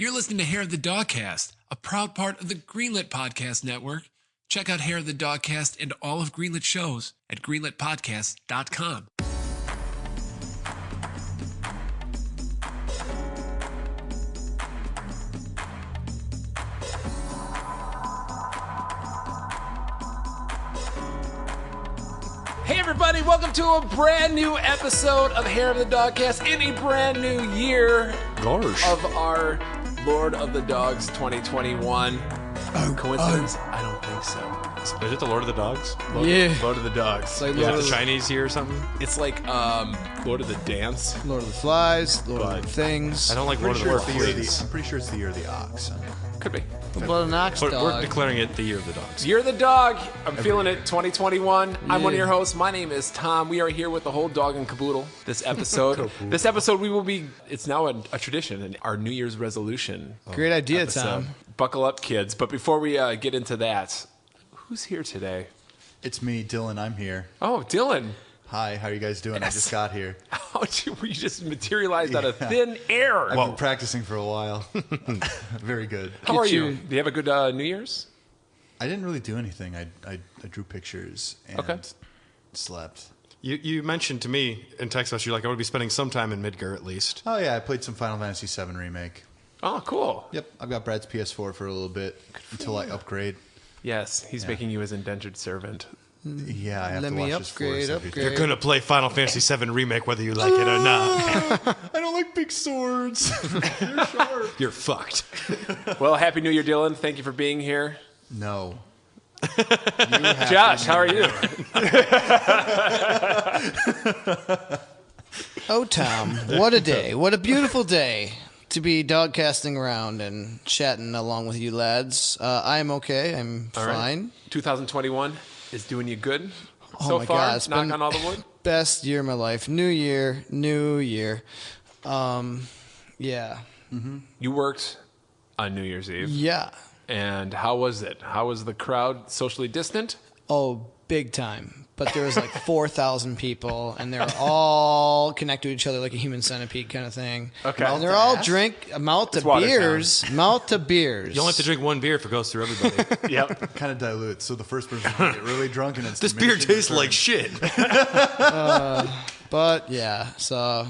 You're listening to Hair of the Dogcast, a proud part of the Greenlit Podcast Network. Check out Hair of the Dogcast and all of Greenlit shows at greenlitpodcast.com. Hey everybody, welcome to a brand new episode of Hair of the Dogcast in a brand new year of our Lord of the Dogs 2021. Coincidence? I don't think so. Is it the Lord of the Dogs? Lord of the Dogs. Like Lord of the Chinese here or something? It's like Lord of the Dance. Lord of the Flies, Lord of the Things. I don't like Lord of the I'm pretty sure it's the year of the ox. Could be. The Blood and Ox But dog. we're declaring it the year of the dogs. Year of the Dog. I'm feeling it. 2021. I'm one of your hosts. My name is Tom. We are here with the whole dog and caboodle this episode. This episode we will be, it's now a tradition, and our New Year's resolution. Great idea, episode. Tom. Buckle up, kids. But before we get into that, who's here today? It's me, Dylan. I'm here. Oh, Dylan. Hi, how are you guys doing? Yes. I just got here. You just materialized out of thin air. I've been practicing for a while. Very good. How are you? Do you have a good New Year's? I didn't really do anything. I drew pictures and slept. You mentioned to me in text message, you're like, I would be spending some time in Midgar at least. Oh, yeah. I played some Final Fantasy VII Remake. Oh, cool. Yep. I've got Brad's PS4 for a little bit until I upgrade. Yes, he's making you his indentured servant. Yeah, I have Let to me watch his upgrade, force every upgrade. day. You're going to play Final Fantasy VII Remake whether you like it or not. I don't like big swords. They're sharp. You're fucked. Well, Happy New Year, Dylan. Thank you for being here. No. Josh, how are you? Oh, Tom, what a day. What a beautiful day to be dogcasting around and chatting along with you lads. I'm okay. I'm fine. 2021 is doing you good Oh so my far. God, it's Knock been on all the wood. Best year of my life. New year. Yeah. You worked on New Year's Eve. Yeah. And how was it? How was the crowd? Socially distant? Oh, big time. But there was like 4,000 people, and they're all connected to each other like a human centipede kind of thing. Okay. And they're all mouth to Watertown. beers. Mouth to beers. You only have to drink one beer if it goes through everybody. Yep. Kind of dilutes. So the first person will get really drunk and it's This beer diminishing tastes returns. like shit. But yeah, so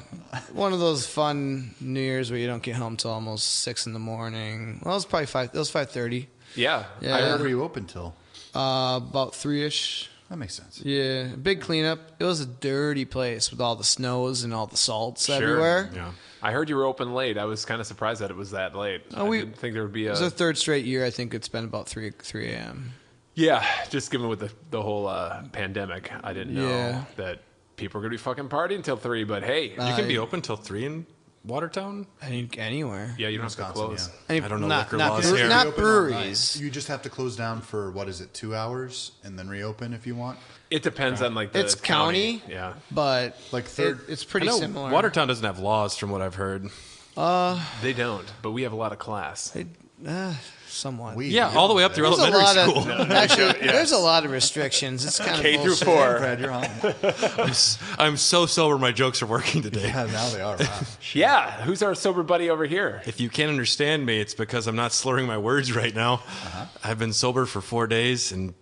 one of those fun New Year's where you don't get home till almost 6 in the morning. Well, it was probably 5. It was 5:30. Yeah. Yeah. I When heard were you open till? About 3ish. That makes sense. Yeah, big cleanup. It was a dirty place with all the snows and all the salts Sure. everywhere. Yeah. I heard you were open late. I was kind of surprised that it was that late. Oh, I didn't think there would be It was the third straight year. I think it's been about 3 a.m. Yeah, just given with the whole pandemic, I didn't know Yeah. that people were going to be fucking partying until 3, but hey. You can be open till 3 in Watertown? I think anywhere. Yeah, you don't have to Wisconsin, close. yeah. Any- I don't know not, liquor not, laws bre- here. not Reopen all night. breweries. You just have to close down for, 2 hours and then reopen if you want? It depends on like the It's county. Yeah. But Like third- it's I pretty know similar. Watertown doesn't have laws from what I've heard. They don't, but we have a lot of class. Somewhat. Yeah, all the way up through There's a elementary lot school. of actually. There's a lot of restrictions. It's kind K of through bullshit. 4. Brad, you're on. I'm so sober my jokes are working today. Yeah, now they are. Wow. Yeah, who's our sober buddy over here? If you can't understand me, it's because I'm not slurring my words right now. I've been sober for 4 days and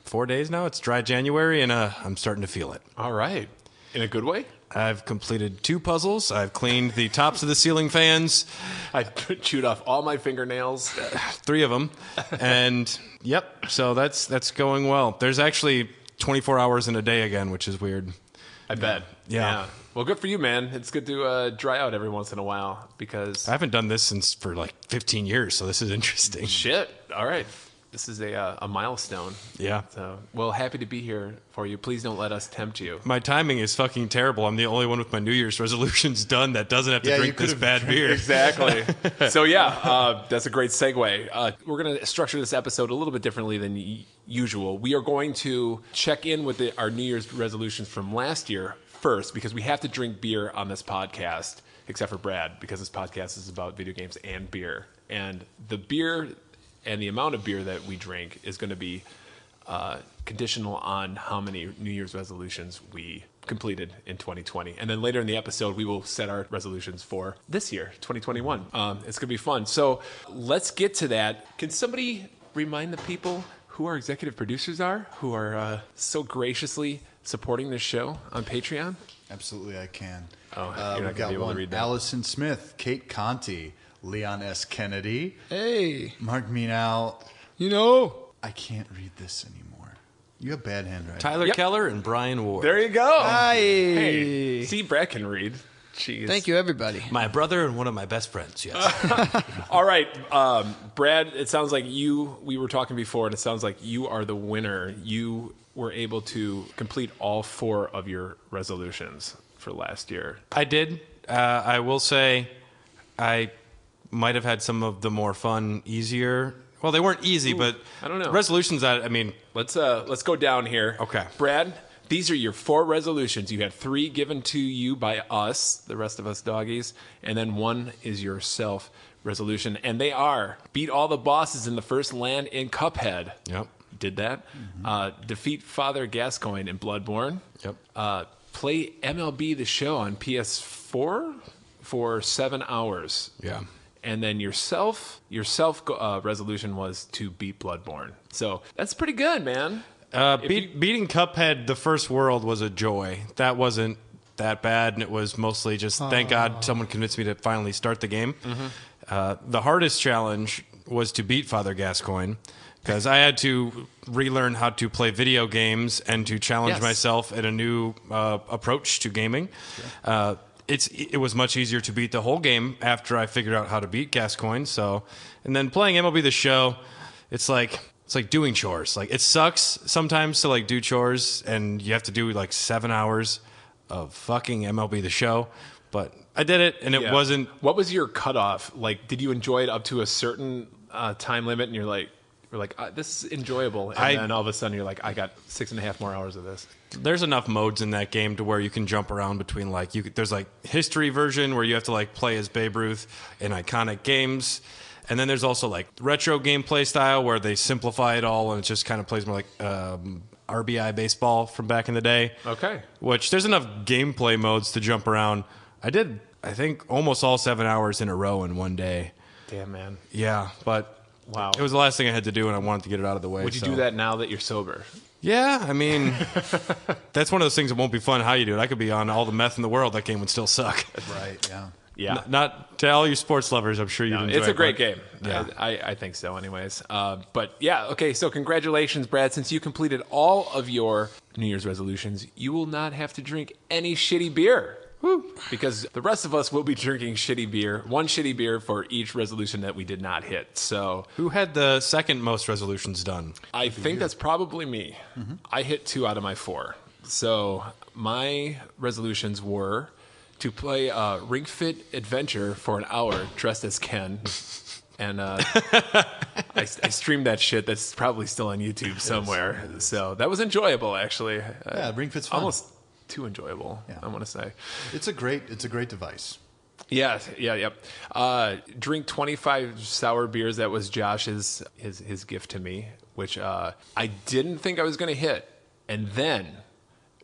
4 days now. It's dry January, and I'm starting to feel it. All right. In a good way? I've completed 2 puzzles. I've cleaned the tops of the ceiling fans, I chewed off all my fingernails. 3 of them, and yep. So that's going well. There's actually 24 hours in a day again, which is weird. I bet. Yeah. Well, good for you, man. It's good to dry out every once in a while because I haven't done this for like 15 years, so this is interesting. shit. All right. This is a milestone. Yeah. So, well, happy to be here for you. Please don't let us tempt you. My timing is fucking terrible. I'm the only one with my New Year's resolutions done that doesn't have to Yeah, you drink this could've bad beer. Exactly. So yeah, that's a great segue. We're going to structure this episode a little bit differently than usual. We are going to check in with our New Year's resolutions from last year first because we have to drink beer on this podcast, except for Brad, because this podcast is about video games and beer. And the beer and the amount of beer that we drink is going to be conditional on how many New Year's resolutions we completed in 2020. And then later in the episode, we will set our resolutions for this year, 2021. It's going to be fun. So let's get to that. Can somebody remind the people who our executive producers are, who are so graciously supporting this show on Patreon? Absolutely, I can. Oh, you're not going to be able to read that. Allison Smith, Kate Conti, Leon S. Kennedy, Hey, Mark Meanow. you know. I can't read this anymore. You have bad handwriting. Tyler Keller and Brian Ward. There you go. Hi. Hey, see, Brad can read. Jeez. Thank you, everybody. My brother and one of my best friends, yes. All right, Brad, it sounds like we were talking before, and it sounds like you are the winner. You were able to complete all 4 of your resolutions for last year. I did. I will say I might have had some of the more fun, easier... Well, they weren't easy, but I don't know. Resolutions, Let's go down here. Okay. Brad, these are your 4 resolutions. You had 3 given to you by us, the rest of us doggies, and then 1 is your self resolution. And they are: beat all the bosses in the first land in Cuphead. Yep. Did that. Defeat Father Gascoigne in Bloodborne. Yep. Play MLB The Show on PS4 for 7 hours. Yeah. And then your self resolution was to beat Bloodborne. So that's pretty good, man. Beating Cuphead, the first world, was a joy. That wasn't that bad, and it was mostly just, thank God someone convinced me to finally start the game. The hardest challenge was to beat Father Gascoigne, because I had to relearn how to play video games and to challenge myself at a new approach to gaming. Sure. It was much easier to beat the whole game after I figured out how to beat Gascoigne. So, and then playing MLB The Show, it's like doing chores. Like, it sucks sometimes to like do chores, and you have to do like 7 hours of fucking MLB The Show. But I did it, and it wasn't. What was your cutoff? Like, did you enjoy it up to a certain time limit, and you're like, this is enjoyable, and then all of a sudden you're like, I got 6.5 more hours of this. There's enough modes in that game to where you can jump around between there's like history version where you have to like play as Babe Ruth in iconic games, and then there's also like retro gameplay style where they simplify it all and it just kind of plays more like RBI baseball from back in the day. Okay. Which there's enough gameplay modes to jump around. I did, I think, almost all 7 hours in a row in one day. Damn, man. Yeah, but wow, it was the last thing I had to do, and I wanted to get it out of the way. Would you do that now that you're sober? Yeah, I mean, that's one of those things that won't be fun how you do it. I could be on all the meth in the world. That game would still suck. Right, yeah. Yeah. Not to all you sports lovers, I'm sure you'd enjoy it. It's a great game. Yeah. I think so anyways. But yeah, okay, so congratulations, Brad. Since you completed all of your New Year's resolutions, you will not have to drink any shitty beer. Woo. Because the rest of us will be drinking shitty beer, 1 shitty beer for each resolution that we did not hit. So who had the second most resolutions done? I think that's probably me. Mm-hmm. I hit 2 out of my 4. So my resolutions were to play Ring Fit Adventure for an hour dressed as Ken. And I streamed that shit. That's probably still on YouTube somewhere. So that was enjoyable, actually. Yeah, Ring Fit's fun. Almost too enjoyable, I want to say. It's a great device. Yeah. Drink 25 sour beers. That was Josh's his gift to me, which I didn't think I was going to hit. And then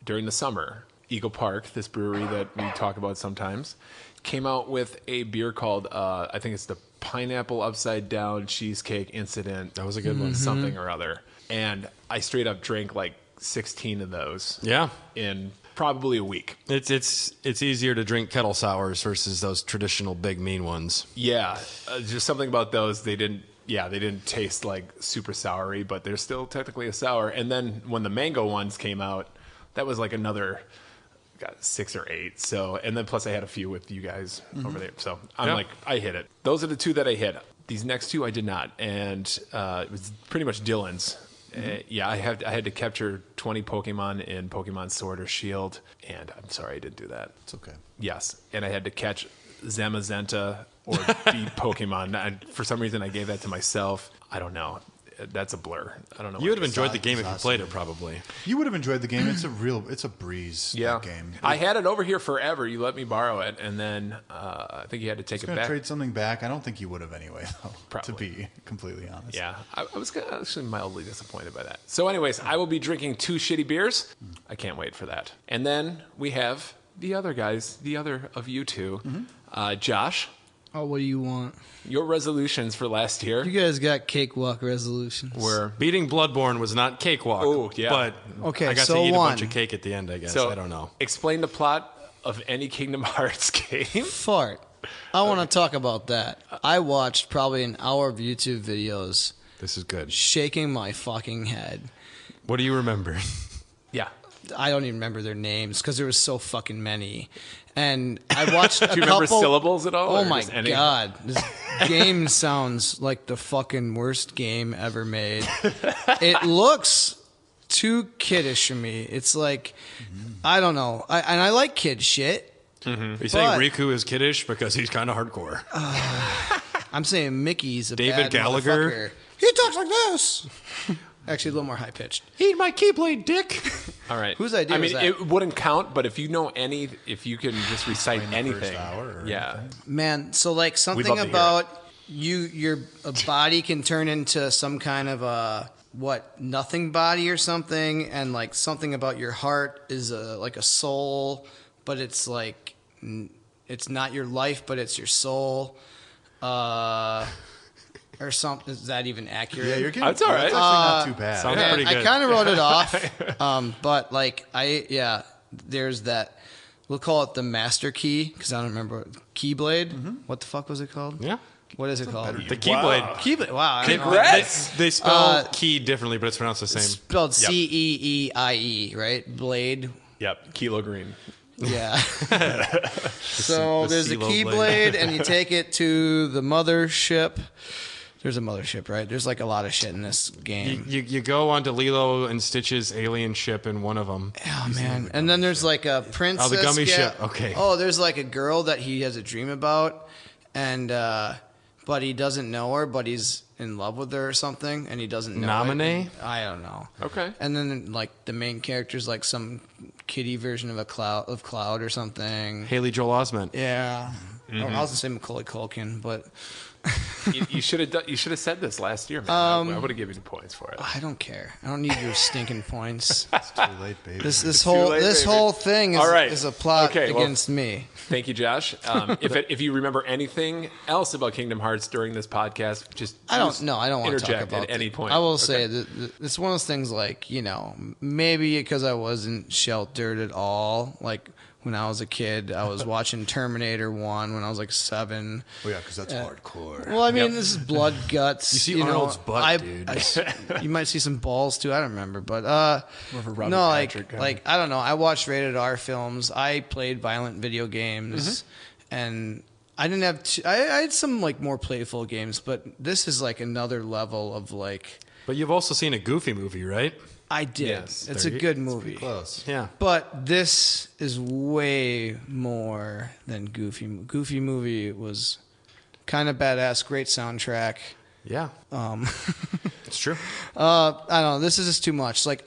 during the summer, Eagle Park, this brewery that we talk about sometimes, came out with a beer called I think it's the Pineapple Upside Down Cheesecake Incident. That was a good one. Something or other. And I straight up drank like 16 of those. Yeah. In probably a week. It's easier to drink kettle sours versus those traditional big mean ones. Yeah, just something about those. They didn't taste like super soury, but they're still technically a sour. And then when the mango ones came out, that was like another 6 or 8. So, and then plus I had a few with you guys over there. So I'm like, I hit it. Those are the 2 that I hit. These next 2 I did not, and it was pretty much Dylan's. I had to capture 20 Pokemon in Pokemon Sword or Shield, and I'm sorry I didn't do that. It's okay. Yes, and I had to catch Zamazenta or beat Pokemon. For some reason, I gave that to myself. I don't know. that's a blur. I don't know. You would have enjoyed the Saga game is if you awesome. played it, probably. You would have enjoyed the game. It's a breeze. Yeah, that game. I had it over here forever. You let me borrow it, and then I think you had to take it Gonna back. trade something back. I don't think you would have anyway, though. Probably. To be completely honest. Yeah, I was actually mildly disappointed by that. So, anyways, I will be drinking 2 shitty beers. I can't wait for that. And then we have the other guys, the other of you two, Josh. Oh, what do you want? Your resolutions for last year You guys got cakewalk resolutions. were Beating Bloodborne was not cakewalk. Oh, yeah. But Okay, I got so to eat a one. bunch of cake at the end, I guess. so. I don't know. Explain the plot of any Kingdom Hearts game. Fart. I want to talk about that. I watched probably an hour of YouTube videos This is good. shaking my fucking head. What do you remember? Yeah. I don't even remember their names because there was so fucking many. And I watched a Do you remember couple. syllables at all? Oh or my just any? god, this game sounds like the fucking worst game ever made. It looks too kiddish for me. It's like I don't know. I like kid shit. Are you saying But- Riku is kiddish because he's kind of hardcore? I'm saying Mickey's a David bad Gallagher? motherfucker. He talks like this. Actually, a little more high pitched. Eat my Keyblade, dick. All right. Whose idea I was mean, that? it wouldn't count, but if you know if you can just recite Explain the anything. first hour or Yeah. anything. Man, so like love something to hear about your a body can turn into some kind of a nothing body or something, and like something about your heart is like a soul, but it's like it's not your life, but it's your soul, or something. Is that even accurate? Yeah, you're getting. That's all right. That's actually not too bad. sounds Yeah. pretty I good. kind of wrote it off, but like there's that. We'll call it the master key because I don't remember Keyblade. What the fuck was it called? Yeah. What is it called? The Keyblade. Keyblade. Wow. I They, don't know. Congrats! they spell key differently, but it's pronounced the same. Spelled Ceeie, right? Blade. Yep. Kilo Green. Yeah. So the there's a CeeLo Keyblade, blade. and you take it to the mothership. There's a mothership, right? There's like a lot of shit in this game. You go onto Lilo and Stitch's alien ship in one of them. Oh man! And then there's like a princess. Oh, the gummy ship. Okay. Oh, there's like a girl that he has a dream about, and but he doesn't know her, but he's in love with her or something, and he doesn't know. Nominee? it. I don't know. Okay. And then like the main character's like some kiddie version of Cloud or something. Haley Joel Osment. Yeah. I was gonna say Macaulay Culkin, but You should have said this last year, man. I would have given you points for it. I don't care. I don't need your stinking points. It's too late, baby. This too whole late, baby. whole thing is, All right. is a plot Okay, well- against me. Thank you, Josh. If you remember anything else about Kingdom Hearts during this podcast, just I don't want to talk interject about at any it. point. I will Okay. say that it's one of those things like, maybe because I wasn't sheltered at all. Like when I was a kid, I was watching Terminator 1 when I was like 7. Oh yeah, because that's hardcore. Well, I mean, Yep. this is blood guts. You see Arnold's butt, dude. You might see some balls too. I don't remember, but of a Robert no, Patrick kind. like I don't know. I watched rated R films. I played violent video games, Mm-hmm. and I didn't have. I had some like more playful games, but this is like another level of like. But you've also seen a Goofy movie, right? I did. Yes, It's a there you- good movie. Close. Yeah. But this is way more than Goofy. Goofy movie was kind of badass, great soundtrack. Yeah. It's true. I don't know. This is just too much. Like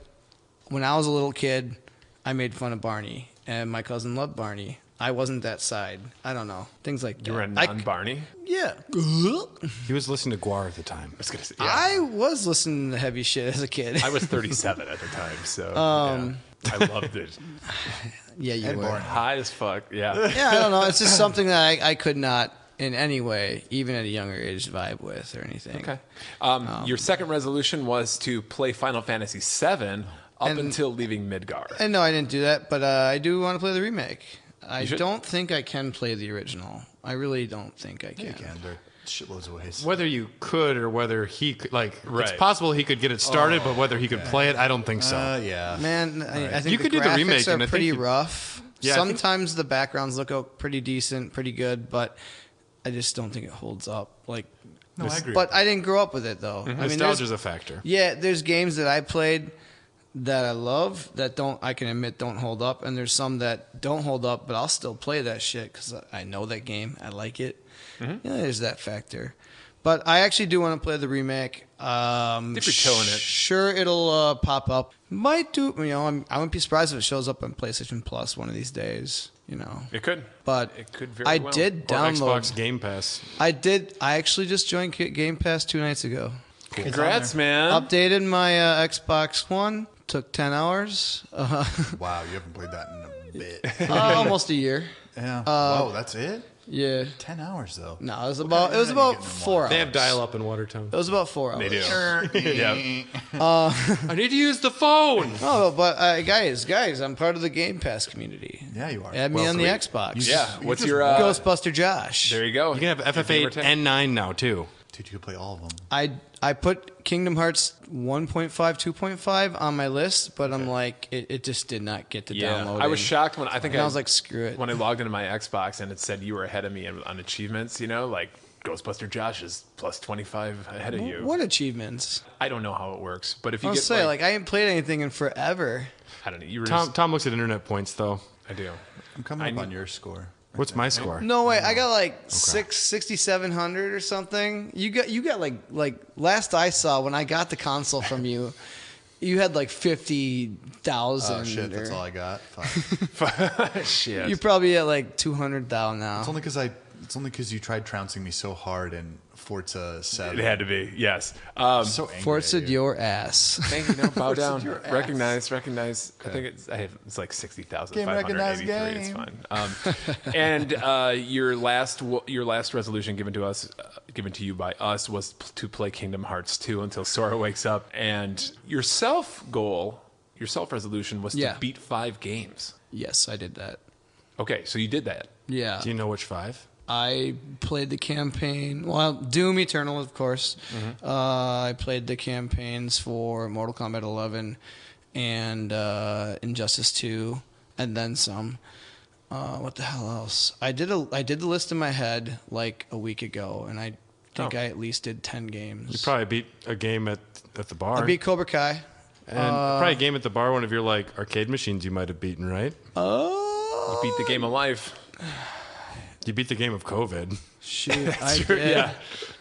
when I was a little kid, I made fun of Barney, and my cousin loved Barney. I wasn't that side. I don't know. Things like that. You were a non-Barney. Yeah. He was listening to Guar at the time. I was gonna say, I was listening to heavy shit as a kid. I was 37 at the time, so yeah. I loved it. Yeah, you were. High as fuck. Yeah. Yeah, I don't know. It's just something that I could not in any way, even at a younger age, vibe with or anything. Okay. Your second resolution was to play Final Fantasy VII up And- until leaving Midgar. And no, I didn't do that, but I do want to play the remake. I should. don't think I can play the original. I really don't think I can. You can. There are shitloads of ways. Whether you could or whether he could, Right. it's possible he could get it started, but whether he could play it, I don't think so. Yeah. Man, I think You the could do the graphics remake, are and I think pretty you- rough. Yeah, I think- Sometimes the backgrounds look out pretty decent, pretty good, but I just don't think it holds up. Like, No, I agree. but I didn't grow up with it though. I mean, Nostalgia's a factor. there's games that I played that I love that I can admit don't hold up, and there's some that don't hold up, but I'll still play that shit because I know that game. I like it. Yeah, there's that factor. But I actually do want to play the remake. If you're killing it. Sure, it'll pop up. Might do. I wouldn't be surprised if it shows up on PlayStation Plus one of these days. It could. But it could very I well. did Or download. Xbox Game Pass. I actually just joined Game Pass 2 nights ago. Congrats, man. Updated my Xbox One. Took 10 hours. Wow, you haven't played that in a bit. Almost a year. Yeah. Whoa, that's it? Yeah. 10 hours, though. No, it was What about kind of internet are you getting 4 hours. They have dial-up in Watertown. It was about 4 hours. They do. Yeah. I need to use the phone. Oh, but guys, I'm part of the Game Pass community. Yeah, you are. Add me Well, on the sweet. Xbox. Yeah. What's your Ghostbuster Josh. There you go. You can have Your gamer FF8 tag? and 9 now, too. Dude, you could play all of them. I put Kingdom Hearts 1.5, 2.5 on my list, but I'm like, it just did not get to download. I was shocked when I was like, screw it. when I logged into my Xbox and it said you were ahead of me on achievements. Like Ghostbuster Josh is plus 25 ahead of you. What achievements? I don't know how it works, but if you I'll get say, I ain't played anything in forever. I don't know. You were Tom looks at internet points, though. I do. I'm coming up on your score. What's my score? No way, I got like 6,700 or something. You got like last I saw when I got the console from you, you had like 50,000. Oh, shit, that's all I got. Fuck. Shit. You're probably at like 200,000 now. It's only because you tried trouncing me so hard in Forza 7. It had to be. Yes. I'm so angry. Forza at you. your ass. Thank you. No, bow down. your ass. Recognize. I think it's like 60,583. Game It's recognized fine. And your last resolution given to you by us was to play Kingdom Hearts 2 until Sora wakes up. And your self resolution was to beat 5 games. Yes, I did that. Okay, so you did that. Yeah. Do you know which 5? I played the campaign. Well, Doom Eternal, of course. I played the campaigns for Mortal Kombat 11 and Injustice 2, and then some. What the hell else? I did the list in my head like a week ago, and I think I at least did 10 games. You probably beat a game at the bar. I beat Cobra Kai. And probably a game at the bar, one of your arcade machines you might have beaten, right? Oh, You beat the game of life. You beat the game of COVID. shoot! I Sure, did. yeah.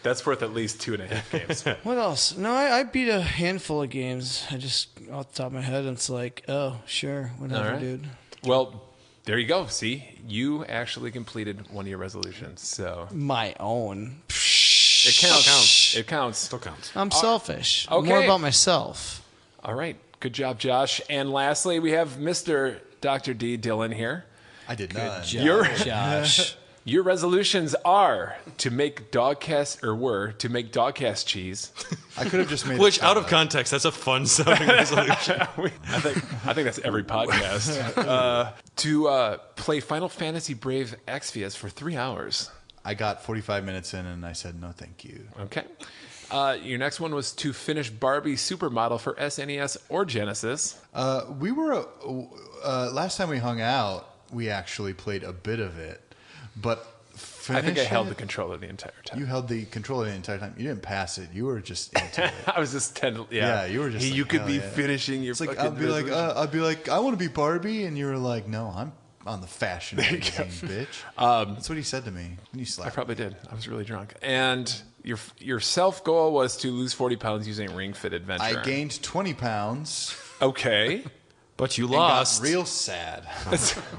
That's worth at least 2.5 games. What else? No, I beat a handful of games. I just off the top of my head, it's like, oh, sure, whatever, All right. dude. Well, there you go. See, you actually completed one of your resolutions. So My own. it counts. It counts. Still counts. I'm selfish. okay. More about myself. All right. Good job, Josh. And lastly, we have Mr. Dr. D. Dillon here. I did not. Josh. Your resolutions are to make Dogcast cheese. I could have just made Which, it out of sound context, that's a fun sounding resolution. I think that's every podcast. To play Final Fantasy Brave Exvius for 3 hours. I got 45 minutes in and I said, no, thank you. Okay. Your next one was to finish Barbie Supermodel for SNES or Genesis. We were, last time we hung out, we actually played a bit of it, but I think I held the it? controller the entire time. You held the controller the entire time. You didn't pass it. You were just into it. I was just yeah. Yeah, you were just Hey, like, you could hell be yeah. finishing your It's like fucking resolution. I'd be like, I want to be Barbie, and you were like, no, I'm on the fashion magazine, bitch. That's what he said to me. And you I slapped. probably did. I was really drunk. And your self goal was to lose 40 pounds using Ring Fit Adventure. I gained 20 pounds. Okay. But you And got lost. real sad.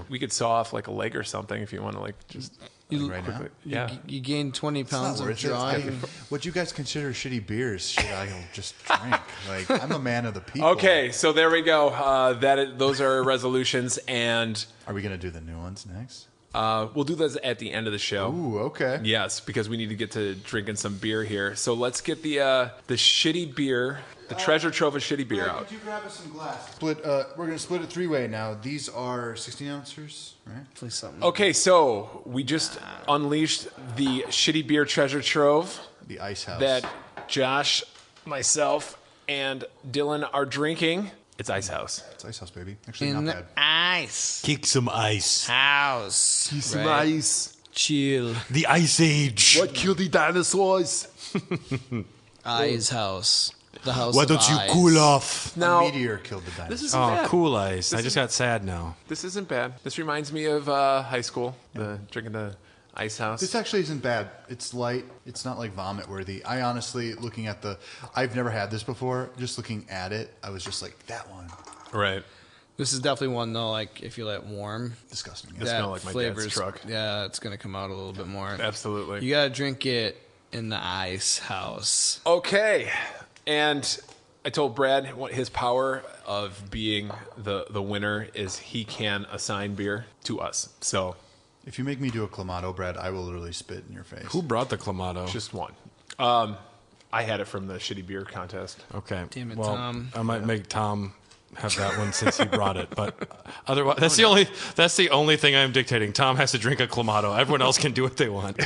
We could saw off like a leg or something if you want to just Right now. yeah. You gained 20 pounds of Worth it. drawing. What you guys consider shitty beers, shit I'll just drink. Like, I'm a man of the people. Okay, so there we go. Those are our resolutions, and Are we going to do the new ones next? we'll do those at the end of the show. Ooh, okay. Yes, because we need to get to drinking some beer here. So let's get the shitty beer, the treasure trove of shitty beer out. Could you grab us some glass? We're going to split it 3-way now. These are 16 ounces, right? Please something. Okay, so we just unleashed the shitty beer treasure trove The ice house. that Josh, myself, and Dylan are drinking. It's Ice House. It's ice house, baby. Actually, In not the bad. ice Kick some ice. house. Some ice. Chill. The Ice Age. What killed the dinosaurs? Ice house. The house Why of don't you ice. cool off? A Now, meteor killed the dinosaur. this isn't Oh, bad. cool ice. I just got sad now. This isn't bad. This reminds me of high school. Drinking the Ice House. This actually isn't bad. It's light. It's not like vomit worthy. I honestly, looking at I've never had this before. Just looking at it, I was just like, that one. Right. This is definitely one though. Like if you let it warm, Disgusting. It smells like my dad's truck. Yeah, it's gonna come out a little bit more. Absolutely. You gotta drink it in the Ice House. Okay. And I told Brad what his power of being the winner is he can assign beer to us. So If you make me do a Clamato, Brad, I will literally spit in your face. Who brought the Clamato? just one. I had it from the shitty beer contest. Okay. Damn it, well, Tom. I might make Tom have that one since he brought it, but otherwise, that's the only thing I'm dictating. Tom has to drink a Clamato. Everyone else can do what they want.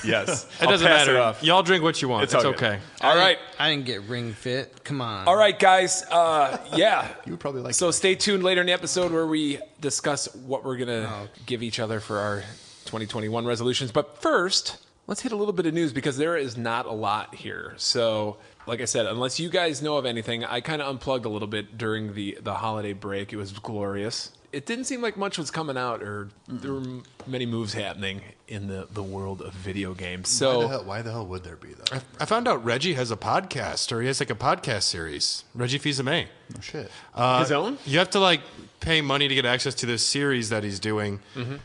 Yes. It doesn't matter. Y'all drink what you want. It's okay. All right. I didn't get ring fit. Come on. All right, guys. Yeah. You would probably like So it. stay tuned later in the episode where we discuss what we're going to give each other for our 2021 resolutions. But first, let's hit a little bit of news because there is not a lot here. So, like I said, unless you guys know of anything, I kind of unplugged a little bit during the holiday break. It was glorious. It didn't seem like much was coming out or there were many moves happening in the world of video games. So Why the hell would there be, though? I found out Reggie has a podcast, or he has like a podcast series. Reggie Fils-Aimé. No shit. his own? You have to like pay money to get access to this series that he's doing. Mm-hmm.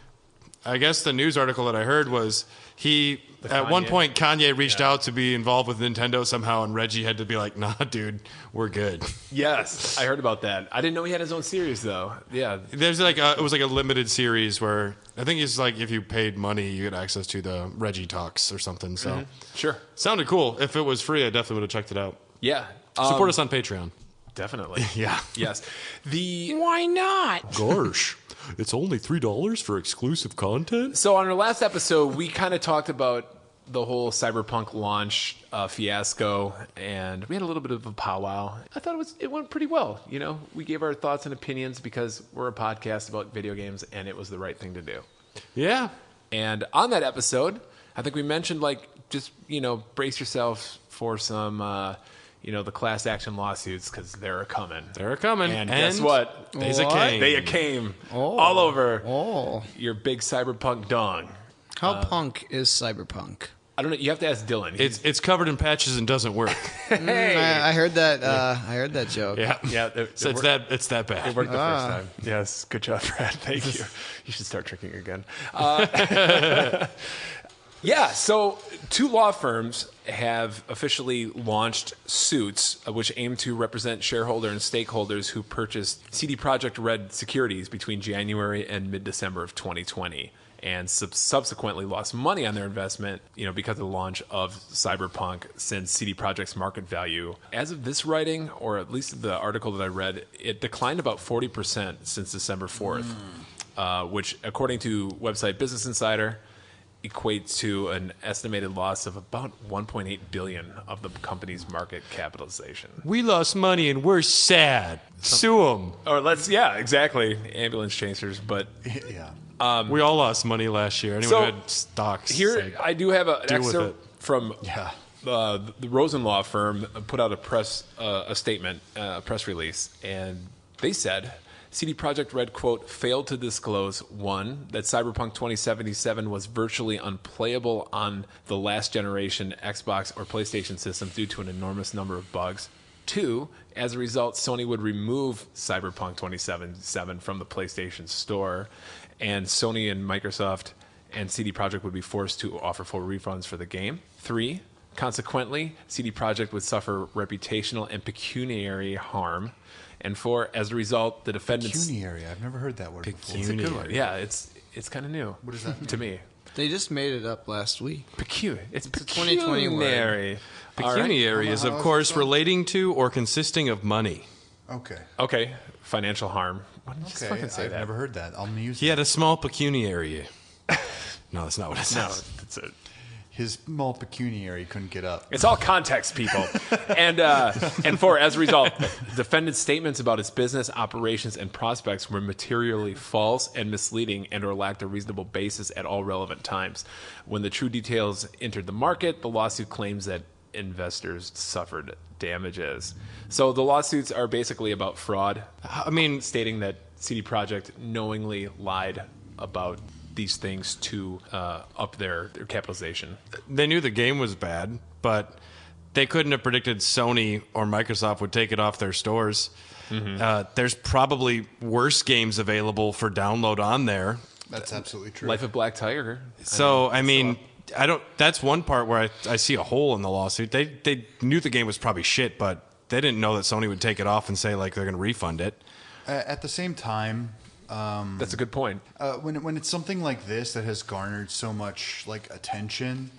I guess the news article that I heard was at one Kanye. point Kanye reached out to be involved with Nintendo somehow, and Reggie had to be like, "Nah, dude, we're good." Yes, I heard about that. I didn't know he had his own series though. Yeah. There's like it was like a limited series where I think it's like if you paid money, you get access to the Reggie Talks or something. So Sure. sounded cool. If it was free, I definitely would have checked it out. Yeah. Support us on Patreon. Definitely. Yeah. Yes. Why not? Gosh, it's only $3 for exclusive content. So on our last episode, we kind of talked about the whole Cyberpunk launch fiasco, and we had a little bit of a powwow. I thought it went pretty well. You know, we gave our thoughts and opinions because we're a podcast about video games, and it was the right thing to do. Yeah. And on that episode, I think we mentioned just brace yourself for some the class action lawsuits because they're coming. They're coming. And guess what? They came. They came all over Oh. your big Cyberpunk dong. How punk is Cyberpunk? I don't know. You have to ask Dylan. It's covered in patches and doesn't work. I heard that. I heard that joke. Yeah. Yeah, So it's that bad. It worked the first time. Yes, good job, Brad. Thank you. You should start drinking again. Yeah, so 2 law firms have officially launched suits which aim to represent shareholder and stakeholders who purchased CD Projekt Red securities between January and mid-December of 2020 and subsequently lost money on their investment, because of the launch of Cyberpunk, since CD Projekt's market value, as of this writing, or at least the article that I read, it declined about 40% since December 4th, which, according to website Business Insider, equates to an estimated loss of about $1.8 billion of the company's market capitalization. We lost money and we're sad. Sue them. Or exactly, ambulance chasers. But Yeah. We all lost money last year. Anyone So, who had stocks. here like, I do have an deal with excerpt from Yeah. the Rosen Law firm put out a statement, a press release, and they said CD Projekt Red, quote, failed to disclose, 1, that Cyberpunk 2077 was virtually unplayable on the last generation Xbox or PlayStation systems due to an enormous number of bugs. 2, as a result, Sony would remove Cyberpunk 2077 from the PlayStation Store, and Sony and Microsoft and CD Projekt would be forced to offer full refunds for the game. 3, consequently, CD Projekt would suffer reputational and pecuniary harm. And 4, as a result, the defendants... Pecuniary. I've never heard that word before. It's a good one. Yeah, it's kind of new. What does that mean? To me? They just made it up last week. It's a 2020 word. pecuniary. pecuniary is, of How is course, it relating to or consisting of money. Okay. Okay, financial harm. Why didn't you just Okay. fucking say I've that? never heard that. I'll use He had a small pecuniary. No, that's not what it No, says. that's it. His small pecuniary couldn't get up. It's all context, people. and 4, as a result, defendant's statements about its business operations and prospects were materially false and misleading and or lacked a reasonable basis at all relevant times. When the true details entered the market, the lawsuit claims that investors suffered damages. So the lawsuits are basically about fraud. I mean, Stating that CD Projekt knowingly lied about these things to up their capitalization. They knew the game was bad, but they couldn't have predicted Sony or Microsoft would take it off their stores. There's probably worse games available for download on there. That's absolutely true. Life of Black Tiger. So, I mean, I don't. That's one part where I see a hole in the lawsuit. They knew the game was probably shit, but they didn't know that Sony would take it off and say like they're going to refund it. At the same time, That's a good point. when it's something like this that has garnered so much like attention,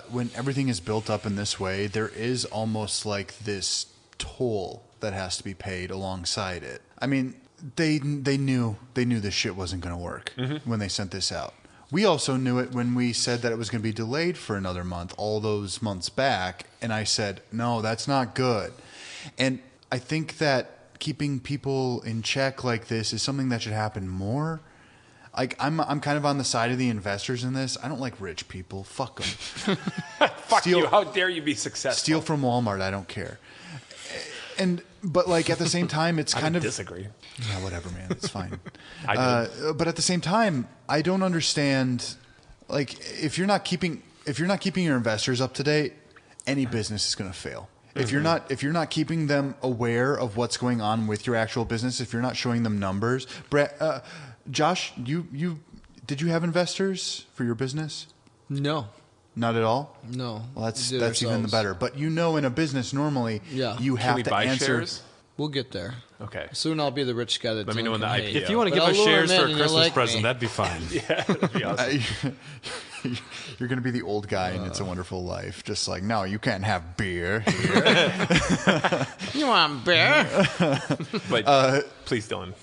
when everything is built up in this way, there is almost like this toll that has to be paid alongside it. I mean, they knew this shit wasn't going to work when they sent this out. We also knew it when we said that it was going to be delayed for another month, all those months back, and I said, no, that's not good. And I think that keeping people in check like this is something that should happen more. Like I'm kind of on the side of the investors in this. I don't like rich people. Fuck them. Fuck you. How dare you be successful? Steal from Walmart. I don't care. But like at the same time, it's kind of disagree. Yeah, whatever, man. It's fine. I but at the same time, I don't understand. Like if you're not keeping your investors up to date, any business is going to fail. If you're not keeping them aware of what's going on with your actual business, if you're not showing them numbers, Brett, Josh, did you have investors for your business? No. Not at all? No. Well, that's even the better. But in a business normally, you have Can we to buy answer. shares? We'll get there. Okay. Soon I'll be the rich guy that Let me know when the IPO. If you want to But give us I'll lure shares him for in a and you'll Christmas like present, me. that'd be fine. Yeah, that'd be awesome. You're going to be the old guy in It's a Wonderful Life. Just like, no, you can't have beer here. You want beer? But please, Dylan.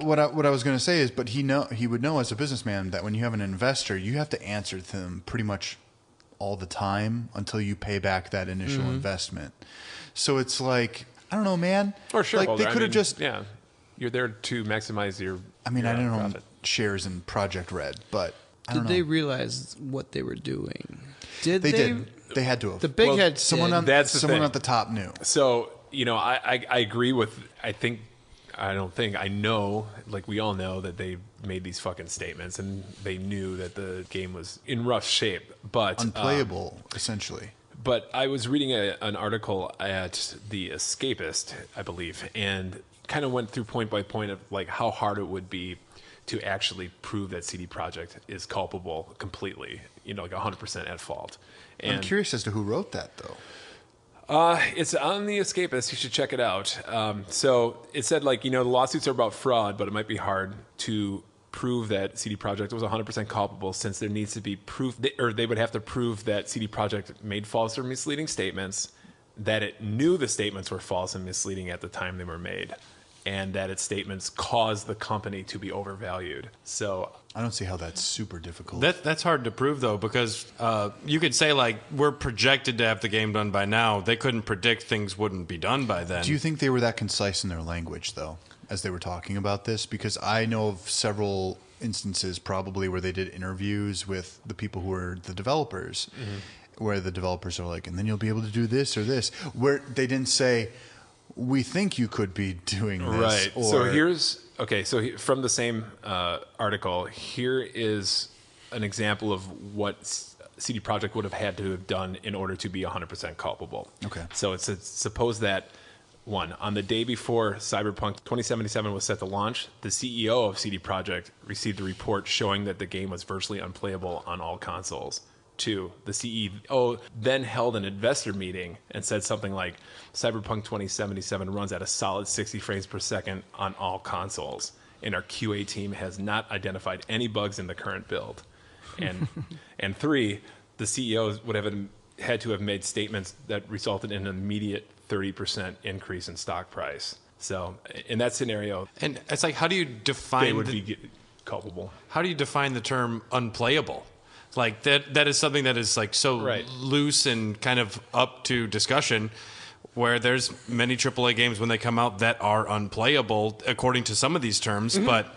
What I was going to say is, but he would know as a businessman that when you have an investor, you have to answer to them pretty much all the time until you pay back that initial investment. So it's like, I don't know, man. Or shareholder. Like they could have just. Yeah. You're there to maximize your. I mean, I don't own profit. shares in Project Red, but I don't Did know. they realize what they were doing? They did. They had to have. The big Well, heads. someone did. on That's the someone thing. at the top knew. So, I agree with, I know, like we all know that they made these fucking statements and they knew that the game was in rough shape, but Unplayable, essentially. But I was reading an article at The Escapist, I believe, and kind of went through point by point of like how hard it would be to actually prove that CD Projekt is culpable completely, like 100% at fault. And I'm curious as to who wrote that, though. it's on The Escapist. You should check it out. So it said, like, the lawsuits are about fraud, but it might be hard to prove that CD Projekt was 100% culpable since there needs to be proof, or they would have to prove that CD Projekt made false or misleading statements, that it knew the statements were false and misleading at the time they were made, and that its statements caused the company to be overvalued. So I don't see how that's super difficult. That's hard to prove, though, because you could say, like, we're projected to have the game done by now. They couldn't predict things wouldn't be done by then. Do you think they were that concise in their language, though, as they were talking about this? Because I know of several instances probably where they did interviews with the people who were the developers, where the developers are like, and then you'll be able to do this or this, where they didn't say, we think you could be doing this. right. Or, So from the same article, here is an example of what CD Projekt would have had to have done in order to be 100% culpable. Okay. So it's suppose that, one, on the day before Cyberpunk 2077 was set to launch, the CEO of CD Projekt received a report showing that the game was virtually unplayable on all consoles. 2, the CEO then held an investor meeting and said something like, Cyberpunk 2077 runs at a solid 60 frames per second on all consoles, and our QA team has not identified any bugs in the current build. And 3, the CEO would have had to have made statements that resulted in an immediate 30% increase in stock price. So in that scenario, And it's like, how do you they define would be culpable. how do you define the term unplayable? Like that is something that is like so Right. loose and kind of up to discussion, where there's many AAA games when they come out that are unplayable according to some of these terms, but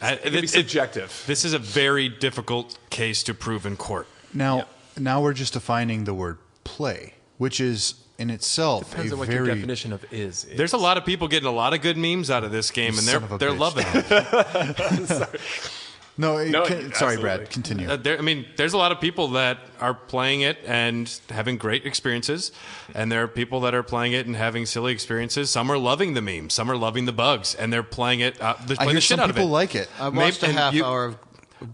It can be subjective. this is a very difficult case to prove in court. Now we're just defining the word play, which is in itself Depends a on what very your definition of is. There's a lot of people getting a lot of good memes out of this game, and son of a they're bitch. loving it. No, sorry, absolutely. Brad. Continue. There's a lot of people that are playing it and having great experiences, and there are people that are playing it and having silly experiences. Some are loving the memes, some are loving the bugs, and they're playing it. They're I playing hear the shit some out of it. people like it. I watched a and half hour of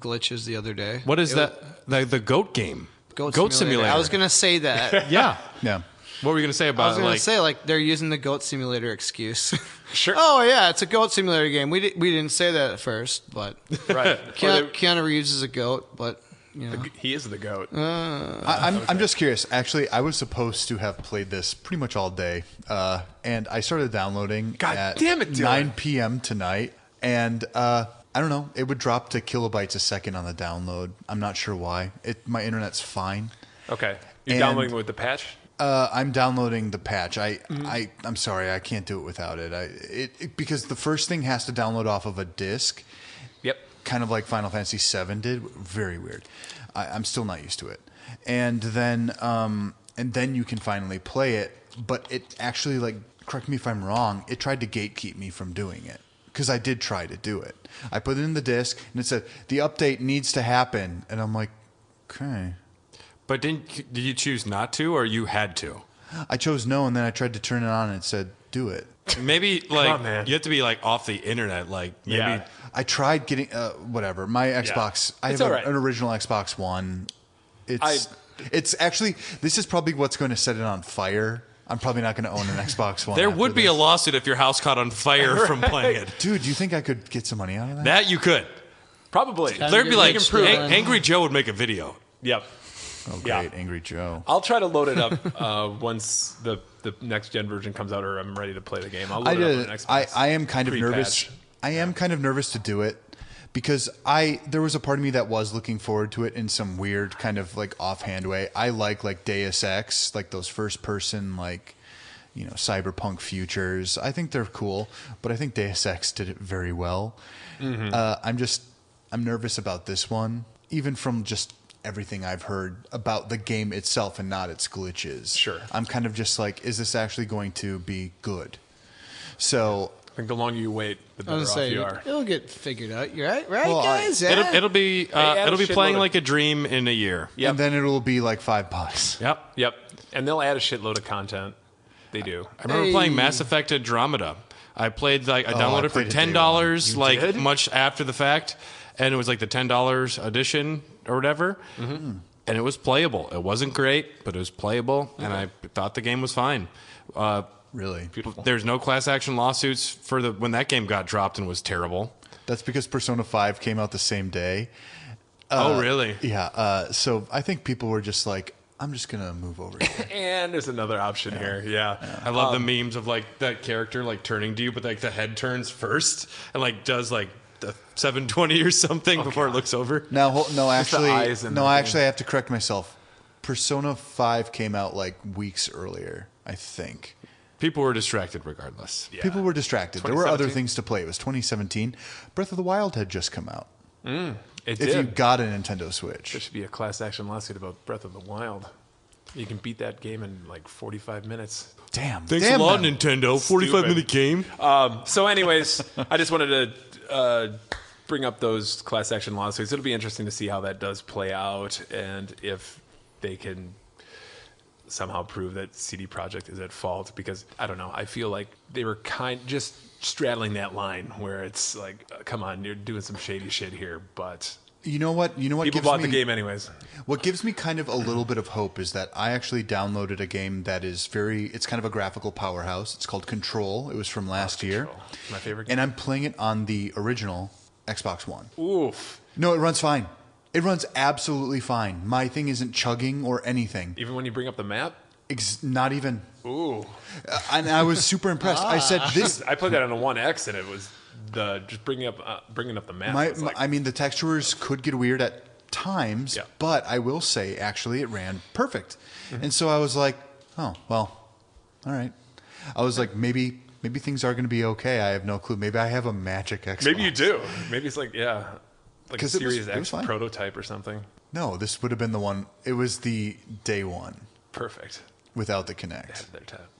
glitches the other day. What is that? The goat game? Goat Simulator. I was gonna say that. Yeah. Yeah. What were you going to say about I was it? going to say, like, they're using the Goat Simulator excuse. Sure. Oh, yeah, it's a Goat Simulator game. We didn't say that at first, but Right. Keanu Reeves is a goat, but, you know. He is the goat. I'm just curious. Actually, I was supposed to have played this pretty much all day, and I started downloading at damn it, Dylan. 9 p.m. tonight, and I don't know. It would drop to kilobytes a second on the download. I'm not sure why. My internet's fine. Okay. You're And- downloading with the patch? I'm downloading the patch. I'm sorry, I can't do it without it. Because the first thing has to download off of a disc, Yep. kind of like Final Fantasy VII did. Very weird. I'm still not used to it. And then you can finally play it. But it actually, like, correct me if I'm wrong, it tried to gatekeep me from doing it. Because I did try to do it. I put it in the disc, and it said, the update needs to happen. And I'm like, okay. But did you choose not to, or you had to? I chose no, and then I tried to turn it on, and it said, do it. Maybe on, man. you have to be like off the internet, like maybe. Yeah. I tried getting whatever. My Xbox. I It's have all right. an original Xbox One. It's actually, this is probably what's going to set it on fire. I'm probably not going to own an Xbox One. There after would be a this. lawsuit if your house caught on fire from playing it. Dude, do you think I could get some money out of that? That you could. Probably. There'd be like improve it. Angry Joe would make a video. Yep. Oh, Yeah. great, Angry Joe. I'll try to load it up once the next gen version comes out, or I'm ready to play the game. I'll load it up on an Xbox. I am kind of nervous. Pre-patch. I am kind of nervous to do it because there was a part of me that was looking forward to it in some weird kind of like offhand way. I like Deus Ex, like those first person cyberpunk futures. I think they're cool, but I think Deus Ex did it very well. Mm-hmm. I'm nervous about this one, even from just everything I've heard about the game itself and not its glitches. Sure. I'm kind of just like, is this actually going to be good? So I think the longer you wait, the better off you are. It'll get figured out. You're right, Well, guys? Yeah. It'll be add it'll a be playing shitload of- like a dream in a year. Yep. and then it'll be like $5. Yep. Yep. And they'll add a shitload of content. They do. I remember playing Mass Effect Andromeda. I played I downloaded it for played it day $10, one. You did? much after the fact, and it was like the $10 edition or whatever. Mm-hmm. And it was playable. It wasn't great, but it was playable, and I thought the game was fine. Really? There's no class action lawsuits for when that game got dropped and was terrible. That's because Persona 5 came out the same day. Oh, really? Yeah. So I think people were just like, I'm just going to move over here. And there's another option here. Yeah. I love the memes of like that character like turning to you, but like the head turns first and like does like the 720 or something before it looks over. Now, no, actually, eyes and no, the actually, I have to correct myself. Persona 5 came out like weeks earlier, I think. People were distracted regardless. Yeah. People were distracted. There were other 2017? things to play. It was 2017. Breath of the Wild had just come out. It If did. you got a Nintendo There Switch. should be a class action lawsuit about Breath of the Wild. You can beat that game in like 45 minutes. Damn. Thanks damn a lot, them. Nintendo. 45-minute game. So, anyways, I just wanted to bring up those class action lawsuits. It'll be interesting to see how that does play out and if they can somehow prove that CD Projekt is at fault. Because I don't know, I feel like they were just straddling that line where it's like, come on, you're doing some shady shit here, but You know what? people gives bought me, the game anyways. What gives me kind of a little bit of hope is that I actually downloaded a game that is it's kind of a graphical powerhouse. It's called Control. It was from last year. My favorite game. And I'm playing it on the original Xbox One. Oof. No, it runs fine. It runs absolutely fine. My thing isn't chugging or anything. Even when you bring up the map? Not even. Ooh. And I was super impressed. I said this. I played that on a 1X and it was just bringing up the map. was like, I mean, the textures could get weird at times, Yeah. but I will say, actually, it ran perfect. And so I was like, oh, well, all right. I was like, maybe things are going to be okay. I have no clue. Maybe I have a magic Xbox. maybe you do. Maybe it's like, yeah, like a 'Cause it was- Series it was X fine. prototype or something. No, this would have been the one. It was the day one. Perfect. without the Kinect.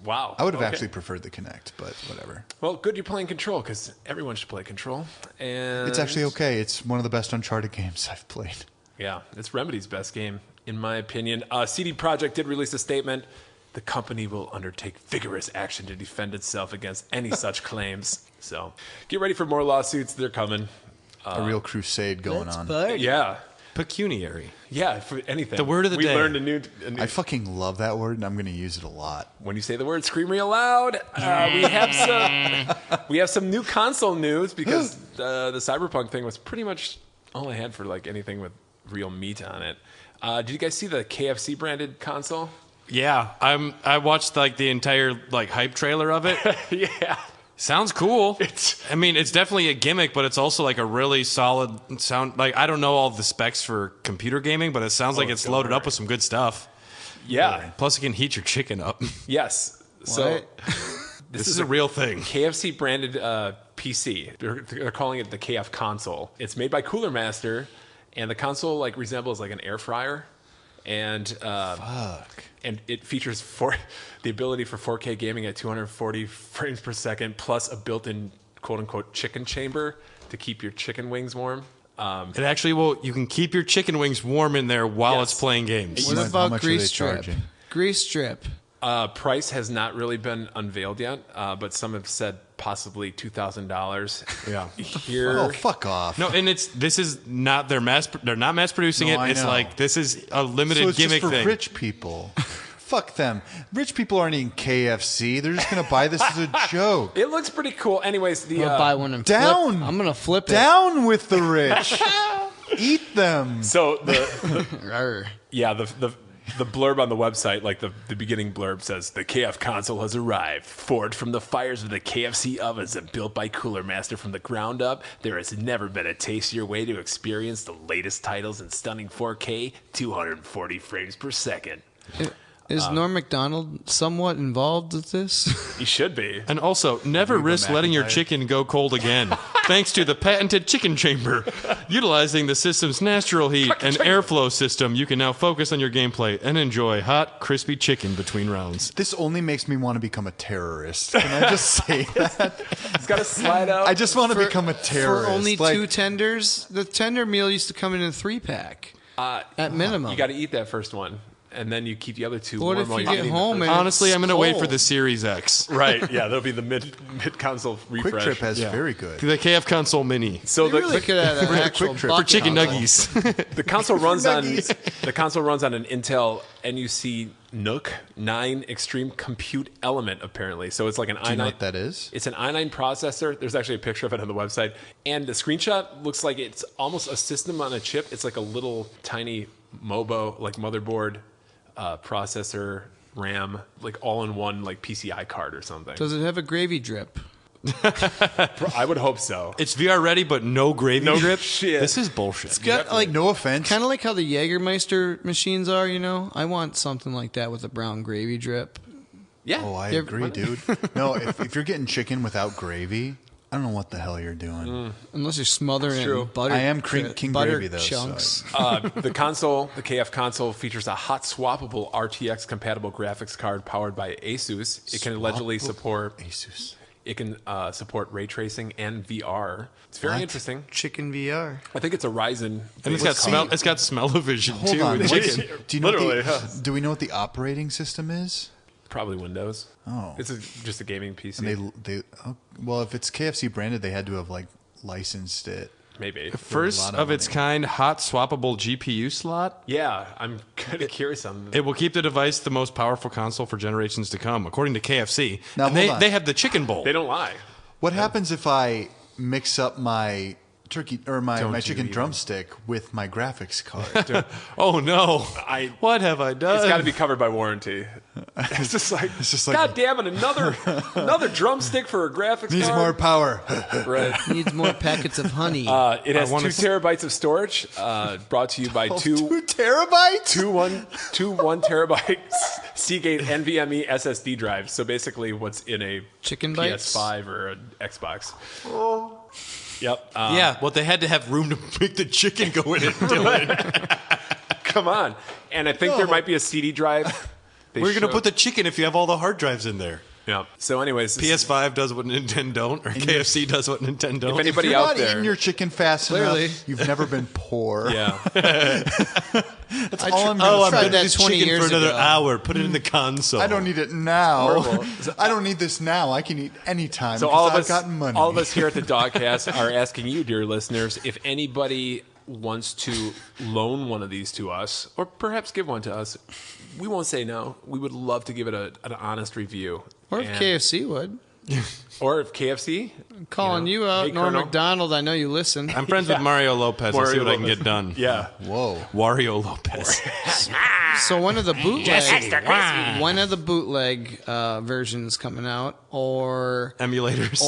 Wow. I would have Okay. actually preferred the Kinect, but whatever. Well, good you're playing Control, because everyone should play Control. And It's actually okay. It's one of the best Uncharted games I've played. Yeah, it's Remedy's best game, in my opinion. CD Projekt did release a statement. The company will undertake vigorous action to defend itself against any such claims. So get ready for more lawsuits. They're coming. A real crusade going on. Yeah. Pecuniary. Yeah, for anything. The word of the day. We learned a new I fucking love that word, and I'm going to use it a lot. when you say the word, scream real loud. We have some new console news, because the Cyberpunk thing was pretty much all I had for like anything with real meat on it. Did you guys see the KFC branded console? Yeah, I watched like the entire like hype trailer of it. Yeah. Sounds cool. I mean, it's definitely a gimmick, but it's also like a really solid sound. Like, I don't know all the specs for computer gaming, but it sounds like it's loaded up with some good stuff. Yeah. Plus, it can heat your chicken up. Yes. So This is a real thing. KFC branded PC. They're calling it the KF console. It's made by Cooler Master, and the console like resembles like an air fryer. And and it features the ability for 4K gaming at 240 frames per second, plus a built-in quote-unquote chicken chamber to keep your chicken wings warm. It actually will. You can keep your chicken wings warm in there while it's playing games. What How about much are grease they strip? charging? Grease strip. Price has not really been unveiled yet, but some have said possibly $2,000. Yeah. Here, Oh, fuck off. No, and this is not they're not mass producing No, it. I It's know. like this is a limited So it's gimmick just for thing. rich people. Fuck them. Rich people aren't eating KFC. They're just going to buy this as a joke. it looks pretty cool. Anyways, I'm gonna buy one and down. flip. I'm gonna flip it. Down with the rich. Eat them. So Rawr. the blurb on the website, like the beginning blurb says, the KF console has arrived. Forged from the fires of the KFC ovens and built by Cooler Master from the ground up, there has never been a tastier way to experience the latest titles in stunning 4K, 240 frames per second. Is Norm Macdonald somewhat involved with this? He should be. And also, never risk letting your McIntyre. chicken go cold again. Thanks to the patented chicken chamber. Utilizing the system's natural heat and airflow system, you can now focus on your gameplay and enjoy hot, crispy chicken between rounds. This only makes me want to become a terrorist. Can I just say that? It's got to slide out. I just want to become a terrorist. For only Like, 2 tenders? The tender meal used to come in a 3-pack. At minimum. You got to eat that first one, and then you keep the other two What warm if while you you're get eating the home first and Honestly, I'm going to It's wait for cold. the Series X. Right, yeah, there'll be the mid console refresh. Quick Trip has very good. The KF console mini. So They really could have an actual Quick Trip. bucket For chicken console. nuggies. the console runs on an Intel NUC NUC 9 Extreme Compute Element, apparently. So it's like an Do you know i9. what that is? It's an i9 processor. There's actually a picture of it on the website, and the screenshot looks like it's almost a system on a chip. It's like a little tiny MOBO, like motherboard, processor, RAM, like all in one, like PCI card or something. Does it have a gravy drip? I would hope so. It's VR ready, but no gravy No drip. shit. This is bullshit. It's got like No offense. kind of like how the Jägermeister machines are, you know? I want something like that with a brown gravy drip. Yeah. Oh, I You agree, ever- dude. No, if you're getting chicken without gravy, I don't know what the hell you're doing. Unless you're smothering it true. in butter. I am king butter gravy, though, chunks. The KF console features a hot swappable RTX compatible graphics card powered by Asus. It can allegedly support Asus. support ray tracing and VR. It's very What? interesting. Chicken VR. I think it's a Ryzen. And it's got smell. It's got smell-o-vision Hold too. on. with what's- chicken. Do you know Literally, do we know what the operating system is? Probably Windows. Oh. It's just a gaming PC. Well, if it's KFC branded, they had to have like licensed it. Maybe. First lot of of its money. kind, hot swappable GPU slot. Yeah, I'm kind of curious on It will keep the device the most powerful console for generations to come, according to KFC. Now, and hold on. they have the chicken bowl. They don't lie. What happens if I mix up my turkey or my Don't chicken you even. drumstick with my graphics card? Oh no! What have I done? It's got to be covered by warranty. It's just like, God damn it, another drumstick for a graphics Needs card. more power. Right. Needs more packets of honey. It has 2 wanna terabytes of storage. Brought to you by 2 terabytes? two 1 terabyte Seagate NVMe SSD drives. So basically, what's in a Chicken bites? PS5 or an Xbox. Yep. yeah, well, they had to have room to make the chicken go in it. Dylan. Come on. And I think there might be a CD drive Where are you going to put the chicken if you have all the hard drives in there? Yeah. So, anyways, PS5 does what Nintendo don't, or KFC does what Nintendo don't. If anybody If you're out not there, eating your chicken fast Clearly. enough, you've never been poor. yeah. That's all I'm I going to tried say. that this 20 chicken years for another ago. hour. Put it in the console. I don't need it now. Horrible. I don't need this now. I can eat anytime So because I've got money. all of us here at the Dogcast are asking you, dear listeners, if anybody wants to loan one of these to us, or perhaps give one to us, we won't say no. We would love to give it an honest review. Or if KFC would. Or if KFC. Calling you out, Hey, Norm Colonel. McDonald. I know you listen. I'm friends with Mario Lopez. I'll see Mario what I can Lopez. get done. Yeah. Whoa. Wario Lopez. So when are the bootleg versions coming out, or Emulators.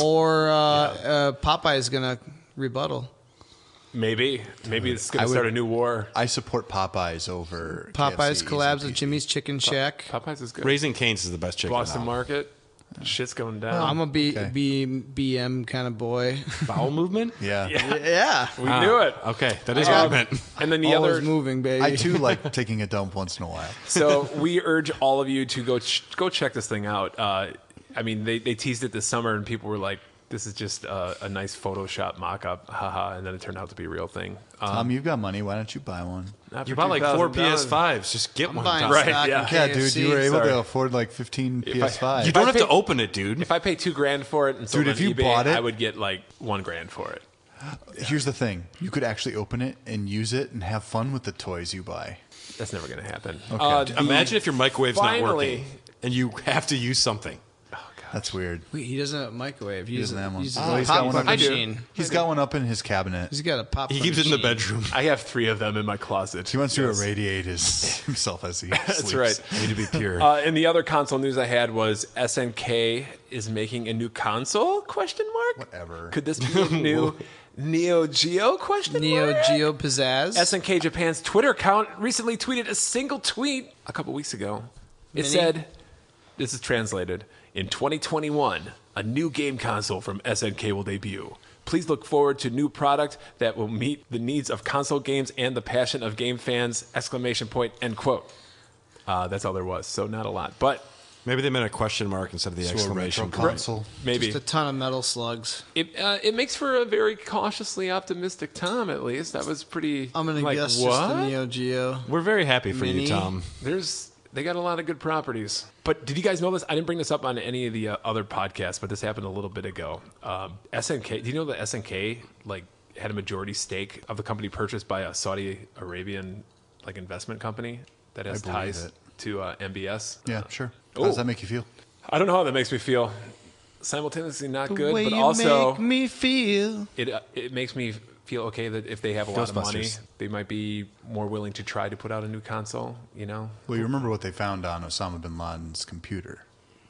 Popeye's gonna rebuttal? Maybe it's going to start a new war. I support Popeyes over Popeyes KFC, collabs easy with peasy. Jimmy's Chicken Shack. Popeyes is good. Raising Cane's is the best chicken. Boston now. Market. Shit's going down. I'm a Okay. BM kind of boy. Bowel movement? Yeah. Yeah, we knew it. Okay, that is what I meant. And then the always other. moving, baby. I too like taking a dump once in a while. So we urge all of you to go check this thing out. I mean, they teased it this summer, and people were like, "This is just a nice Photoshop mock-up, haha," and then it turned out to be a real thing. Tom, you've got money. Why don't you buy one? Not You for bought like 4 $2,000. PS5s. Just get one. buying Tom. Right, stock yeah. in Yeah, KFC. dude, you were able Sorry. to afford like 15 PS5. You don't I have paid- to open it, dude. If I pay $2,000 for it and sold Dude, it if on you eBay, bought it- I would get like $1,000 for it. Here's the thing: you could actually open it and use it and have fun with the toys you buy. That's never going to happen. Imagine if your microwave's not Finally- working and you have to use something. That's weird. Wait, he doesn't have a microwave. He doesn't have one. He's Oh, a he's got one popcorn up in- machine. He's got one up in his cabinet. He's got a popcorn. He keeps it in the machine. bedroom. I have 3 of them in my closet. He wants to Yes. irradiate himself as he That's sleeps. right. I need to be pure. And the other console news I had was SNK is making a new console? Question mark. Whatever. Could this be a new Neo Geo? Question Neo mark. Geo Pizzazz. SNK Japan's Twitter account recently tweeted a single tweet a couple weeks ago. It Mini? said, this is translated, in 2021, a new game console from SNK will debut. Please look forward to new product that will meet the needs of console games and the passion of game fans, ! End quote. That's all there was, so not a lot. But Maybe they meant a question mark instead of the So a exclamation retro point. console. maybe. Just a ton of metal slugs. It makes for a very cautiously optimistic Tom, at least. That was pretty. I'm gonna like, guess what? just the Neo Geo. We're very happy for Mini? you, Tom. They got a lot of good properties. But did you guys know this? I didn't bring this up on any of the other podcasts, but this happened a little bit ago. SNK. Do you know that SNK had a majority stake of the company purchased by a Saudi Arabian investment company that has believe ties it. to MBS? Yeah, sure. How does that make you feel? I don't know how that makes me feel. Simultaneously not good, way but you also make me feel. it makes me feel okay that if they have a lot of money, Ghostbusters. they might be more willing to try to put out a new console. You know? Well, you remember what they found on Osama bin Laden's computer.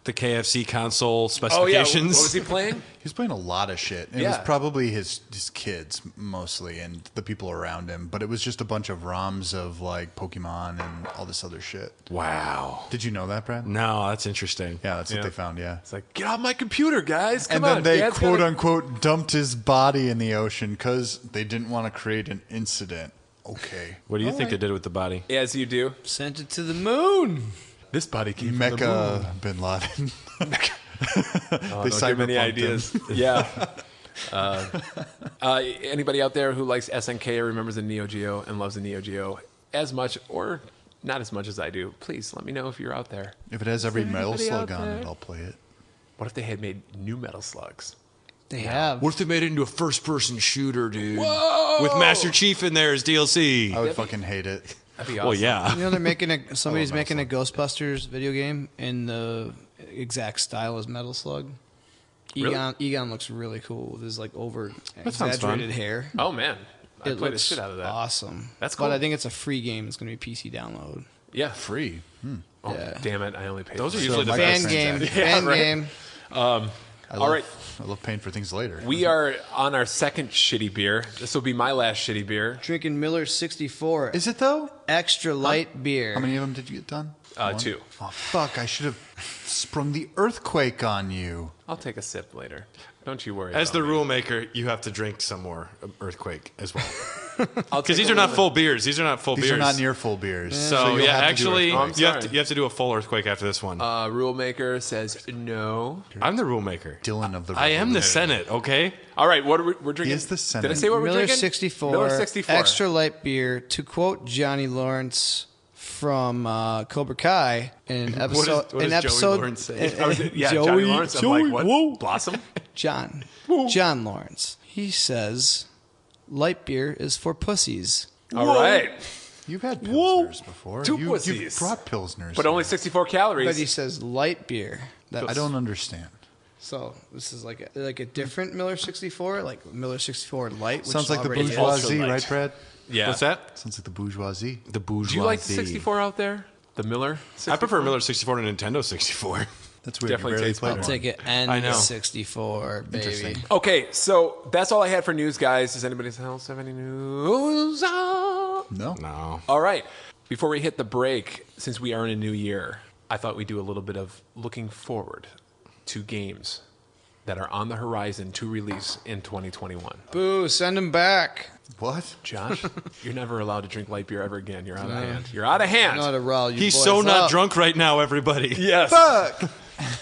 The KFC console Oh yeah, specifications. what was he playing? He was playing a lot of shit. It Yeah. was probably his kids mostly and the people around him, but it was just a bunch of ROMs of Pokemon and all this other shit. Wow. Did you know that, Brad? No, that's interesting. Yeah, that's Yeah. what they found, yeah. It's like, get off my computer, guys! Come And on, then they Dad's quote gotta- unquote dumped his body in the ocean because they didn't want to create an incident. Okay. What do you All think right. they did with the body? As you do. Sent it to the moon. This body came from the moon. Mecca bin Laden. Oh, They don't give me any cyberpunked ideas. Yeah. Anybody out there who likes SNK or remembers the Neo Geo and loves the Neo Geo as much or not as much as I do, please let me know if you're out there. If it has every Metal anybody Slug out on there? it, I'll play it. What if they had made new Metal Slugs? They have. What if they made it into a first-person shooter, dude? With Master Chief in there as DLC? I would fucking hate it. That'd be awesome. Well, yeah. You know they're making somebody's Oh, Metal making a Ghostbusters video game in the exact style as Metal Slug. Really? Egon looks really cool with his over That sounds exaggerated fun. hair. Oh man, I It played the looks shit out of that. awesome. That's cool. But I think it's a free game. It's going to be PC download. Yeah. Free. Oh Yeah. damn it! I only paid. Those are for it. usually the Fan best. game. Yeah, Fan right. game. All right. I love paying for things later. We are on our second shitty beer. This will be my last shitty beer. Drinking Miller 64 Is it though? extra light beer. How many of them did you get done? 2. Oh fuck! I should have sprung the earthquake on you. I'll take a sip later. Don't you worry. As about the me. rule maker, you have to drink some more Earthquake as well. Because these are not full beers. These are not full These beers. are not near full beers. So you'll yeah, have to do actually, earthquake. you have to do a full earthquake after this one. Rule maker says no. I'm the rule maker. Dylan of the I am the Revolution. Senate. Okay. All right, what are we're drinking? He is the Senate. Did I say what we're Miller drinking? 64, Miller 64. extra light beer. To quote Johnny Lawrence from Cobra Kai in episode, what does Joey Lawrence say? Johnny Lawrence. I'm like, what? Whoa. Blossom? John Lawrence. He says, "Light beer is for pussies." All right. You've had Pilsners before. Two You've pussies. brought Pilsners. But only 64 calories. But he says light beer. I don't understand. So this is like a different Miller 64, like Miller 64 Light. Which Sounds like the already is. bourgeoisie, light. right, Brad? Yeah. What's that? Sounds like the bourgeoisie. The bourgeoisie. Do you like the 64 out there? The Miller 64? I prefer Miller 64 to Nintendo 64. That's weird. Definitely You barely tastes played better. I'll one. take it I know. N64, baby. Interesting. Okay, so that's all I had for news, guys. Does anybody else have any news? No. No. All right. Before we hit the break, since we are in a new year, I thought we'd do a little bit of looking forward to games that are on the horizon to release in 2021. Boo, send him back. What? Josh, you're never allowed to drink light beer ever again. You're out of hand. You're out of hand. Not a rile you He's boys so not up. drunk right now, everybody. Yes. Fuck!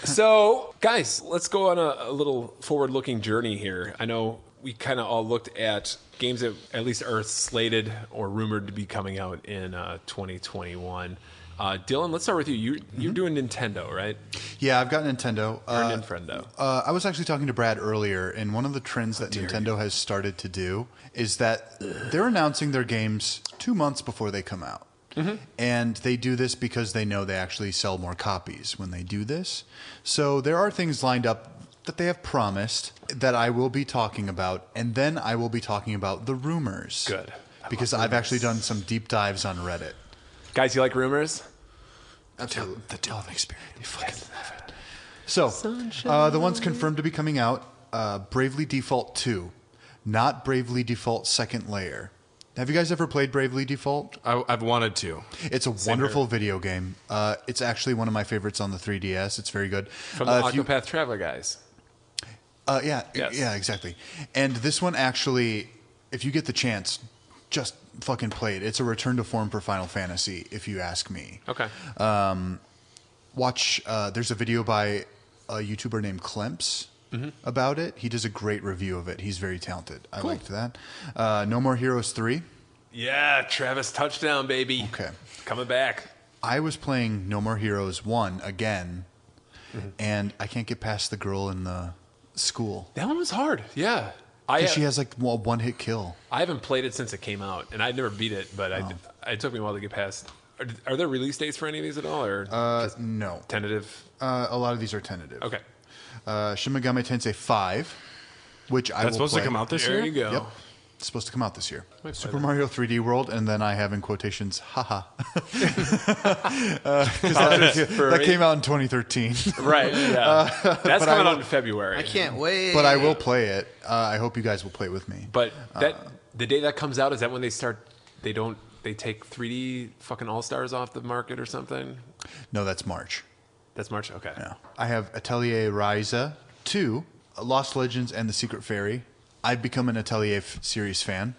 So, guys, let's go on a little forward-looking journey here. I know we kind of all looked at games that at least are slated or rumored to be coming out in 2021. Dylan, let's start with you. You're doing Nintendo, right? Yeah, I've got Nintendo. Or Nintendo. I was actually talking to Brad earlier, and one of the trends that Nintendo has started to do is that they're announcing their games 2 months before they come out. And they do this because they know they actually sell more copies when they do this. So there are things lined up that they have promised that I will be talking about, and then I will be talking about the rumors. Good. Because I've actually done some deep dives on Reddit. Guys, you like rumors? Absolutely. The Dylan experience. You fucking love it. So, the ones confirmed to be coming out, Bravely Default 2, not Bravely Default Second Layer. Have you guys ever played Bravely Default? I've wanted to. It's a wonderful video game. It's actually one of my favorites on the 3DS. It's very good. From the Octopath Traveler guys. Yeah, Yes. yeah, exactly. And this one actually, if you get the chance, just fucking play it. It's a return to form for Final Fantasy, if you ask me. Okay. Watch, there's a video by a YouTuber named Klemps about it. He does a great review of it. He's very talented. I liked that. No More Heroes 3. Yeah, Travis touchdown, baby. Okay. Coming back. I was playing No More Heroes 1 again, and I can't get past the girl in the school. That one was hard. Yeah. She has like a one-hit kill. I haven't played it since it came out, and I never beat it, but it took me a while to get past. Are there release dates for any of these at all, or just No. tentative? A lot of these are tentative. Okay. Shin Megami Tensei 5, which I will That's supposed play. to come out this There year? you go. Yep. It's supposed to come out this year. Might play Super that. Mario 3D World, and then I have in quotations, haha. 'Cause that came out in 2013. Right. Yeah. That's but I coming out will- in February. I can't wait. But I will play it. I hope you guys will play with me. But the day that comes out, is that when they start? They take 3D fucking All Stars off the market or something. No, that's March. That's March. Okay. Yeah. I have Atelier Ryza 2, Lost Legends, and The Secret Fairy. I've become an Atelier series fan,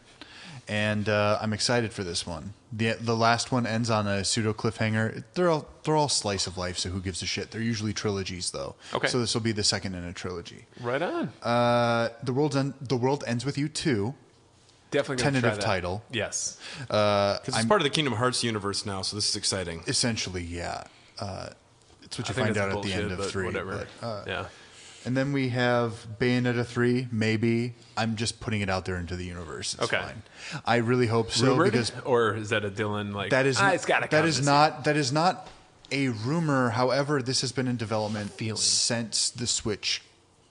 and I'm excited for this one. The last one ends on a pseudo cliffhanger. They're all slice of life, so who gives a shit? They're usually trilogies, though. Okay. So this will be the second in a trilogy. Right on. The World Ends with You 2. Definitely gonna Tentative try that. title. Yes. Because it's part of the Kingdom Hearts universe now, so this is exciting. Essentially, yeah. It's what I you think find that's out at bullshit, the end of but 3. Whatever. but, Yeah. And then we have Bayonetta 3, maybe. I'm just putting it out there into the universe. It's Okay. fine. I really hope so Rumored? because Or is that a Dylan like? that is it's got to come. that is not a rumor. However, this has been in development since the Switch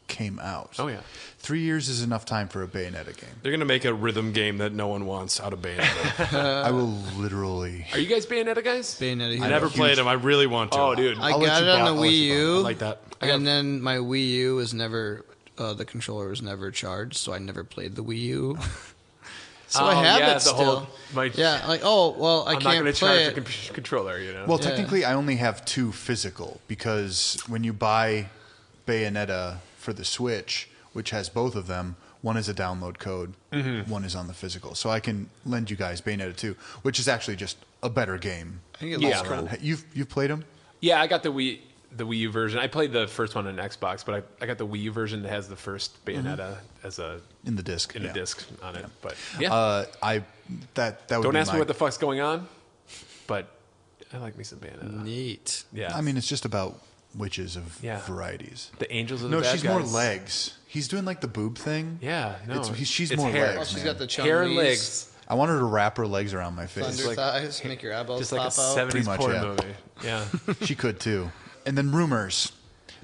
came out. Oh, yeah. 3 years is enough time for a Bayonetta game. They're going to make a rhythm game that no one wants out of Bayonetta. I will literally. Are you guys Bayonetta guys? Bayonetta. I never played them. I really want to. Oh, dude. I I'll let got you it on borrow- the I'll let Wii you borrow. U. I like that. And then my Wii U was never, the controller was never charged, so I never played the Wii U. So I have it still. Yeah, like, oh, well, I I'm not can't going to play charge it. the controller, you know? Well, technically, I only have 2 physical because when you buy Bayonetta for the Switch, which has both of them, One is a download code. One is on the physical. So I can lend you guys Bayonetta 2, which is actually just a better game. I think it Yeah. looks cool. You've played them? Yeah, I got the Wii U version. I played the first one on Xbox, but I got the Wii U version that has the first Bayonetta as a In the disc. a yeah. disc on it. But yeah, That would don't be ask me my- what the fuck's going on. But I like me some Bayonetta. Neat. Yeah, I mean, it's just about witches of Yeah. varieties. the angels of the No, bad she's guys. more legs. He's doing like the boob thing. Yeah, no, She's it's more hair. Oh, legs. she's man. got the chun Hair and legs, I want her to wrap her legs around my face. thunder thighs, make your eyeballs just like a pop out. '70s Pretty much, porn yeah. movie. Yeah, She could too. And then rumors,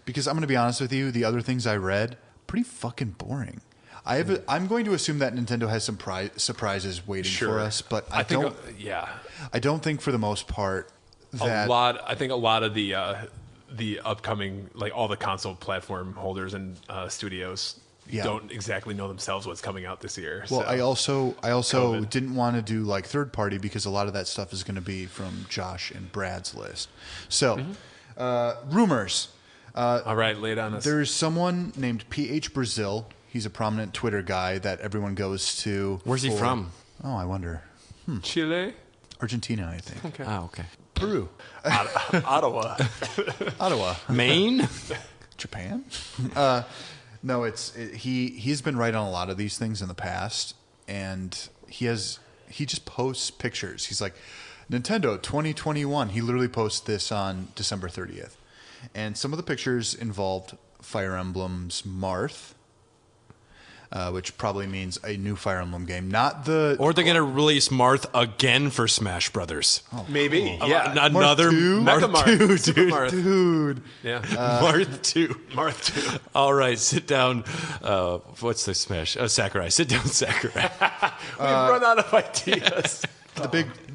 because I'm going to be honest with you, the other things I read, pretty fucking boring. I'm going to assume that Nintendo has some surprises waiting for us, but I think don't. yeah, I don't think for the most part that I think a lot of the upcoming, like all the console platform holders and studios Yeah. don't exactly know themselves what's coming out this year. Well, so. I also COVID. didn't want to do like third party because a lot of that stuff is going to be from Josh and Brad's list. So, rumors. All right, lay it on us. There's someone named PH Brazil. He's a prominent Twitter guy that everyone goes to. Where's he from? Oh, I wonder. Chile, Argentina, I think. okay, Oh, okay. Peru. Ottawa. Ottawa. Maine? Japan? No, he's been right on a lot of these things in the past, and he just posts pictures. He's like, Nintendo 2021. He literally posts this on December 30th. And some of the pictures involved Fire Emblem's Marth, which probably means a new Fire Emblem game. Not the... Or they're going to release Marth again for Smash Brothers. Maybe, yeah. Another 2? Marth Mecha 2, Marth. Super dude. Marth. Dude. Yeah, Marth 2. Marth 2. All right, sit down. What's the Smash? Sakurai. Sit down, Sakurai. We've run out of ideas.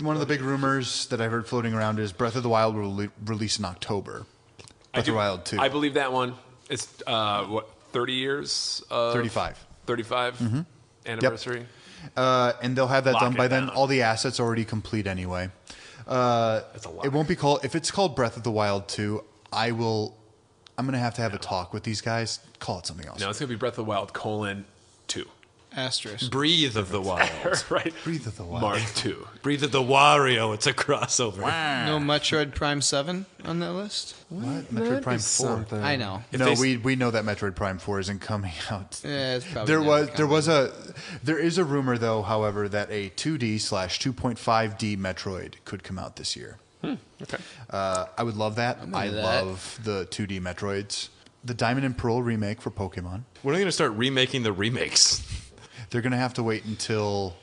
One of the big rumors that I heard floating around is Breath of the Wild will release in October. Breath of the Wild 2. I believe that one. It's 30 years. 35. 35 anniversary. And they'll have that Lock done it by then. down. All the assets already complete anyway. That's a lot. It won't be called... If it's called Breath of the Wild 2, I'm going to have a talk with these guys. Call it something else. No, it's gonna be Breath of the Wild : 2. Asterisk. Breathe of the Wild. Right. Breathe of the Wild. Marth 2. Breathe of the Wario. It's a crossover. No Metroid Prime 7 on that list? What? Metroid Prime 4. I know. No, we know that Metroid Prime 4 isn't coming out. Yeah, it's probably There is a rumor though, however, that a 2D/2.5D Metroid could come out this year. Okay. I would love that. I that. love the 2D Metroids. The Diamond and Pearl remake for Pokemon. When are they going to start remaking the remakes? They're going to have to wait until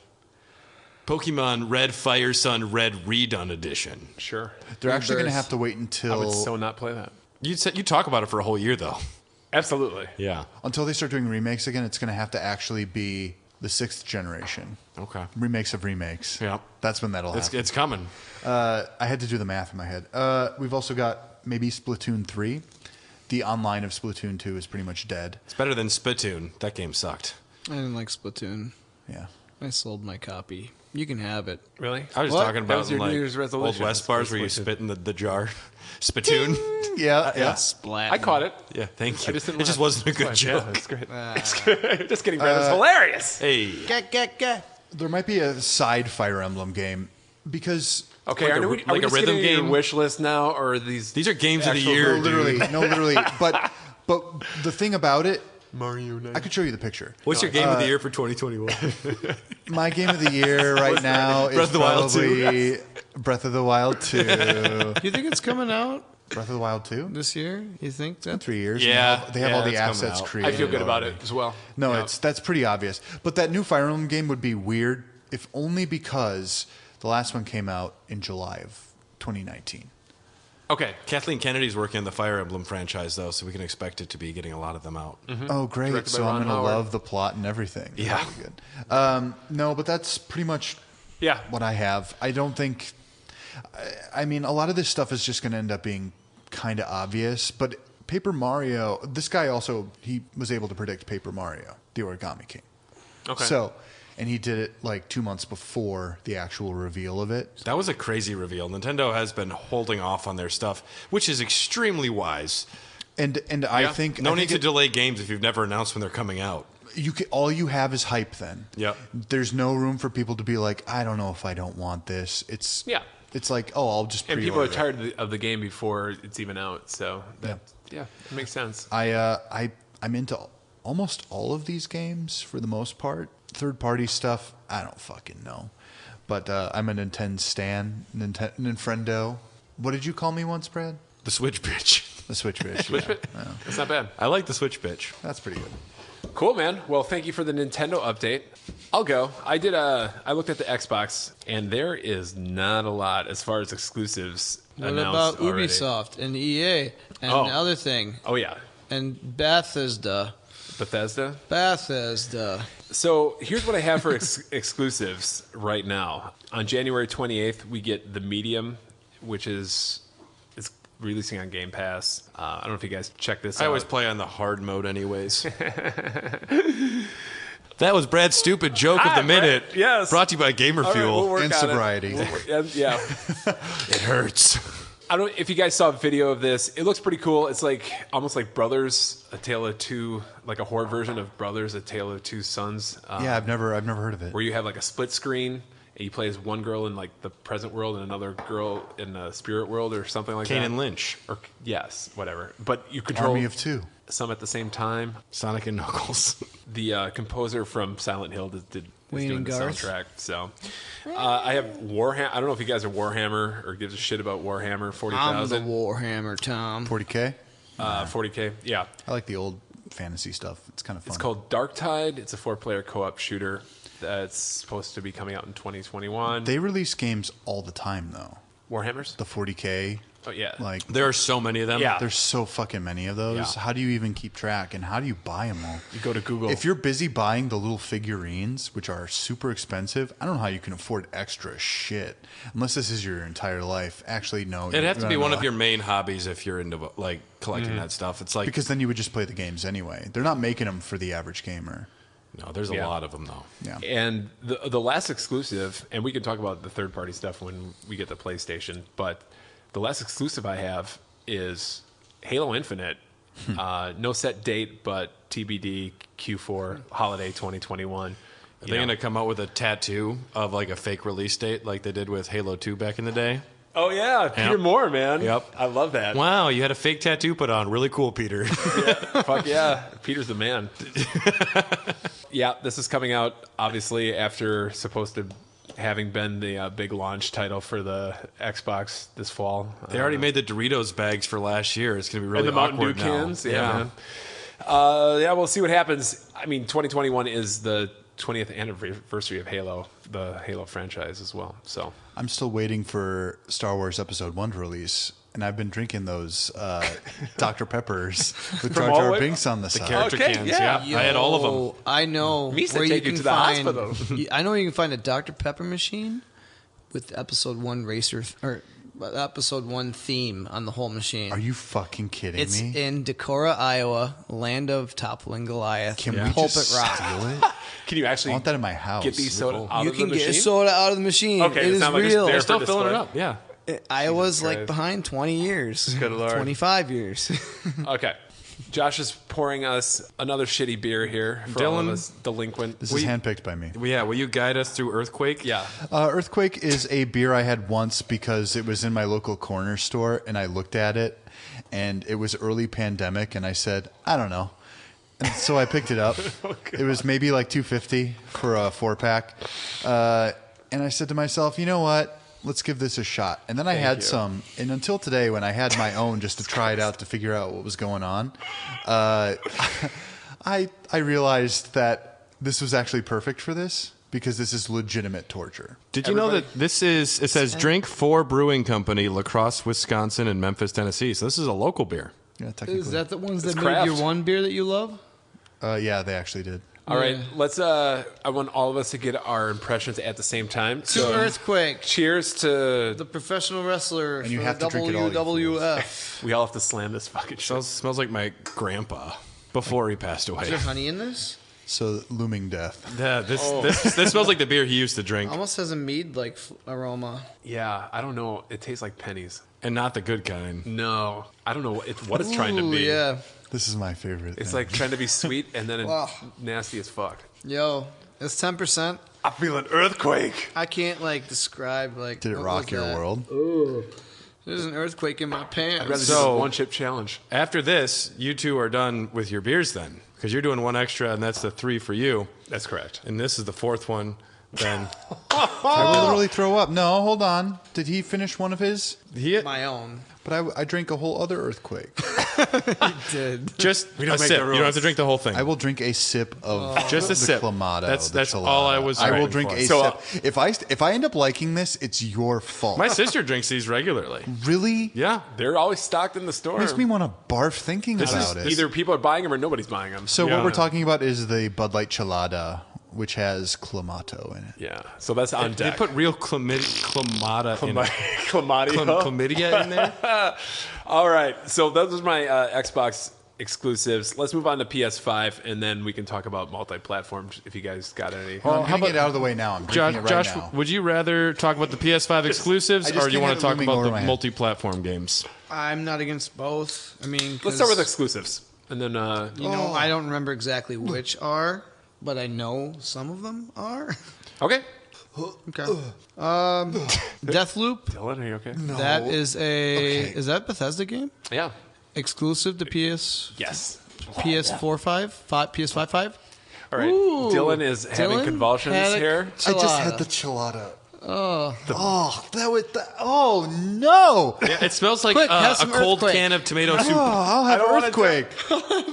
Pokemon Red Fire Sun Red Redone Edition. Sure. they're actually going to Rebirth. have to wait I until would so not play that. You talk about it for a whole year, though. Absolutely. Yeah. until they start doing remakes again. It's going to have to actually be the 6th generation. Okay. Remakes of remakes. Yeah. That's when that'll happen. It's coming. I had to do the math in my head. We've also got maybe Splatoon 3. The online of Splatoon 2 is pretty much dead. It's better than Splatoon. That game sucked. I didn't like Splatoon. Yeah. I sold my copy. You can have it. Really? I was What? talking That about was your like New Year's resolution. Old West bars where you Splatoon. spit in the jar. Spittoon. Yeah. Splat. I caught it. Yeah, thank you. I just didn't it just laugh. wasn't a good Yeah, joke. that's great. Just kidding, Brad. It's hilarious. Hey. There might be a side Fire Emblem game because Okay, Like are a- we like a just rhythm getting your game? wish list now, or are these Are games of the actual- year. literally. But the thing about it, Mario I could show you the picture. What's your game of the year for 2021? My game of the year right now is Breath of the Wild 2. probably Breath of the Wild 2. You think it's coming out Breath of the Wild 2? this year? You think that? 3 years. Yeah, They have all the it's coming assets out. created. I feel good about already. it as well. No, Yeah. that's pretty obvious. But that new Fire Emblem game would be weird, if only because the last one came out in July of 2019. Okay. Kathleen Kennedy's working on the Fire Emblem franchise, though, so we can expect it to be getting a lot of them out. Oh, great! Directed by So I'm Ron going to Howard. love the plot and everything. Yeah. That'll be good. No, but that's pretty much Yeah. what I have. I don't think. I mean, a lot of this stuff is just going to end up being kind of obvious. But Paper Mario, this guy also he was able to predict Paper Mario, the Origami King. Okay. So, and he did it like 2 months before the actual reveal of it. That was a crazy reveal. Nintendo has been holding off on their stuff, which is extremely wise. And I think No I need think to it- delay games if you've never announced when they're coming out. all you have is hype then. Yep. There's no room for people to be like, I don't know if I don't want this. It's like, oh, I'll just pre-order. And people are tired of the game before it's even out. So that, it makes sense. I'm into almost all of these games for the most part. Third-party stuff, I don't fucking know. But I'm a Nintendo stan, Ninfrendo. What did you call me once, Brad? The Switch bitch. The Switch bitch. Switch bitch? That's not bad. I like the Switch bitch. That's pretty good. Cool, man. Well, thank you for the Nintendo update. I'll go. I looked at the Xbox, and there is not a lot as far as exclusives What announced about already. Ubisoft and EA and the other thing? Oh, yeah. And Bethesda. Bethesda. So here's what I have for exclusives right now. On January 28th, we get The Medium, which is releasing on Game Pass. I don't know if you guys check this out. I always play on the hard mode anyways. That was Brad's stupid joke of the minute. Brad, yes. Brought to you by Gamer All right, Fuel. we'll work And on sobriety. Yeah. It hurts. I don't know if you guys saw a video of this. It looks pretty cool. It's like almost like Brothers, A Tale of Two, like a horror version of Brothers, A Tale of Two Sons. Yeah, I've never heard of it. Where you have like a split screen and you play as one girl in like the present world and another girl in the spirit world or something like Kane that. and Lynch. Or yes, whatever. But you control Army of Two. some at the same time. Sonic and Knuckles. The composer from Silent Hill is Wayne doing and the Garth. soundtrack. So I have Warhammer. I don't know if you guys are Warhammer or gives a shit about Warhammer I'm 40,000. the Warhammer, Tom. 40K. 40K. Yeah. I like the old fantasy stuff. It's kind of fun. It's called Dark Tide. It's a 4-player co-op shooter that's supposed to be coming out in 2021. They release games all the time, though. Warhammers? The 40K. Oh, yeah. Like, There are so many of them. Yeah. there's so fucking many of those. Yeah. How do you even keep track? And how do you buy them all? You go to Google. If you're busy buying the little figurines, which are super expensive, I don't know how you can afford extra shit. Unless this is your entire life. Actually, no. It'd have to be no, one no. of your main hobbies if you're into like collecting that stuff. It's like Because then you would just play the games anyway. They're not making them for the average gamer. no, there's a Yeah. lot of them though. Yeah. And the last exclusive, and we can talk about the third-party stuff when we get the PlayStation, but the last exclusive I have is Halo Infinite. No set date, but TBD Q4 holiday 2021. Are they going to come out with a tattoo of like a fake release date like they did with Halo 2 back in the day? Oh, yeah. Peter Yep. Moore, man. Yep. I love that. Wow, you had a fake tattoo put on. Really cool, Peter. Fuck yeah. Peter's the man. Yeah, this is coming out, obviously, after supposed to having been the big launch title for the Xbox this fall. They already made the Doritos bags for last year. It's going to be really and the Mountain Dew awkward now. cans. Yeah, man. Yeah, we'll see what happens. I mean, 2021 is the 20th anniversary of Halo, the Halo franchise as well. So I'm still waiting for Star Wars Episode 1 to release, and I've been drinking those Dr. Peppers with Jar Jar Always? Binks on the side. Character Okay, cans, yeah. yeah. I had all of them. I know Me said where take you you can to the find. hospital. I know you can find a Dr Pepper machine with Episode 1 racer or Episode 1 theme on the whole machine. Are you fucking kidding It's me? in Decorah, Iowa, land of toppling Goliath. Can we Pulpit just Rock. steal it? can you I actually want that in my house. get these soda out You of can the get a machine? soda out of the machine. Okay, it it's is not like it's real. there They're for still filling it display. up, yeah. Iowa's like Christ. behind 20 years. Good Lord. 25 years. Okay. Josh is pouring us another shitty beer here for all of Dylan, us delinquent. This is handpicked by me. Well, yeah, will you guide us through Earthquake? Yeah. Earthquake is a beer I had once because it was in my local corner store, and I looked at it, and it was early pandemic, and I said, I don't know. And so I picked it up. It was maybe like $2.50 for a 4-pack. And I said to myself, you know what? Let's give this a shot. And then I had some, and until today when I had my own just to try it out to figure out what was going on, I realized that this was actually perfect for this because this is legitimate torture. Did you know that this is, it says Drink 4 Brewing Company, La Crosse, Wisconsin, and Memphis, Tennessee. So this is a local beer. Yeah, technically. Is that the ones that It's made craft. your one beer that you love? Yeah, they actually did. All right, let's. I want all of us to get our impressions at the same time. To Earthquake, Cheers to. the professional wrestler And you for have to drink it all, you WWF. We all have to slam this fucking shit. Smells like my grandpa before he passed away. Is there honey in this? So looming death. Yeah, this smells like the beer he used to drink. Almost has a mead like aroma. Yeah, I don't know. It tastes like pennies. And not the good kind. No, I don't know what it's trying to be. Yeah. This is my favorite. It's thing. like trying to be sweet and then Wow. nasty as fuck. Yo, it's 10%. I feel an earthquake. I can't describe Did it what rock was your that? world? There's an earthquake in my pants. I'd rather do So- the one chip challenge. After this, you two are done with your beers then. Because you're doing one extra, and that's the 3 for you. That's correct. And this is the 4th one. Then I will literally throw up. No, hold on. Did he finish one of his? My own. But I drank a whole other earthquake. Did. just We don't a make sip. the You don't have rules. to drink the whole thing. I will drink a sip of Just a the sip. Clamato. That's the Chilada. all I was I will writing drink for. a So, sip. If I end up liking this, it's your fault. My sister drinks these regularly. Really? Yeah. They're always stocked in the store. Makes me want to barf thinking about it. Either people are buying them or nobody's buying them. So Yeah. what we're talking about is the Bud Light Chilada, which has Clamato in it. Yeah. So that's on They deck. put real chlamydia in it. Chlamydia. Chlamydia in there? All right. So those are my Xbox exclusives. Let's move on to PS5, and then we can talk about multi-platform if you guys got any. Well, I'm how getting about- it out of the way now. I'm drinking Josh, it right Josh now. would you rather talk about the PS5 exclusives, I just or do you can't want to have talk it looming about over the my head. multi-platform games? I'm not against both. I mean, Let's start with exclusives, and then I don't remember exactly which are, but I know some of them are. okay. Okay. Deathloop. Dylan, are you okay? That is is that Bethesda game? Yeah. Exclusive to PS Yes. PS4 5 PS5 5. All right. Ooh. Dylan is having Dylan convulsions had a here. I just chilada. had the Chilada. Oh no! Yeah, it smells like Quick, have a some cold earthquake. can of tomato soup. Oh, I'll have don't wanna earthquake.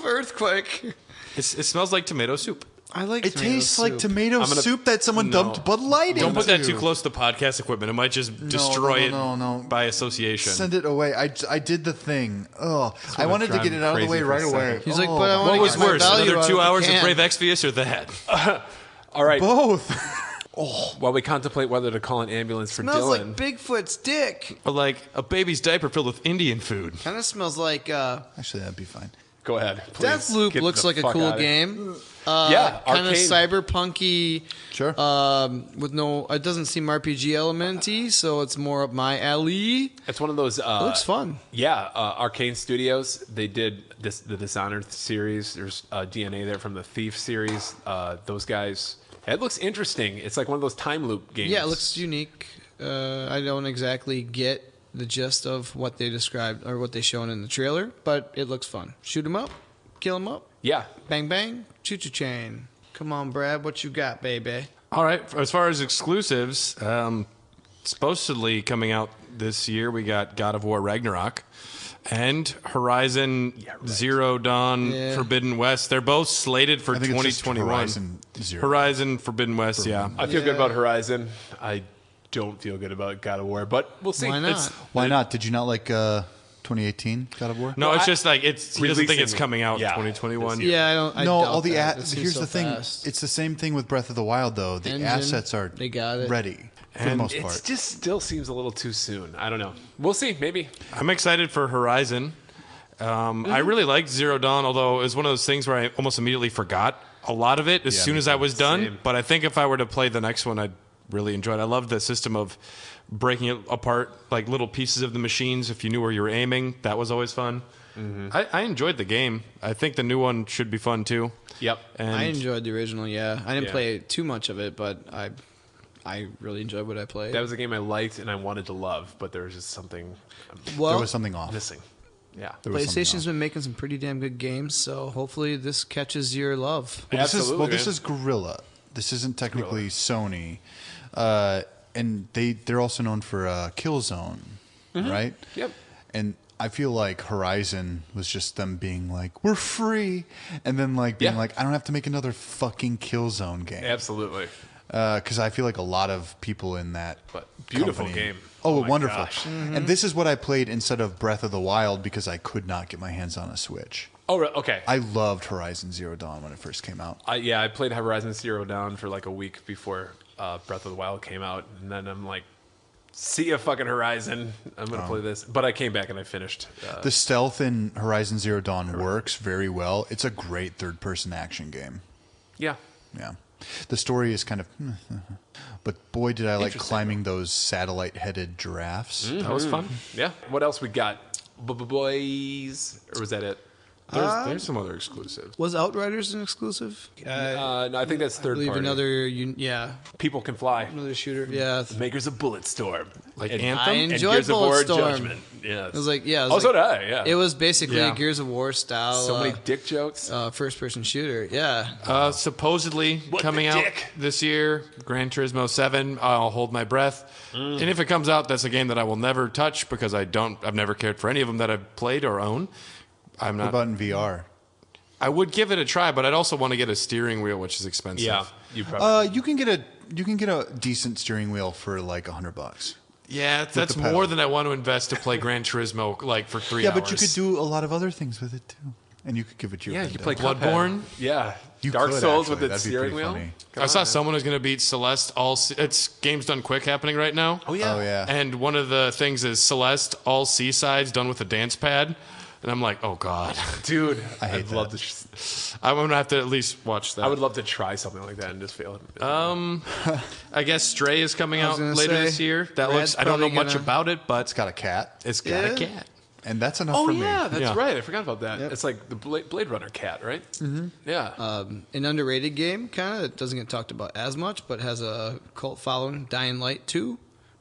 Earthquake. It smells like tomato soup. I like. It tastes like tomato I'm gonna- soup that someone No. dumped Bud Light into. Don't put that too close to podcast equipment. It might just destroy no. it by association. Send it away. I did the thing. Oh, I wanted to drive get it out of the crazy way for a right away. second. He's like, Oh, but I my want What to was get my worse, value another out 2 of the hours of can. Brave Exvius or that? All right. both. While we contemplate whether to call an ambulance for Smells Dylan. like Bigfoot's dick. Or like a baby's diaper filled with Indian food. Kind of smells like. Actually, that'd be fine. Go ahead. please. Deathloop Get looks the like a fuck cool out of here. game. Yeah, Kind of arcade. cyberpunky. Sure. With no, it doesn't seem RPG elementy, so it's more up my alley. It's one of those. It looks fun. Yeah, Arcane Studios. They did the Dishonored series. There's DNA there from the Thief series. Those guys. It looks interesting. It's like one of those time loop games. Yeah, it looks unique. I don't exactly get the gist of what they described or what they shown in the trailer, but it looks fun. Shoot 'em up, kill 'em up, Yeah. bang bang, choo choo chain. Come on, Brad, what you got, baby? All right. As far as exclusives, supposedly coming out this year, we got God of War Ragnarok and Horizon Zero Dawn Yeah. Forbidden West. They're both slated for I think it's just 2021. Horizon Zero. Horizon Forbidden West, yeah. I feel good about Horizon. I don't feel good about God of War, but we'll see. Why not? Why not? Did you not like 2018 God of War? No, Well, it's just like he doesn't think releasing it's coming out yeah, in 2021. this year. Yeah, I don't. I No, doubt all the that. It seems here's so the thing. fast. It's the same thing with Breath of the Wild, though. The Engine, assets are they got it. ready for the And most It part. just still seems a little too soon. I don't know. We'll see. Maybe. I'm excited for Horizon. I really liked Zero Dawn, although it was one of those things where I almost immediately forgot a lot of it as soon me as I was done. Same. But I think if I were to play the next one, I'd really enjoy it. I love the system of breaking it apart, like little pieces of the machines. If you knew where you were aiming, that was always fun. I enjoyed the game. I think the new one should be fun too. Yep. And I enjoyed the original. Yeah, I didn't Yeah. play too much of it, but I really enjoyed what I played. That was a game I liked and I wanted to love, but there was just something well, there was something off. missing. Yeah. There was something PlayStation's off. been making some pretty damn good games, so hopefully this catches your love. Well, Absolutely, this man. is Guerrilla. This isn't technically Sony, and they're also known for Killzone, right? Yep. And I feel like Horizon was just them being like, "We're free," and then like being Yeah. like, "I don't have to make another fucking Killzone game." Absolutely. Because I feel like a lot of people in that But beautiful company- game. Oh, Oh my wonderful! gosh. And this is what I played instead of Breath of the Wild because I could not get my hands on a Switch. Oh, okay. I loved Horizon Zero Dawn when it first came out. I played Horizon Zero Dawn for like a week before Breath of the Wild came out, and then I'm like, see ya, fucking Horizon. I'm going to play this. But I came back and I finished. The stealth in Horizon Zero Dawn works very well. It's a great third-person action game. Yeah. Yeah. The story is kind of, but boy, did I like climbing those satellite-headed giraffes. That was fun. Yeah. What else we got? Boys, or was that it? There's some other exclusive. Was Outriders an exclusive? No, I think that's I third believe party. another People Can Fly. another shooter. Yeah. The makers of Bulletstorm. Like and, Anthem? I and enjoyed Gears of War Bulletstorm. Judgment. Yeah. It was like, yeah. It Oh, was so like, did I, yeah. It was basically Yeah. a Gears of War style. So many dick jokes. First-person shooter. Yeah. Supposedly What coming the out dick? this year, Gran Turismo 7. I'll hold my breath. And if it comes out, that's a game that I will never touch because I've never cared for any of them that I've played or own. I'm What not. about in VR? I would give it a try, but I'd also want to get a steering wheel, which is expensive. Yeah. You probably. You can get a decent steering wheel for like $100. Yeah, that's the pedal. more than I want to invest to play Gran Turismo like for 3 hours. Yeah, but you could do a lot of other things with it too, and you could give it your. Yeah, you could play Bloodborne? Cuphead. Yeah. You Dark could, Souls actually. with the That'd be steering pretty wheel. funny. I saw someone who's going to beat Celeste. It's games done quick happening right now. Oh, yeah. Oh yeah. And one of the things is Celeste all seasides done with a dance pad. And I'm like, oh God. Dude, I hate I'd that. love to. I'm going to have to at least watch that. I would love to try something like that and just fail. I guess Stray is coming I was out gonna later say, this year. That Rad's looks, I don't know probably much gonna- about it, but It's got a cat, it's got a Yeah. cat. and that's enough Oh for yeah, me. that's Yeah. right. I forgot about that. It's like the Blade Runner cat, right? Mm-hmm. Yeah. An underrated game, kind of. It doesn't get talked about as much, but has a cult following. Dying Light 2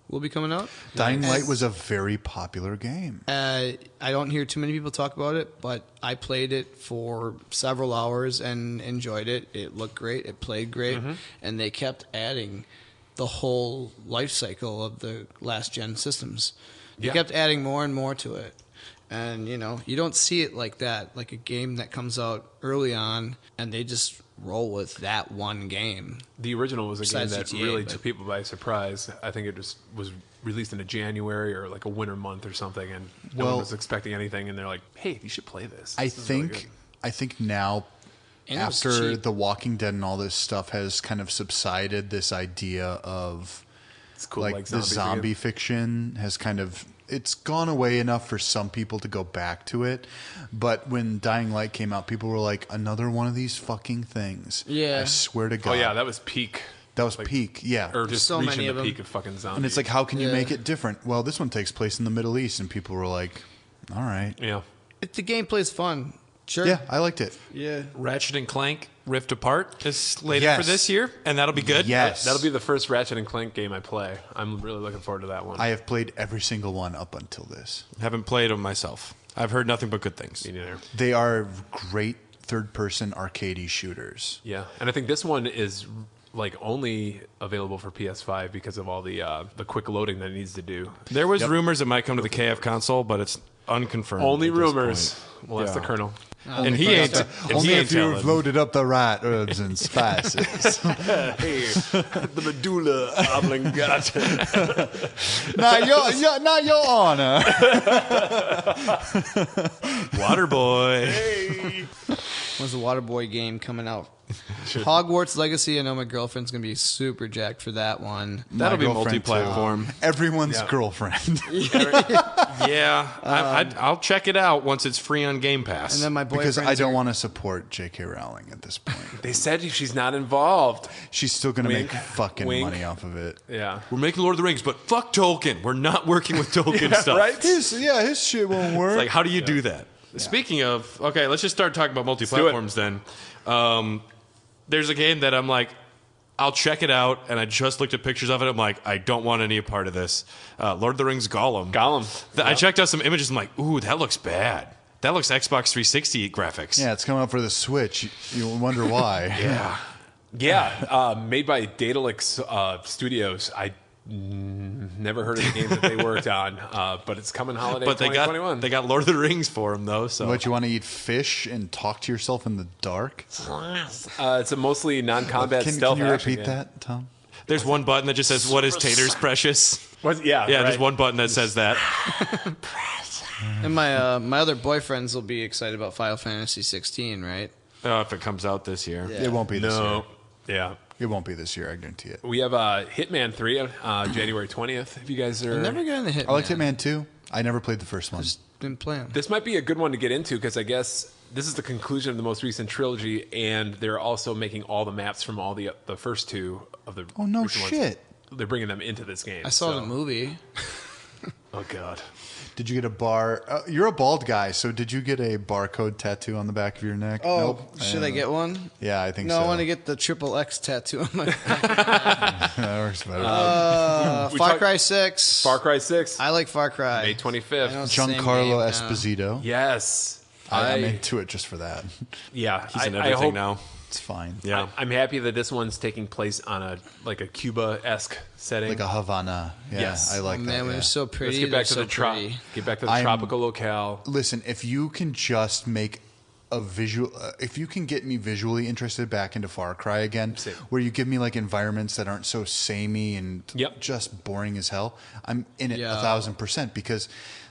will be coming out. Dying Light was a very popular game. I don't hear too many people talk about it, but I played it for several hours and enjoyed it. It looked great. It played great. And they kept adding the whole life cycle of the last gen systems. They Yeah. kept adding more and more to it. And, you don't see it like that, like a game that comes out early on and they just roll with that one game. The original was a game Besides that GTA, really but- took people by surprise. I think it just was released in a January or like a winter month or something, and no one Well- was expecting anything. And they're like, "Hey, you should play this." I This is really think now, And it was after cheap. The Walking Dead and all this stuff has kind of subsided, this idea of good. It's cool, like the zombies zombie again. fiction has kind of it's gone away enough for some people to go back to it. But when Dying Light came out, people were like, another one of these fucking things. Yeah. I swear to God. Oh yeah, that was peak. that was like- peak. Yeah. Or just so reaching many the of 'em. peak of fucking zombies. And it's like, how can you Yeah. make it different? Well, this one takes place in the Middle East, and people were like, all right. yeah. The gameplay's fun. Sure. Yeah, I liked it. Yeah. Ratchet and Clank Rift Apart is slated Yes. for this year, and that'll be good. Yes. That'll be the first Ratchet and Clank game I play. I'm really looking forward to that one. I have played every single one up until this. Haven't played them myself. I've heard nothing but good things. Me neither. They are great third-person arcadey shooters. Yeah, and I think this one is like only available for PS5 because of all the quick loading that it needs to do. There was rumors it might come to the KF console, but it's unconfirmed. Only at this rumors. point. Well, that's the Yeah. Colonel. And he ain't. And Only he ain't if you've telling. loaded up the right herbs and spices. Hey, the medulla oblongata. not your honor. Waterboy. Hey. When's the Waterboy game coming out? Hogwarts Legacy. I know my girlfriend's going to be super jacked for that one. That'll be My girlfriend, multi-platform. Everyone's Yeah. girlfriend. Yeah, I'll check it out once it's free on Game Pass. And then my Because boyfriend. I don't want to support J.K. Rowling at this point. They said she's not involved. She's still going to Wink, make fucking wink. money off of it. Yeah. We're making Lord of the Rings, but fuck Tolkien. We're not working with Tolkien stuff. Right? His shit won't work. It's like, how do you do that? Speaking of, okay, let's just start talking about multi-platforms then. There's a game that I'm like, I'll check it out, and I just looked at pictures of it. I'm like, I don't want any part of this. Lord of the Rings Gollum. I checked out some images. I'm like, ooh, that looks bad. That looks Xbox 360 graphics. yeah, it's coming out for the Switch. You wonder why. Yeah. Yeah. Made by Daedalus Studios. I never heard of the game that they worked on, but it's coming holiday But 2021. they got Lord of the Rings for him, though. So What, you want to eat fish and talk to yourself in the dark? It's a mostly non-combat stealth Can you action repeat game. that, Tom? there's one button that just says, what is Tater's precious? What? Yeah. Yeah, right. there's one button that says that. And my other boyfriends will be excited about Final Fantasy 16, right? Oh, if it comes out this year. Yeah. It won't be this year. No. Yeah. It won't be this year, I guarantee it. We have Hitman 3 January 20th. If you guys are I never got into Hitman. I liked Hitman 2. I never played the first one. didn't play them. This might be a good one to get into because I guess this is the conclusion of the most recent trilogy, and they're also making all the maps from all the first two of the. Oh, no recent shit. ones. They're bringing them into this game. I saw the movie. Oh God. Did you get a bar? You're a bald guy, so did you get a barcode tattoo on the back of your neck? Oh, Nope. should I get one? Yeah, I think No, so. I want to get the triple X tattoo on my That works better. Far Cry 6. Far Cry 6, I like Far Cry. May I know 25th. it's the same Giancarlo game, Esposito. Yes. I'm into it just for that. Yeah. He's in I everything hope, now. It's fine. Yeah. I'm happy that this one's taking place on a Cuba-esque setting. Like a Havana. Yeah, Yes. I like Oh, that. man, when yeah. it's so pretty, Let's get back they're to so the pretty. get back to the I'm- tropical locale. Listen, if you can just make a visual, if you can get me visually interested back into Far Cry again, Same. where you give me like environments that aren't so samey and Yep. just boring as hell, I'm in it Yeah. 1,000% because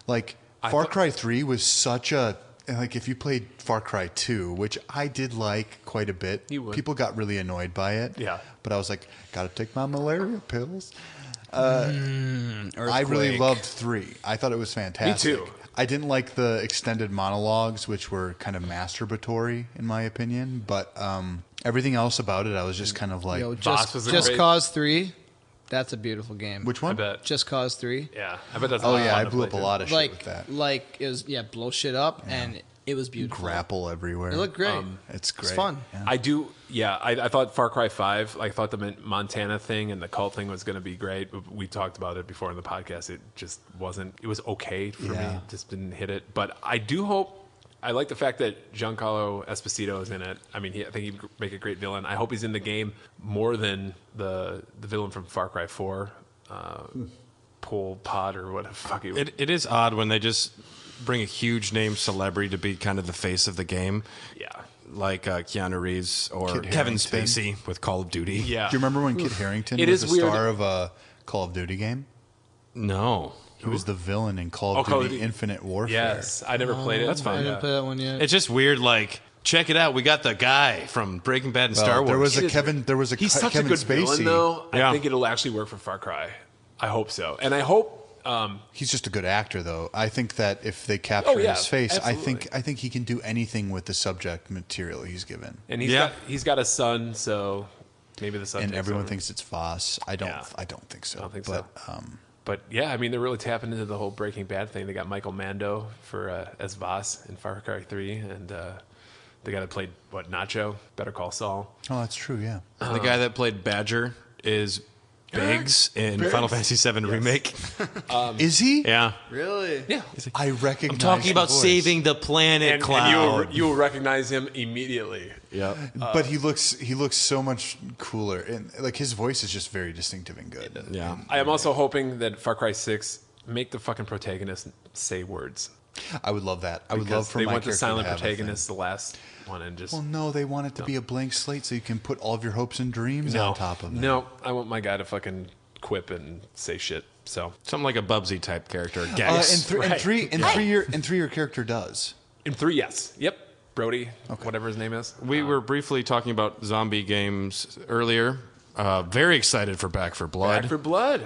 like Far Cry 3 was such a, like if you played Far Cry 2, which I did like quite a bit, You would. people got really annoyed by it. Yeah. But I was like, gotta take my malaria pills. I really Earthquake. loved 3. I thought it was fantastic. Me too. I didn't like the extended monologues, which were kind of masturbatory, in my opinion. But everything else about it, I was just kind of like, Yo, Boss was a Just great- Cause 3. That's a beautiful game. which I one? bet. Just Cause 3. Yeah. I bet that's a Oh, lot of yeah, fun I to blew play up a lot of shit with that. Like it was blow shit up and it was beautiful. Grapple everywhere. It looked great. It's great. It's fun. Yeah. I do, yeah. I thought Far Cry 5, I thought the Montana thing and the cult thing was going to be great. We talked about it before in the podcast. It just wasn't, it was okay for Yeah. me. Just didn't hit it. But I do hope, I like the fact that Giancarlo Esposito is in it. I mean, I think he'd make a great villain. I hope he's in the game more than the villain from Far Cry 4, Pol Pot or what the fuck he was. It is odd when they just bring a huge name celebrity to be kind of the face of the game, Yeah. like Keanu Reeves or Kit Kevin Harington. Spacey with Call of Duty. Yeah. Do you remember when Kit Harington It was is the weird. star of a Call of Duty game? No. He was the villain in Call Oh, of Call of Duty Duty. Infinite Warfare. Yes. I never played it. That's I fine. didn't play that one yet. It's just weird, like, check it out. We got the guy from Breaking Bad and Well, Star Wars. There was It a is Kevin. There was a He's such Kevin a good Spacey. villain, though. Yeah. I think it'll actually work for Far Cry. I hope so, and I hope. He's just a good actor, though. I think that if they capture yeah, his face, absolutely. I think he can do anything with the subject material he's given. And Yeah. he's got a son, so maybe the son. And takes everyone over. thinks it's Voss. I don't. Yeah. I don't think so. I don't think but, so. But yeah, I mean, they're really tapping into the whole Breaking Bad thing. They got Michael Mando for as Voss in Far Cry 3, and the guy that played Nacho, Better Call Saul. Oh, that's true. Yeah. the guy that played Badger is Biggs in Final Fantasy VII Remake. Is he? Yeah. Really? Yeah, I recognize. I'm talking the about voice. saving the planet, and Cloud. you will recognize him immediately. Yep. But he looks so much cooler, and like his voice is just very distinctive and good. Yeah. I am also hoping that Far Cry 6 make the fucking protagonist say words. I would love that. I would Because love for they my went the character silent to have a protagonist the last one and just thing. Well, no, they want it to be a blank slate, so you can put all of your hopes and dreams on top of it. No, I want my guy to fucking quip and say shit. So Something like a Bubsy type character. And Gas. three, your character does. in 3, yes, yep, Brody, whatever his name is. We were briefly talking about zombie games earlier. Very excited for Back for Blood. Back for Blood.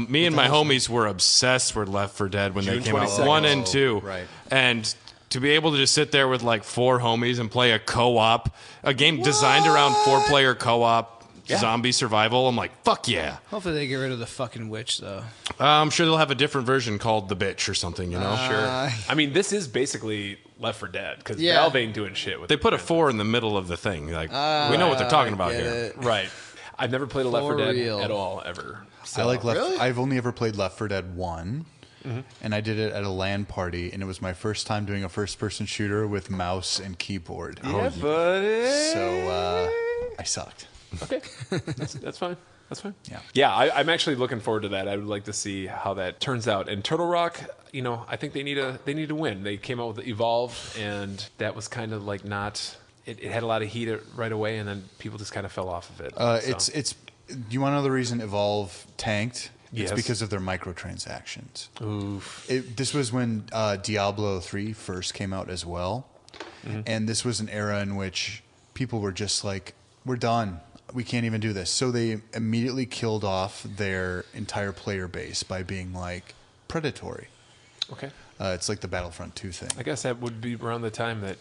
Me and my homies were obsessed with Left 4 Dead when June they came out, 22nd. 1 and 2. Right. And to be able to just sit there with like 4 homies and play a co-op, a game designed around 4-player co-op zombie survival, I'm like, fuck yeah. Hopefully they get rid of the fucking witch, though. I'm sure they'll have a different version called The Bitch or something, you know? Sure. I mean, this is basically Left 4 Dead because Yeah. Valve ain't doing shit with They it. put a 4 in the middle of the thing. Like, we know what they're talking about Get here. it. Right. I've never played a Left 4 For Dead real. at all, ever. So, I like Left. Really? I've only ever played Left 4 Dead 1, and I did it at a LAN party, and it was my first time doing a first-person shooter with mouse and keyboard. Yeah, buddy. So I sucked. Okay, that's fine. That's fine. Yeah. Yeah. I'm actually looking forward to that. I would like to see how that turns out. And Turtle Rock, you know, I think they need to win. They came out with Evolve, and that was kind of like not. It had a lot of heat right away, and then people just kind of fell off of it. So. It's. Do you want to know the reason Evolve tanked? Yes. It's because of their microtransactions. Oof. This was when Diablo 3 first came out as well. And this was an era in which people were just like, we're done. We can't even do this. So they immediately killed off their entire player base by being like predatory. Okay. It's like the Battlefront 2 thing. I guess that would be around the time that,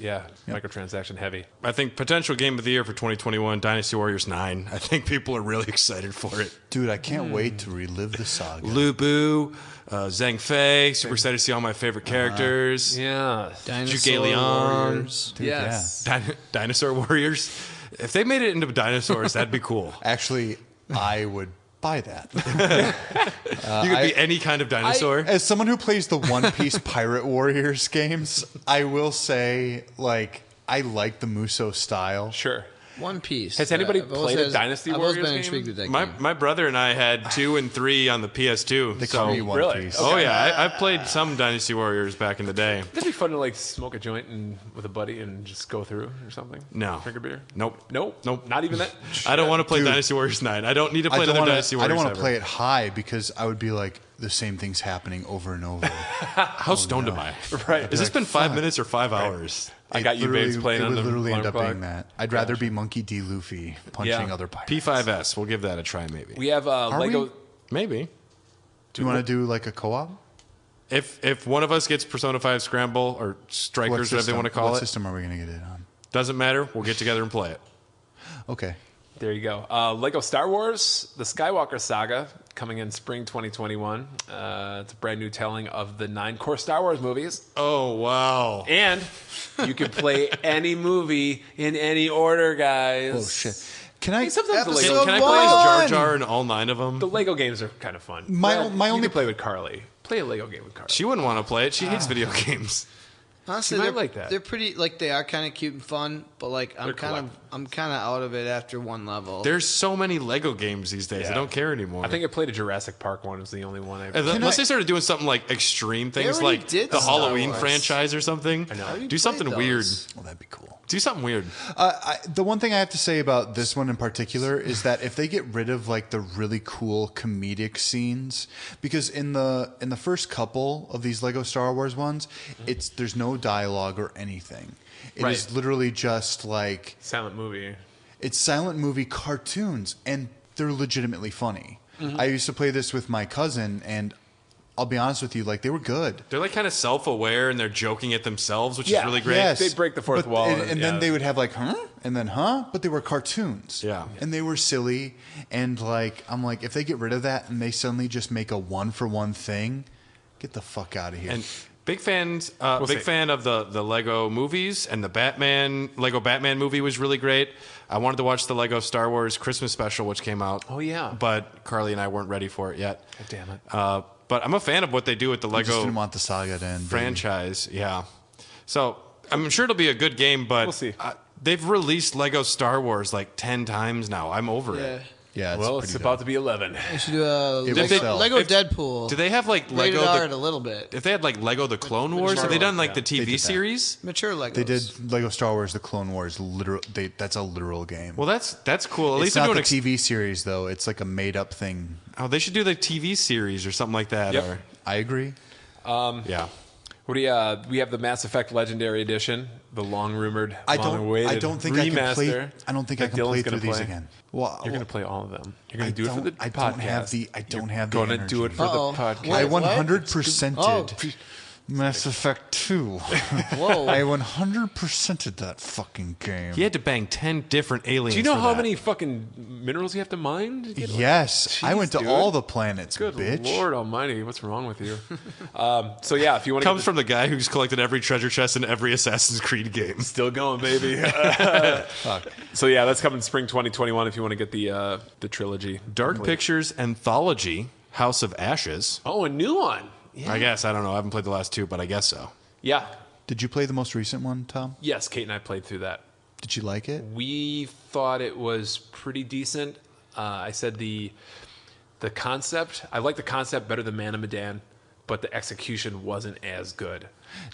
microtransaction heavy. I think potential game of the year for 2021, Dynasty Warriors 9. I think people are really excited for it. Dude, I can't wait to relive the saga. Lu Bu, Zhang Fei. Super excited to see all my favorite characters. Yeah. Dinosaur Leon. Warriors. Dude, Yes. Dinosaur Warriors. If they made it into dinosaurs, that'd be cool. Actually, I would buy that. You could be any kind of dinosaur. As someone who plays the One Piece Pirate Warriors games, I will say, like, I like the Muso style. Sure. One Piece. Has anybody I've always played a Dynasty I've always Warriors been game? intrigued with that my game. my brother and I had 2 and 3 on the PS2. They call me One really? Piece. Oh yeah, I've played some Dynasty Warriors back in the day. That'd be fun to like smoke a joint with a buddy and just go through or something. No. Drink a beer. Nope. Nope. Not even that. I don't want to play Dude. Dynasty Warriors 9. I don't need to play I another don't Dynasty Warriors. want to ever. play it high because I would be like, the same thing's happening over and over. How stoned am I? Right. Has this been 5 minutes or 5 hours? I got you babes playing it on would the literally end alarm up clock. being that. I'd rather be Monkey D. Luffy punching Yeah. other pirates. P5S. We'll give that a try, maybe. We have Lego. we? Maybe. Do you want to do like a co-op? If one of us gets Persona 5 Scramble or Strikers, whatever they want to call what it, system are we going to get it on? doesn't matter. We'll get together and play it. Okay. There you go. Lego Star Wars, the Skywalker Saga, coming in spring 2021. It's a brand new telling of the 9 core Star Wars movies. Oh, wow. And you can play any movie in any order, guys. Oh, shit. Can I... Sometimes the Episode Lego, Can I play as Jar one! Jar in all 9 of them? the Lego games are kind of fun. My Brad, only- you can play with Carly. Play a Lego game with Carly. She wouldn't want to play it. She hates video games. Honestly, You might they're like that. They're pretty like they are kind of cute and fun, but like I'm They're kind of out of it after one level. There's so many Lego games these days. Yeah. I don't care anymore. I think I played a Jurassic Park one. It was the only one I Unless they started doing something like extreme things, already like did the Star Halloween Wars. franchise or something. I know. already Do something played weird. those. Well, that'd be cool. Do something weird. The one thing I have to say about this one in particular is that if they get rid of like the really cool comedic scenes, because in the first couple of these Lego Star Wars ones, there's no dialogue or anything. It Right. is literally just like silent movie. it's silent movie cartoons, and they're legitimately funny. I used to play this with my cousin, and I'll be honest with you, like they were good. They're like kind of self-aware and they're joking at themselves, which is really great. Yes. They break the fourth But- wall, and and, then yeah. they would have like, huh? And then, huh? But they were cartoons. Yeah. And they were silly. And like, I'm like, if they get rid of that and they suddenly just make a one-for-one thing, get the fuck out of here. And big fans, see. big fan of the Lego movies, and the Lego Batman movie was really great. I wanted to watch the Lego Star Wars Christmas special, which came out. Oh, yeah. But Carly and I weren't ready for it yet. God damn it. But I'm a fan of what they do with the I just Lego didn't want the saga to end. baby. franchise. Yeah. So I'm sure it'll be a good game, but We'll see. They've released Lego Star Wars like 10 times now. I'm over Yeah. it. Yeah, it's Well, pretty it's about to be 11. We should do a It Lego, will sell. Lego If- Deadpool. Do they have like rated Lego? R a little bit? If they had like Lego the Clone Wars, have they done like the They TV did that. series? Mature Legos. They did Lego Star Wars: The Clone Wars. That's a literal game. Well, that's cool. At it's least they're not doing the TV series though. It's like a made-up thing. Oh, they should do the TV series or something like that. Yep. Or I agree. yeah. What do you, we have the Mass Effect Legendary Edition, the long rumored, I long don't awaited think I can play. remaster. I don't think I that can Dylan's play gonna through these play. again. Well, You're going to play all of them. You're going I to do it for the don't- I podcast. don't have the- I don't have the Going to energy. do it for Uh-oh. the podcast. Wait, I what? 100%ed Oh, Mass Effect 2. Whoa. I 100%ed that fucking game. He had to bang 10 different aliens. Do you know for how that. many fucking minerals you have to mine? To get Yes, I Jeez, went to dude. all the planets, Good bitch. Lord Almighty, what's wrong with you? So yeah, if you want to Comes from the guy who's collected every treasure chest in every Assassin's Creed game. still going, baby. So yeah, that's coming spring 2021. If you want to get the trilogy. Dark Pictures Anthology, House of Ashes. Oh, a new one. Yeah. I guess I don't know. I haven't played the last 2, but I guess so. Yeah. Did you play the most recent one, Tom? Yes, Kate and I played through that. Did you like it? We thought it was pretty decent. I said the concept. I like the concept better than Man of Medan, but the execution wasn't as good.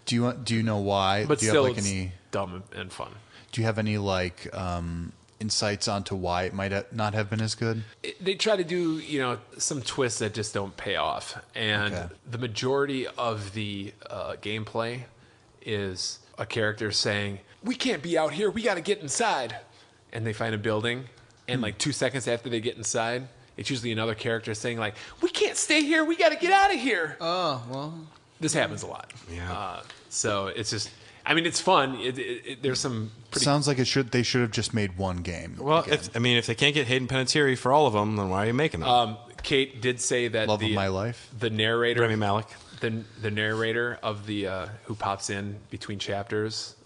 Do you know why? But do you still, have like it's any? dumb and fun. Do you have any like insights onto why it might not have been as good? They try to do, some twists that just don't pay off. And Okay. the majority of the gameplay is a character saying, we can't be out here, we got to get inside. And they find a building, and like 2 seconds after they get inside, it's usually another character saying like, we can't stay here, we got to get out of here. Oh, well. this happens a lot. Yeah. So it's just, I mean, it's fun. There's some pretty... Sounds like they should have just made one game. Well, if they can't get Hayden Panettiere for all of them, then why are you making them? Kate did say that Love of my life. the narrator, Rami Malek. the narrator of the who pops in between chapters,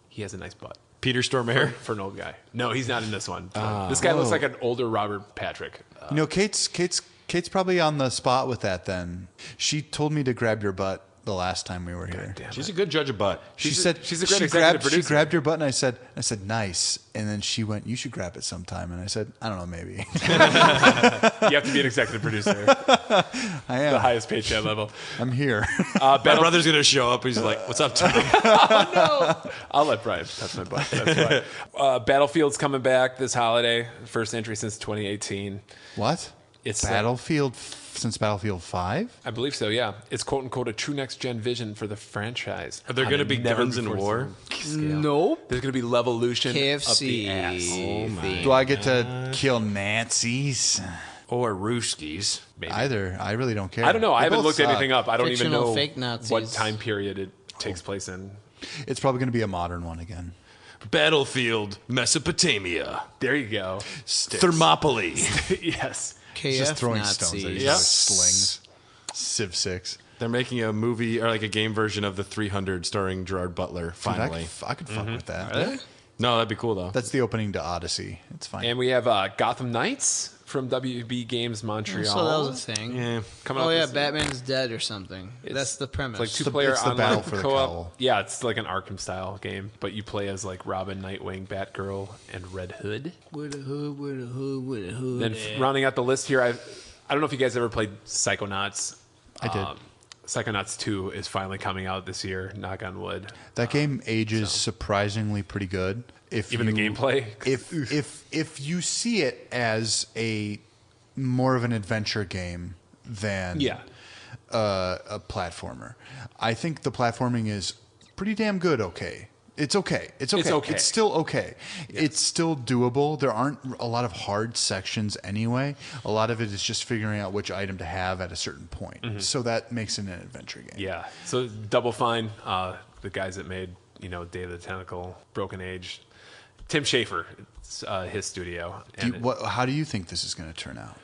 he has a nice butt. Peter Stormare. For an old guy. No, he's not in this one. This guy looks like an older Robert Patrick. Kate's probably on the spot with that. Then she told me to grab your butt the last time we were here. She's a good judge of butt. She's a great executive producer. She grabbed your butt, and I said, nice. And then she went, you should grab it sometime. And I said, I don't know, maybe. You have to be an executive producer. I am. The highest paid chat level. I'm here. My brother's going to show up. He's like, what's up, Tom? Oh, no. I'll let Brian touch my butt. That's fine. Battlefield's coming back this holiday. First entry since 2018. What? It's Battlefield since Battlefield 5? I believe so, yeah. It's quote-unquote a true next-gen vision for the franchise. Are there going to be guns in war? Nope. There's going to be Levolution KFC. up the ass. Oh, my. Do I get to kill Nazis? Or Rooskies. Maybe. Either. I really don't care. I don't know. I They haven't both looked suck. anything up. I don't even Fictional know fake Nazis. what time period it takes place in. It's probably going to be a modern one again. Battlefield, Mesopotamia. There you go. Thermopylae. Yes. KF Just throwing Nazis. stones at each Yep. other. Slings. Civ 6. They're making a movie or like a game version of the 300 starring Gerard Butler. Dude, Finally, I could fuck with that. no, that'd be cool though. That's the opening to Odyssey. It's fine. And we have Gotham Knights from WB Games Montreal. So that was a thing. Yeah. Coming Oh out yeah, this- Batman's dead or something. That's the premise. It's like two-player it's the online battle for the co-op. cowl. Yeah, it's like an Arkham-style game, but you play as like Robin, Nightwing, Batgirl, and Red Hood. with a hood, with a hood, with a hood. Then rounding out the list here, I don't know if you guys ever played Psychonauts. I did. Psychonauts 2 is finally coming out this year, knock on wood. That game ages surprisingly pretty good. If Even the you- gameplay? If you see it as a more of an adventure game than Yeah. a platformer, I think the platforming is pretty damn good. Okay. It's okay. It's okay. It's okay. It's still okay. It's still doable. There aren't a lot of hard sections anyway. A lot of it is just figuring out which item to have at a certain point. So that makes it an adventure game. Yeah. So Double Fine, the guys that made, Day of the Tentacle, Broken Age, Tim Schafer, it's his studio. And How do you think this is going to turn out?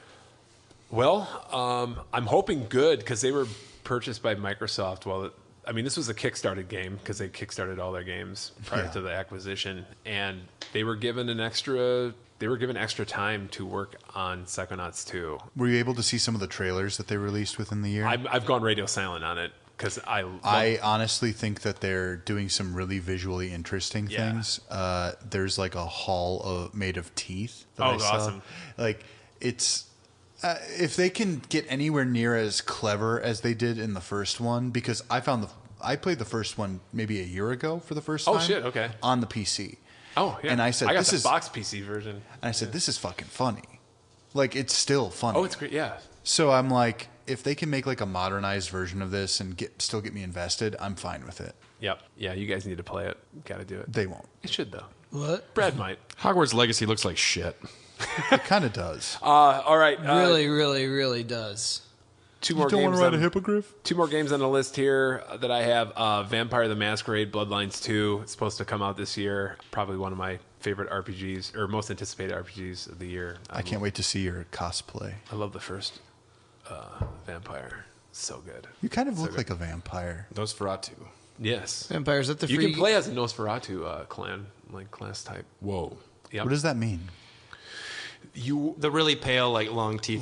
Well, I'm hoping good because they were purchased by Microsoft. This was a Kickstarted game because they kickstarted all their games prior to the acquisition, and they were given extra time to work on Psychonauts 2. Were you able to see some of the trailers that they released within the year? I've gone radio silent on it because I honestly think that they're doing some really visually interesting things. There's like a hall made of teeth. That I saw. Awesome! Like it's if they can get anywhere near as clever as they did in the first one, because I played the first one maybe a year ago for the first time. Oh shit! Okay. On the PC. Oh yeah. And I said, I got this the is box PC version. And I said, this is fucking funny. Like it's still funny. Oh, it's great. Yeah. So I'm like, if they can make like a modernized version of this and still get me invested, I'm fine with it. Yep. Yeah. You guys need to play it. Got to do it. They won't. It should though. What? Brad might. Hogwarts Legacy looks like shit. It kind of does. All right. Really, really, really does. Two more You don't games. want to ride a hippogriff? Two more games on the list here that I have. Vampire the Masquerade Bloodlines 2. It's supposed to come out this year. Probably one of my favorite RPGs, or most anticipated RPGs of the year. I can't wait to see your cosplay. I love the first Vampire. So good. You kind of look like a vampire. Nosferatu. Yes. Vampires at the You free. can play as a Nosferatu class type. Whoa. Yep. What does that mean? The really pale, like long teeth.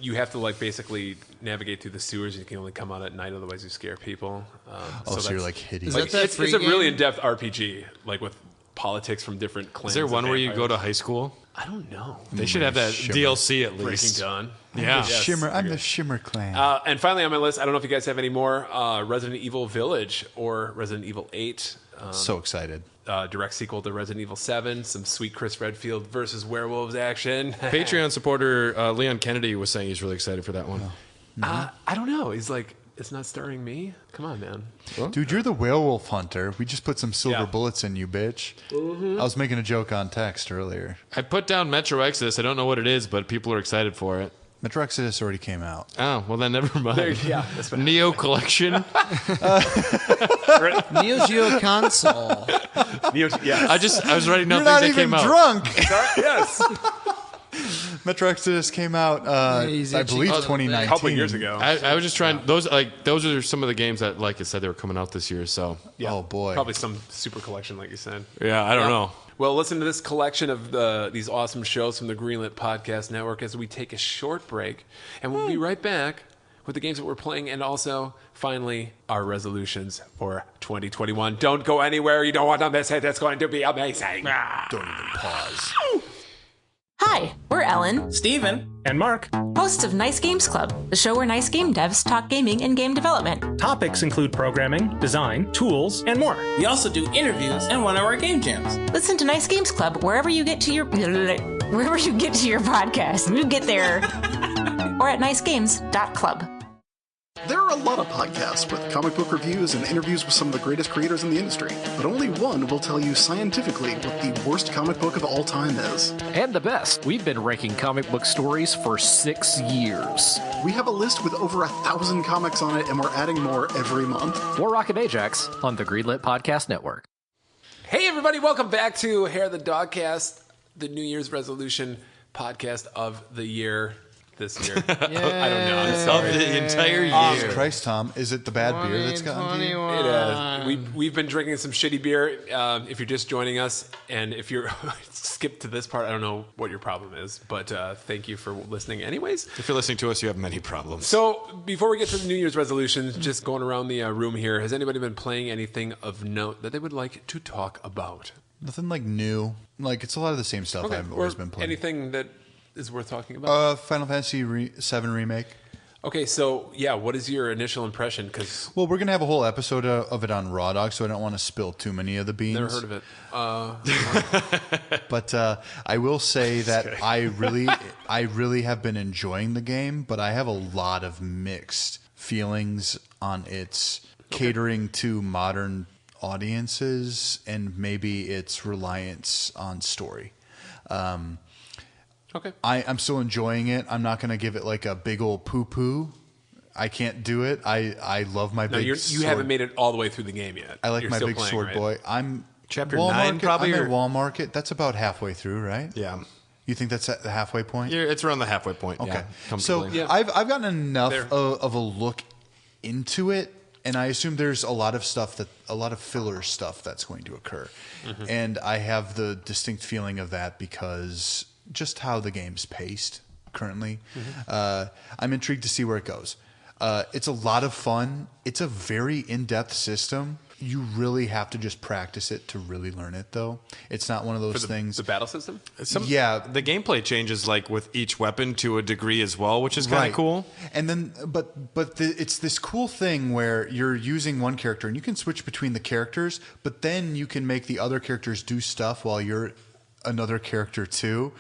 You have to like basically navigate through the sewers. You can only come out at night, otherwise you scare people. So you're like hideous. Is that It's a really in-depth RPG, like with politics from different clans. Is there of one where you go vampires. to high school? I don't know. They should have that Shimmer. DLC at Breaking least. Dawn. Yeah. I'm the Shimmer Clan. And finally on my list, I don't know if you guys have any more, Resident Evil Village or Resident Evil 8. So excited. Direct sequel to Resident Evil 7. Some sweet Chris Redfield versus werewolves action. Patreon supporter Leon Kennedy was saying he's really excited for that one. I don't know. He's like, it's not starring me? Come on, man. Dude, you're the werewolf hunter. We just put some silver Yeah. bullets in you, bitch. I was making a joke on text earlier. I put down Metro Exodus. I don't know what it is, but people are excited for it. Metro Exodus already came out. Oh, well then never mind. Yeah, that's what Neo Collection. Neo Geo console. yeah. I was writing down You're not things that even came out. drunk. Yes. Metro Exodus came out, He's I itching believe, a little bit. 2019. A couple years ago. I was just trying. Those are some of the games that, like I said, they were coming out this year. So Yeah. Oh, boy. Probably some super collection, like you said. yeah, I don't know. Well, listen to this collection of these awesome shows from the Greenlit Podcast Network as we take a short break. And we'll be right back with the games that we're playing and also, finally, our resolutions for 2021. Don't go anywhere. You don't want to miss it. It's going to be amazing. Don't even pause. Hi, we're Ellen, Steven. And Mark. hosts of Nice Games Club, the show where nice game devs talk gaming and game development. Topics include programming, design, tools, and more. We also do interviews and 1 hour game jams. Listen to Nice Games Club wherever you get to your podcast. You get there. Or at nicegames.club. There are a lot of podcasts with comic book reviews and interviews with some of the greatest creators in the industry, but only one will tell you scientifically what the worst comic book of all time is. And the best. We've been ranking comic book stories for 6 years. We have a list with over 1,000 comics on it, and we're adding more every month. More Rocket Ajax on the Greenlit Podcast Network. Hey, everybody. Welcome back to Hair the Dogcast, the New Year's resolution podcast of the year. This year. I don't know. I'm sorry. Of the entire year. Jesus Christ, Tom. Is it the bad beer that's gotten to you? It is. We've been drinking some shitty beer. If you're just joining us, and if you're skip to this part, I don't know what your problem is, but thank you for listening anyways. If you're listening to us, you have many problems. So before we get to the New Year's resolutions, just going around the room here, has anybody been playing anything of note that they would like to talk about? Nothing like new. Like, it's a lot of the same stuff I've always been playing. Anything that is worth talking about? Final Fantasy VII Remake. Okay, so yeah, what is your initial impression? Because Well, we're going to have a whole episode of it on Raw Dog, so I don't want to spill too many of the beans. never heard of it. But I will say that I really have been enjoying the game, but I have a lot of mixed feelings on its catering to modern audiences and maybe its reliance on story. Okay. I'm still enjoying it. I'm not going to give it like a big old poo-poo. I can't do it. I love my big sword. You haven't made it all the way through the game yet. I like You're my still big playing, sword right? boy. I'm Chapter Wall 9 Market, probably, I'm or- at Wall Market. That's about halfway through, right? Yeah. You think that's at the halfway point? Yeah, it's around the halfway point. Okay. Yeah, So comfortably. I've gotten enough There. of a look into it, and I assume there's a lot of filler stuff that's going to occur. Mm-hmm. And I have the distinct feeling of that because just how the game's paced currently. Mm-hmm. I'm intrigued to see where it goes. It's a lot of fun. It's a very in-depth system. You really have to just practice it to really learn it, though. It's not one of those things. The battle system? Yeah. The gameplay changes like with each weapon to a degree as well, which is kind of cool. And then, it's this cool thing where you're using one character and you can switch between the characters, but then you can make the other characters do stuff while you're another character too.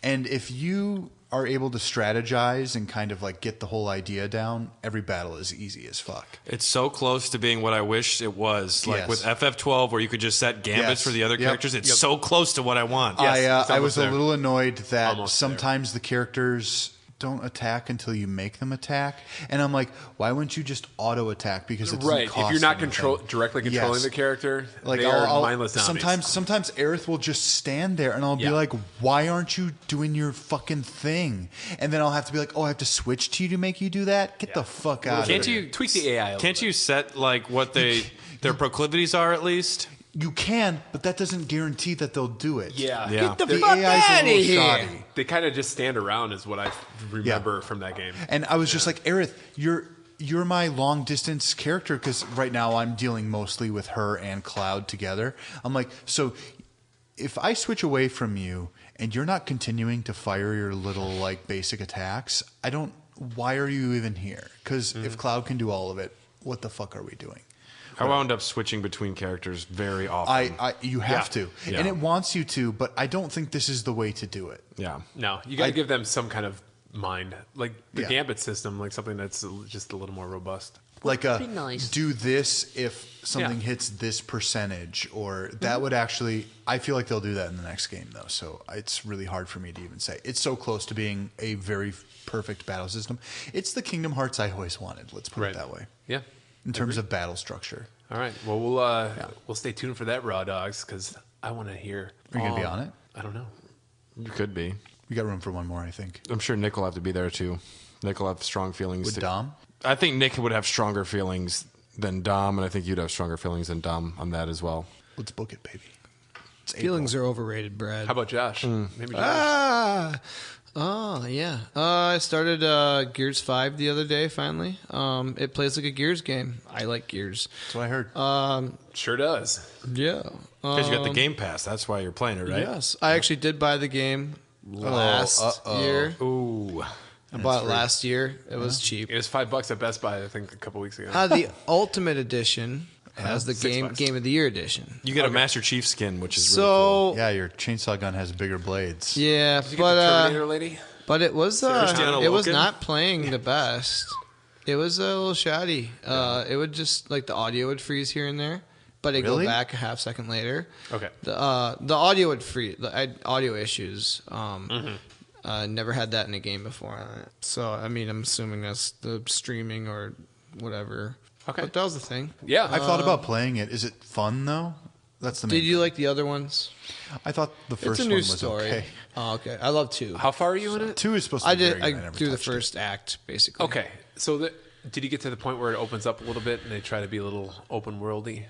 And if you are able to strategize and kind of like get the whole idea down, every battle is easy as fuck. It's so close to being what I wish it was. Like Yes. with FF12, where you could just set gambits Yes. for the other Yep. characters. It's so close to what I want. Yes, it's I almost was a there. little annoyed that Almost sometimes the characters don't attack until you make them attack, and I'm like, why wouldn't you just auto attack? Because it doesn't Right. If cost you're not anything. directly controlling Yes. the character, Like they are mindless zombies. sometimes Aerith will just stand there, and I'll be Yeah. like, why aren't you doing your fucking thing? And then I'll have to be like, oh, I have to switch to you to make you do that. Get the fuck out of Can't here. you tweak the AI? Can't you set like what their proclivities are at least? You can, but that doesn't guarantee that they'll do it. Yeah. Yeah. The The fuck AI's a outta little here. shoddy. They kind of just stand around is what I remember from that game. And I was just like, Aerith, you're my long distance character because right now I'm dealing mostly with her and Cloud together. I'm like, so if I switch away from you and you're not continuing to fire your little like basic attacks, why are you even here? Because if Cloud can do all of it, what the fuck are we doing? I wound up switching between characters very often. You have to, Yeah. and it wants you to, but I don't think this is the way to do it. Yeah. No, you got to give them some kind of mind. Like the Yeah. Gambit system, like something that's just a little more robust. like That'd be nice. do this if something hits this percentage, or that would actually. I feel like they'll do that in the next game, though. So it's really hard for me to even say. It's so close to being a very perfect battle system. It's the Kingdom Hearts I always wanted. Let's put it that way. Yeah. In terms of battle structure. All right. Well, we'll stay tuned for that, Raw Dogs, because I want to hear. Are you going to be on it? I don't know. You could be. We got room for one more, I think. I'm sure Nick will have to be there too. Nick will have strong feelings. With Dom? I think Nick would have stronger feelings than Dom, and I think you'd have stronger feelings than Dom on that as well. Let's book it, baby. Feelings are overrated, Brad. How about Josh? Maybe Josh. Oh, yeah. I started Gears 5 the other day, finally. It plays like a Gears game. I like Gears. That's what I heard. Sure does. Yeah. Because you got the Game Pass. That's why you're playing it, right? Yes. I actually did buy the game last year. Ooh. I bought it last year. It was cheap. It was $5 at Best Buy, I think, a couple weeks ago. The Ultimate Edition has the Game of the Year edition. You get a Master Chief skin, which is really So, cool. Yeah, your chainsaw gun has bigger blades. yeah, Did you get the Terminator lady? but it was Christiana it was Loken? not playing the best. It was a little shoddy. It would just like the audio would freeze here and there, but it'd Really? go back a half second later. Okay. The audio would freeze. I had audio issues. Never had that in a game before. So I mean, I'm assuming that's the streaming or whatever. Okay. But that was the thing. Yeah. I've thought about playing it. Is it fun, though? That's the main Did you thing. like the other ones? I thought the first It's a one new was story. okay. Oh, okay. I love 2. How far are you in it? 2 is supposed to I be did. very good. I never do the touched it. first act basically. Okay. So did you get to the point where it opens up a little bit and they try to be a little open worldy?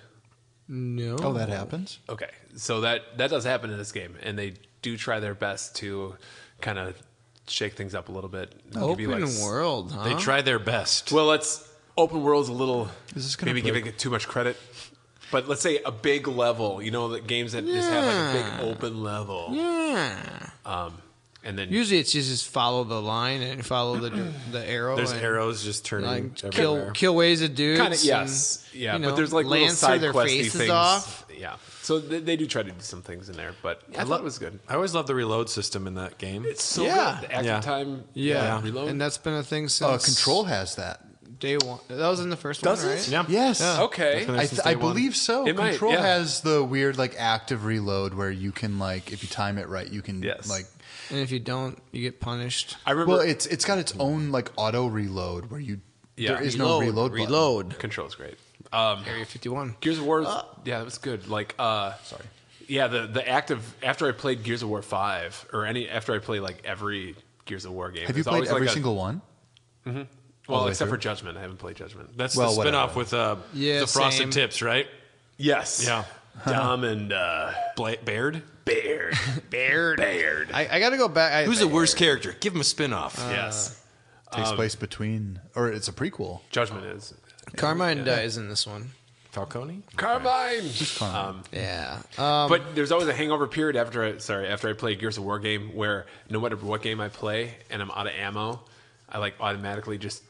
No. Oh, that happens? Okay. So that does happen in this game, and they do try their best to kind of shake things up a little bit. Give you, Open like, world, huh? They try their best. Well, open world's a little Is this gonna maybe break? giving it too much credit. But let's say a big level, the games that just have like a big open level. Yeah. And then Usually it's just follow the line and follow the arrow. There's and, arrows just turning like, everywhere. kill ways of dudes. kind of yes, and, yeah. you know, But there's like little Lancer side their questy faces things. off. Yeah. So they do try to do some things in there, but I thought it was good. I always love the reload system in that game. It's so Yeah. good. The active Yeah. time. Yeah. Reload. And that's been a thing since Control has that. day one. That was in the first Does one, it? right? Yeah. Yes. Okay. It's been there since I day one. believe so. It might, Control yeah. has the weird like active reload where you can like if you time it right, you can Yes. like. And if you don't, you get punished. I remember. Well, it's got its own like auto reload where you Yeah. there is no reload. button. Reload. Control's great. Area 51. Gears of War. Yeah, it was good. Like, Sorry. yeah, the active after I played Gears of War 5 or after I play like every Gears of War game. Have you it's played always every like single one? Well, way except through? for Judgment, I haven't played Judgment. That's Well, the whatever. spin-off with Yeah, the Frosted same. Tips, right? Yes. Yeah. Dom and Baird? Baird. I got to go back. Who's the worst character? Give him a spin-off. Yes. Takes place between, or it's a prequel. Judgment is. Carmine dies in this one. Falcone? Carmine. Yeah. But there's always a hangover period after I play a Gears of War game where no matter what game I play and I'm out of ammo, I like automatically just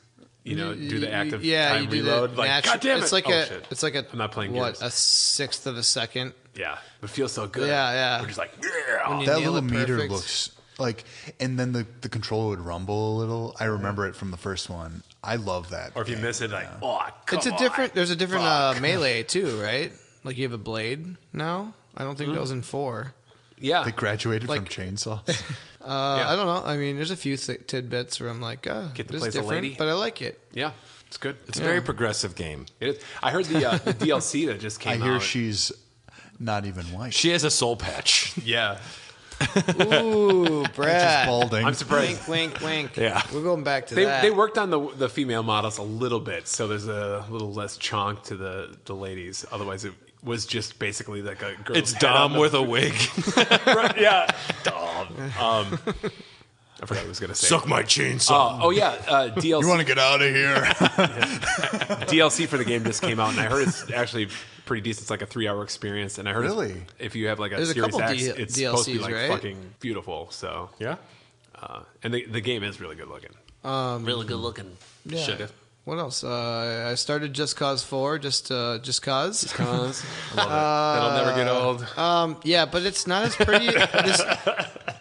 do the active time you do reload. the Like, God damn it! It's like shit. it's like a I'm not playing what Gears. a sixth of a second. Yeah, it feels so good. Yeah, yeah. We're just like, yeah. When you That nail little it meter perfect. looks like, and then the controller would rumble a little. I remember it from the first one. I love that. Or if you game. miss it, like, oh, come It's a on. different. There's a different melee too, right? Like you have a blade now. I don't think that was in 4. Yeah. They graduated from Like- chainsaws. I don't know. I mean, there's a few tidbits where I'm like, Get to this play is as a different, lady. but I like it. Yeah, it's good. It's a very progressive game. It is. I heard the DLC that just I came hear out. she's not even white. She has a soul patch. Yeah. Ooh, Just Brad. balding. I'm surprised. Wink, wink, wink. Yeah. We're going back to that. They worked on the female models a little bit, so there's a little less chonk to the ladies. Otherwise, it was just basically like a girl. It's Dom with a wig. Right, yeah, Dom. I forgot what I was gonna say. Suck my chainsaw. DLC. You want to get out of here? DLC for the game just came out, and I heard it's actually pretty decent. It's like a 3-hour experience, and I heard Really? if you have like a There's a Series couple X, it's supposed to be DLCs, like right? fucking beautiful. So Yeah? and the game is really good looking. Really good looking. Yeah. Shit. What else? I started Just Cause 4, just cause. I love it. That'll never get old. Yeah, but it's not as pretty.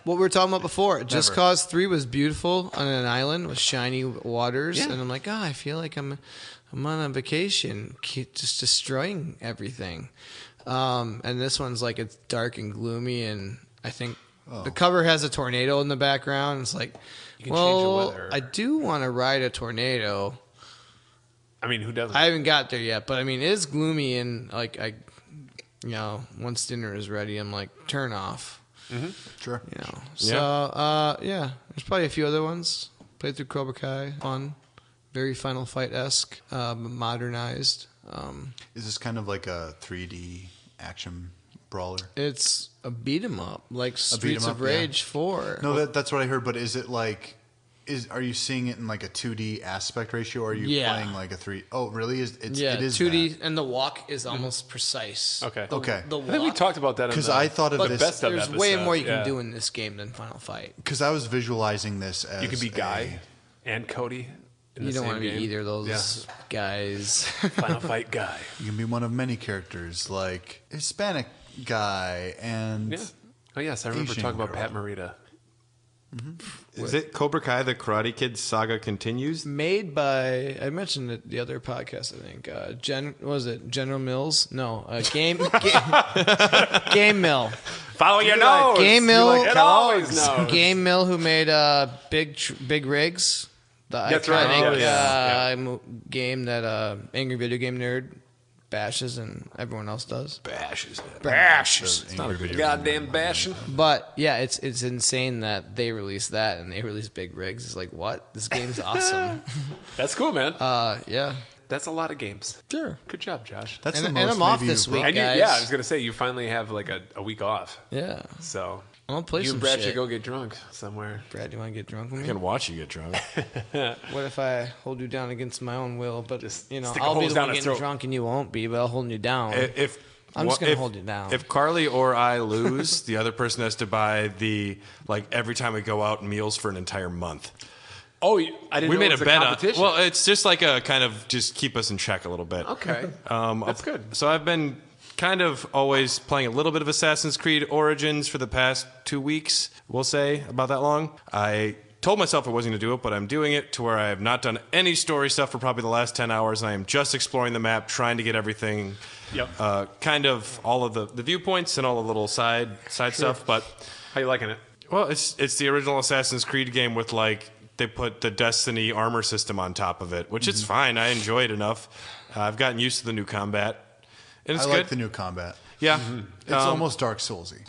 What we were talking about before. Just Cause 3 was beautiful on an island with shiny waters, and I'm like, I feel like I'm I'm on a vacation, just destroying everything. And this one's like it's dark and gloomy, and I think the cover has a tornado in the background. It's like, change the weather. I do want to ride a tornado. I mean, who doesn't? I haven't got there yet, but I mean, it is gloomy, and like once dinner is ready, I'm like, turn off. Mm-hmm. Sure. So there's probably a few other ones. Played through Cobra Kai, fun, very Final Fight-esque, modernized. Is this kind of like a 3D action brawler? It's a beat 'em up, like Streets 'em of up, Rage 4. No, that's what I heard. But is it like? Are you seeing it in like a 2D aspect ratio, or are you playing like a 3? Oh, really? It is 2D, that. and the walk is almost precise. Okay. Okay. The I think we walk, talked about that Because I thought of but this. best of there's episode, way more you yeah. can do in this game than Final Fight. Because I was visualizing this as You could be Guy and Cody. In You the don't same want to be game. either of those guys. Final Fight Guy. You can be one of many characters, like Hispanic guy and Yeah. Oh yes, I remember Asian talking about girl. Pat Morita. Is it Cobra Kai, the Karate Kid saga continues? Made by, I mentioned it the other podcast, I think. General Mills? No, Game Mill. Follow your nose. Game Mill. It always knows. Game Mill, who made Big Rigs, the That's right. iconic Oh, yeah. game that Angry Video Game Nerd bashes and everyone else does. Bashes. Bashes. It's not a good goddamn bashing. But yeah, it's insane that they released that and they released Big Rigs. It's like, what? This game's awesome. That's cool, man. Yeah. That's a lot of games. Sure. Good job, Josh. that's And the most I'm off maybe this you've week, brought- And you, guys. yeah, I was gonna say you finally have like a week off. Yeah. So I'm gonna play you some and Brad shit. should go get drunk somewhere. Brad, you want to get drunk with I me? can watch you get drunk. What if I hold you down against my own will? But Just you know, stick a I'll be hose the down one his getting throat. drunk and you won't be. But I'll hold you down. I'm just gonna hold you down. If Carly or I lose, the other person has to buy the every time we go out meals for an entire month. Oh, I didn't We know made it was a bet on. competition. Well, it's just like a kind of just keep us in check a little bit. Okay. That's good. So I've been kind of always playing a little bit of Assassin's Creed Origins for the past 2 weeks, we'll say, about that long. I told myself I wasn't going to do it, but I'm doing it to where I have not done any story stuff for probably the last 10 hours, and I am just exploring the map, trying to get everything, kind of all of the viewpoints and all the little side stuff. But How you liking it? well, it's the original Assassin's Creed game with they put the Destiny armor system on top of it, which is fine. I enjoy it enough. I've gotten used to the new combat, and it's I good. like the new combat. Yeah, It's almost Dark Soulsy.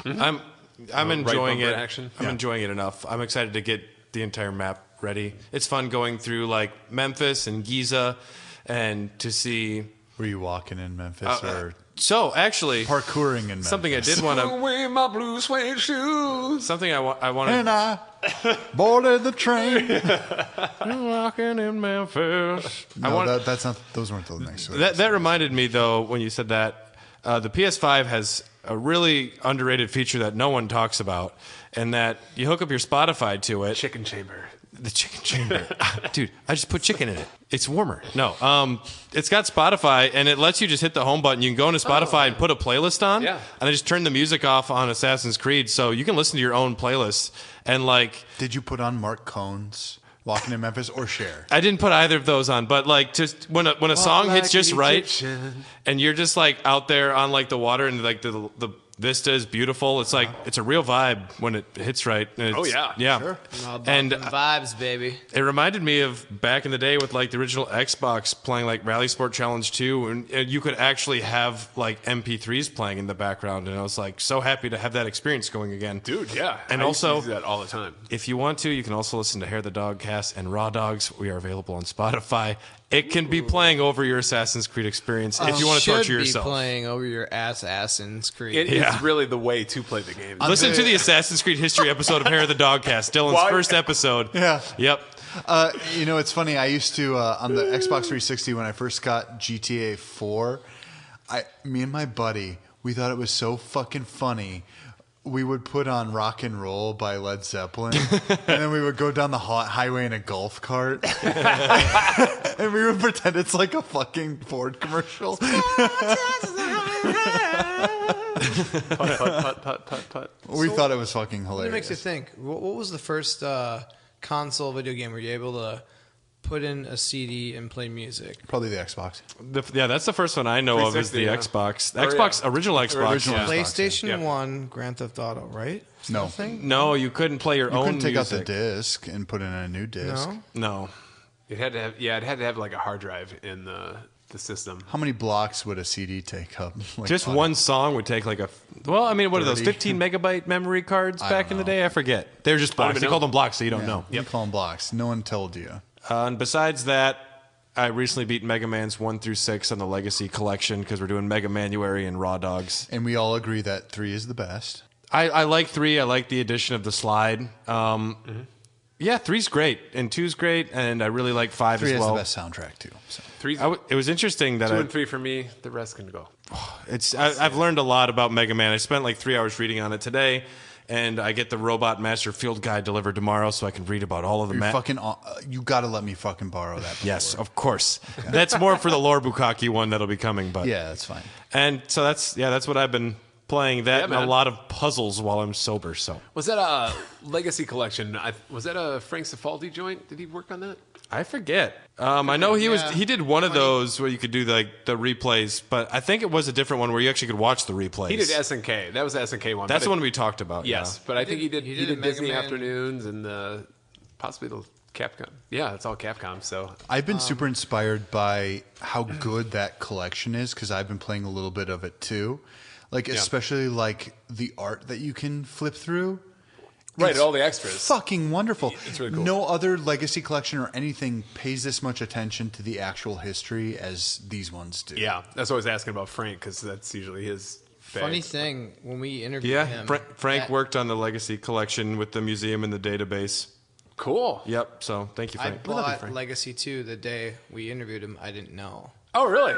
I'm enjoying bumper it. action? I'm enjoying it enough. I'm excited to get the entire map ready. It's fun going through Memphis and Giza, and to see. Were you walking in Memphis or So actually, parkouring in Memphis? something I did want to. Away my blue suede shoes. Something I wanted. And I boarded the train. Walking in Memphis. That's not. Those weren't the next. That reminded me, though, when you said that, the PS5 has a really underrated feature that no one talks about, and that you hook up your Spotify to it. Chicken chamber. The chicken chamber. Dude, I just put chicken in it. It's warmer. No, it's got Spotify, and it lets you just hit the home button. You can go into Spotify and put a playlist on, Yeah. and I just turn the music off on Assassin's Creed, so you can listen to your own playlist. And Did you put on Mark Cohn's Walking in Memphis or Cher? I didn't put either of those on, but just when a song hits just right, and you're just out there on the water, and the vista is beautiful. It's it's a real vibe when it hits right. And Oh, yeah. yeah. All about And them vibes, baby. it reminded me of back in the day with the original Xbox playing Rally Sport Challenge 2, and you could actually have MP3s playing in the background, and I was so happy to have that experience going again. Dude, yeah. And I used to also- do that all the time. If you want to, you can also listen to Hair the Dogcast and Raw Dogs. We are available on Spotify. It can be playing over your Assassin's Creed experience if you want to torture Should yourself. be playing over your Assassin's Creed. It Yeah. is really the way to play the game. Listen to the Assassin's Creed history episode of Hair the Dogcast, Dylan's Why- first episode. Yeah. Yep. It's funny. I used to on the Xbox 360 when I first got GTA 4. Me and my buddy, we thought it was so fucking funny. We would put on Rock and Roll by Led Zeppelin, and then we would go down the highway in a golf cart, and we would pretend it's like a fucking Ford commercial. Put. We thought it was fucking What hilarious. makes you think? What was the first console video game where you were able to put in a CD and play music? Probably the Xbox. That's the first one I know of is the 360, Xbox. The Xbox, original Xbox. Original yeah. Xbox, PlayStation yeah. 1, Grand Theft Auto, right? No. Nothing? No, you couldn't play your You own couldn't take music. out the disc and put in a new disc. No? No. It had to have like a hard drive in the system. How many blocks would a CD take up? Like, Just one song would take like what are those 30? 15 megabyte memory cards I back don't in the know. day? I forget. They're just blocks. They know. call them blocks, so you don't Yeah, know. you call them blocks. No one told you. And besides that, I recently beat Mega Man's 1 through 6 on the Legacy Collection because we're doing Mega Manuary and Raw Dogs. And we all agree that 3 is the best. I like 3. I like the addition of the slide. Yeah, 3's great, and 2's great, and I really like 5 3 as has well. the best soundtrack, too. So. It was interesting that 2 and 3 for me. The rest can go. I've learned a lot about Mega Man. I spent like 3 hours reading on it today, and I get the Robot Master Field Guide delivered tomorrow, so I can read about all of the. You got to let me fucking borrow that. Yes, of course. That's more for the Lore Bukkake one that'll be coming, but Yeah, that's fine. And so that's what I've been playing. That and a man. lot of puzzles while I'm sober. So Was that a Legacy Collection? Was that a Frank Cifaldi joint? Did he work on that? I forget. I know he did one of those where you could do like the replays, but I think it was a different one where you actually could watch the replays. He did SNK. That was the SNK one. That's but the one we talked about. Yes, but I think he did Mega Disney Man. Afternoons and possibly the Capcom. Yeah, it's all Capcom. So I've been super inspired by how good that collection is because I've been playing a little bit of it too. Like, especially like the art that you can flip through. right, It's all the extras. Fucking wonderful. It's really cool. No other Legacy collection or anything pays this much attention to the actual history as these ones do. Yeah, that's what I was asking about Frank because that's usually his. Bag. Funny thing, when we interviewed Yeah, him, Frank that- worked on the Legacy Collection with the museum and the database. Cool. Yep. So thank you, I Frank. We love you, bought Frank. Legacy 2 the day we interviewed him. I didn't know. Oh, really?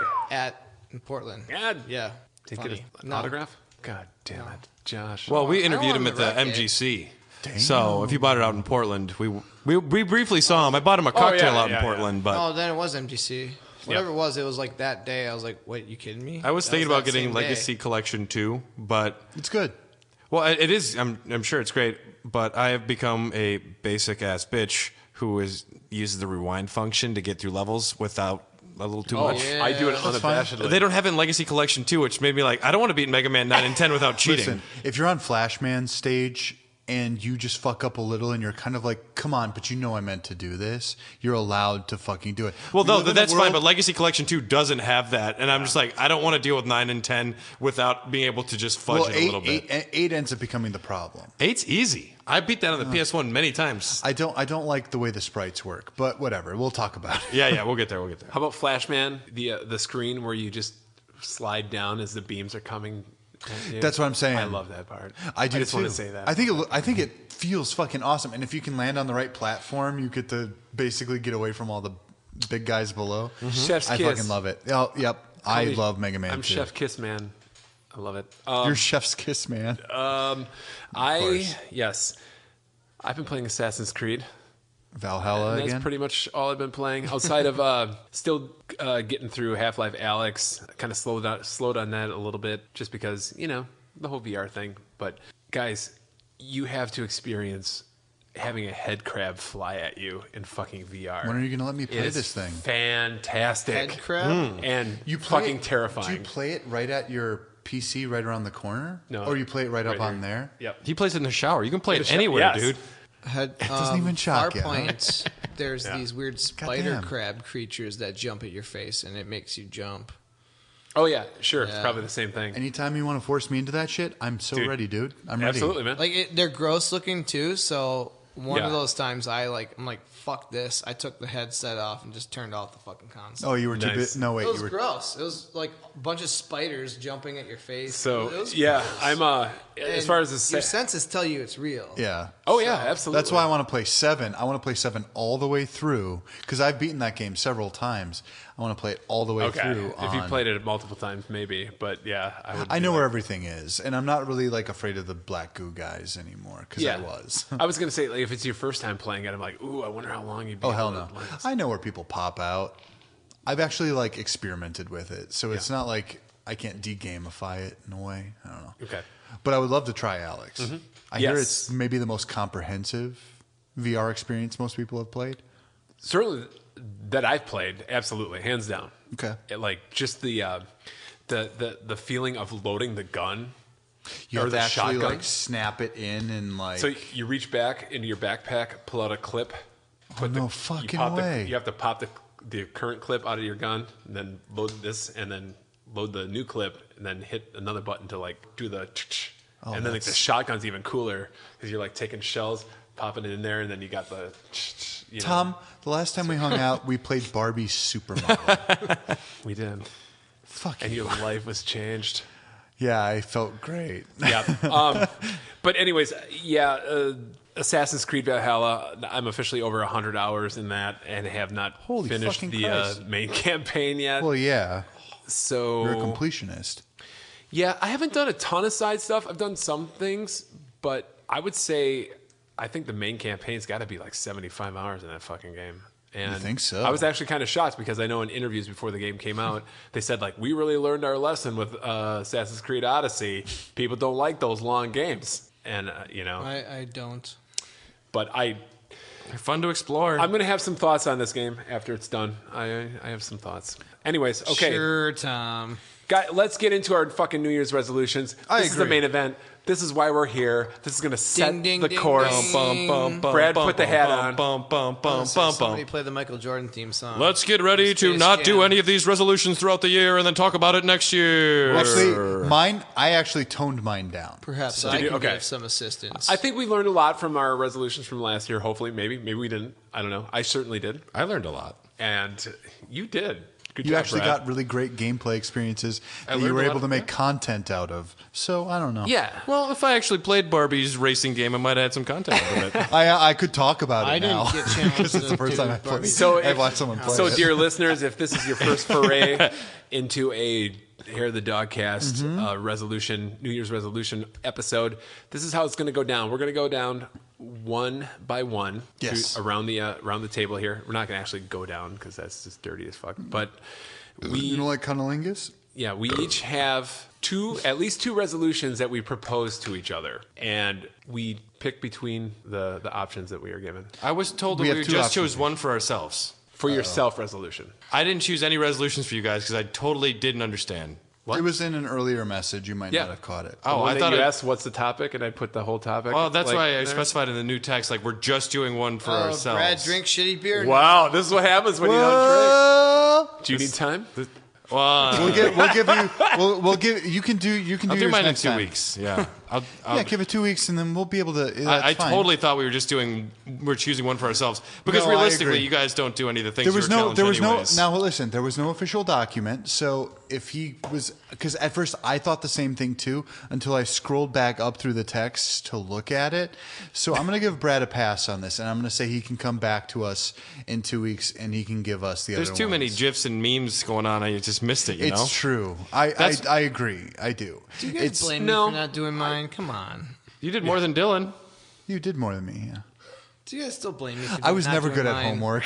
In Portland. God. Yeah. Did you Funny. get an No. autograph? God damn it, Josh. Well, we I don't interviewed him want at the him to wreck it. MGC. So if you bought it out in Portland, we briefly saw him. I bought him a cocktail out in Portland, but Oh, then it was MGC. Whatever it was like that day. I was like, wait, you kidding me? I was That thinking about that getting same day. Legacy Collection 2, but It's good. well, it is. I'm sure it's great, but I have become a basic ass bitch who uses the rewind function to get through levels without a little too much. yeah. I do it That's fine. unabashedly. They don't have it in Legacy Collection 2, which made me like, I don't want to beat Mega Man 9 and 10 without cheating. Listen, if you're on Flashman's stage and you just fuck up a little and you're kind of like, come on, but you know I meant to do this, you're allowed to fucking do it. Well, We no, live in a that's fine, world- but Legacy Collection 2 doesn't have that. And I'm just like, I don't want to deal with 9 and 10 without being able to just fudge it a little bit. Eight ends up becoming the problem. 8's easy. I beat that on the PS1 many times. I don't like the way the sprites work, but whatever. We'll talk about it. Yeah, we'll get there. How about Flashman? The screen where you just slide down as the beams are coming. at you? That's what I'm saying. I love that part. I do just too. want to say that. I think it feels fucking awesome, and if you can land on the right platform, you get to basically get away from all the big guys below. Chef's I kiss. fucking love it. Oh, yep. I me- love Mega Man I'm 2. Chef Kiss Man. I love it. You're Chef's kiss, man. Yes. I've been playing Assassin's Creed. Valhalla And that's again. pretty much all I've been playing outside of still getting through Half-Life Alyx. Kind of slowed on that a little bit just because, the whole VR thing. But guys, you have to experience having a head crab fly at you in fucking VR. When are you going to let me play It's this thing? fantastic. Head crab? And You play fucking it- terrifying. Do you play it right at your PC, right around the corner? No. Or you play it right up Right on here. there? Yep. He plays it in the shower. You can play it shower, anywhere, yes. dude. Had, doesn't even shock you, huh? Farpoint, there's these weird spider Goddamn. crab creatures that jump at your face, and it makes you jump. Oh, yeah, sure. It's Yeah. probably the same thing. Anytime you want to force me into that shit, I'm so Dude. ready, dude. I'm ready. Absolutely, man. They're gross looking too. So one Yeah. of those times I'm like, fuck this. I took the headset off and just turned off the fucking console. Oh, you were too Nice. bit. No, wait. It was You were. gross. It was like a bunch of spiders jumping at your face. It So, was yeah, gross. I'm, as And far as the your senses tell you it's real. Yeah. Oh, yeah, absolutely. That's why I want to play 7. I want to play 7 all the way through because I've beaten that game several times. I want to play it all the way through. If you played it multiple times, maybe. But yeah, I know where everything is, and I'm not really like afraid of the black goo guys anymore because I was. I was gonna say, like, if it's your first time playing it, I'm like, ooh, I wonder how long you'd be. Oh hell able no! to last. I know where people pop out. I've actually like experimented with it, so it's not like I can't de-gamify it in a way. I don't know. Okay. But I would love to try Alex. I hear Yes. it's maybe the most comprehensive VR experience most people have played. Certainly, that I've played, absolutely, hands down. Okay. Just the feeling of loading the gun. You or have to the actually shotgun. like snap it in and like. So you reach back into your backpack, pull out a clip. No fucking you way. You have to pop the current clip out of your gun, and then load this, and then load the new clip, and then hit another button to like do the. And then like the shotgun's even cooler because you're like taking shells, popping it in there, and then you got the. Tom, the last time we hung out, we played Barbie Supermodel. We did. Fuck. And your life was changed. Yeah, I felt great. Yeah. But anyways, Assassin's Creed Valhalla, I'm officially over 100 hours in that and have not finished the main campaign yet. Well, yeah. So You're a completionist. Yeah, I haven't done a ton of side stuff. I've done some things, but I would say I think the main campaign's got to be like 75 hours in that fucking game. And You think so? I was actually kind of shocked because I know in interviews before the game came out, they said like, we really learned our lesson with Assassin's Creed Odyssey. People don't like those long games. And, I don't. But They're fun to explore. I'm going to have some thoughts on this game after it's done. I have some thoughts. Anyways, okay. Sure, Tom. Let's get into our fucking New Year's resolutions. This is the main event. This is why we're here. This is going to set the course. Brad, put the hat on. Somebody play the Michael Jordan theme song. Let's get ready to not do any of these resolutions throughout the year and then talk about it next year. Actually, I actually toned mine down. Perhaps I can give some assistance. I think we learned a lot from our resolutions from last year. Hopefully, maybe we didn't. I don't know. I certainly did. I learned a lot. And you did. Good You job, actually Brad. got really great gameplay experiences that you learned were a lot able to of- make content out of. So, I don't know. Yeah. Well, if I actually played Barbie's racing game, I might have had some content out of it. I could talk about it I now. didn't get challenged Because it's the first to time do I played Barbie. So I watched someone play it. dear listeners, if this is your first foray into a Hair of the Dogcast New Year's resolution episode, this is how it's going to go down. We're going to go down one by one Yes. around the table here. We're not going to actually go down because that's just dirty as fuck. But You don't like cunnilingus? yeah, we each have at least two resolutions that we propose to each other, and we pick between the options that we are given I was told that We we, have two just options chose one for ourselves. for your self resolution. I didn't choose any resolutions for you guys because I totally didn't understand. What? It was in an earlier message. You might Yeah. not have caught it. Oh, I I thought you it, asked what's the topic, and I put the whole topic. well, that's like, why I there. specified in the new text, like, we're just doing one for ourselves. Brad drinks shitty beer. Wow, this is what happens when you don't drink. Do you need time? Well, We'll give. You can do. I'll do yours mine in next 2 time. weeks. Yeah. Yeah, give it 2 weeks, and then we'll be able to. I that's fine. totally thought we were just we're choosing one for ourselves because No, I realistically, agree. you guys don't do any of the things There was you were no. There was challenged anyways. no. Now listen. There was no official document. So if he was, because at first I thought the same thing too, until I scrolled back up through the text to look at it. So I'm going to give Brad a pass on this, and I'm going to say he can come back to us in 2 weeks, and he can give us the There's other too many ones. gifs and memes going on. I just missed it. You know. It's true. I agree. I do. Do you guys blame me for not doing mine? Come on. You did more than Dylan. You did more than me. Yeah. Do you guys still blame me for I was not never doing good at mine? homework.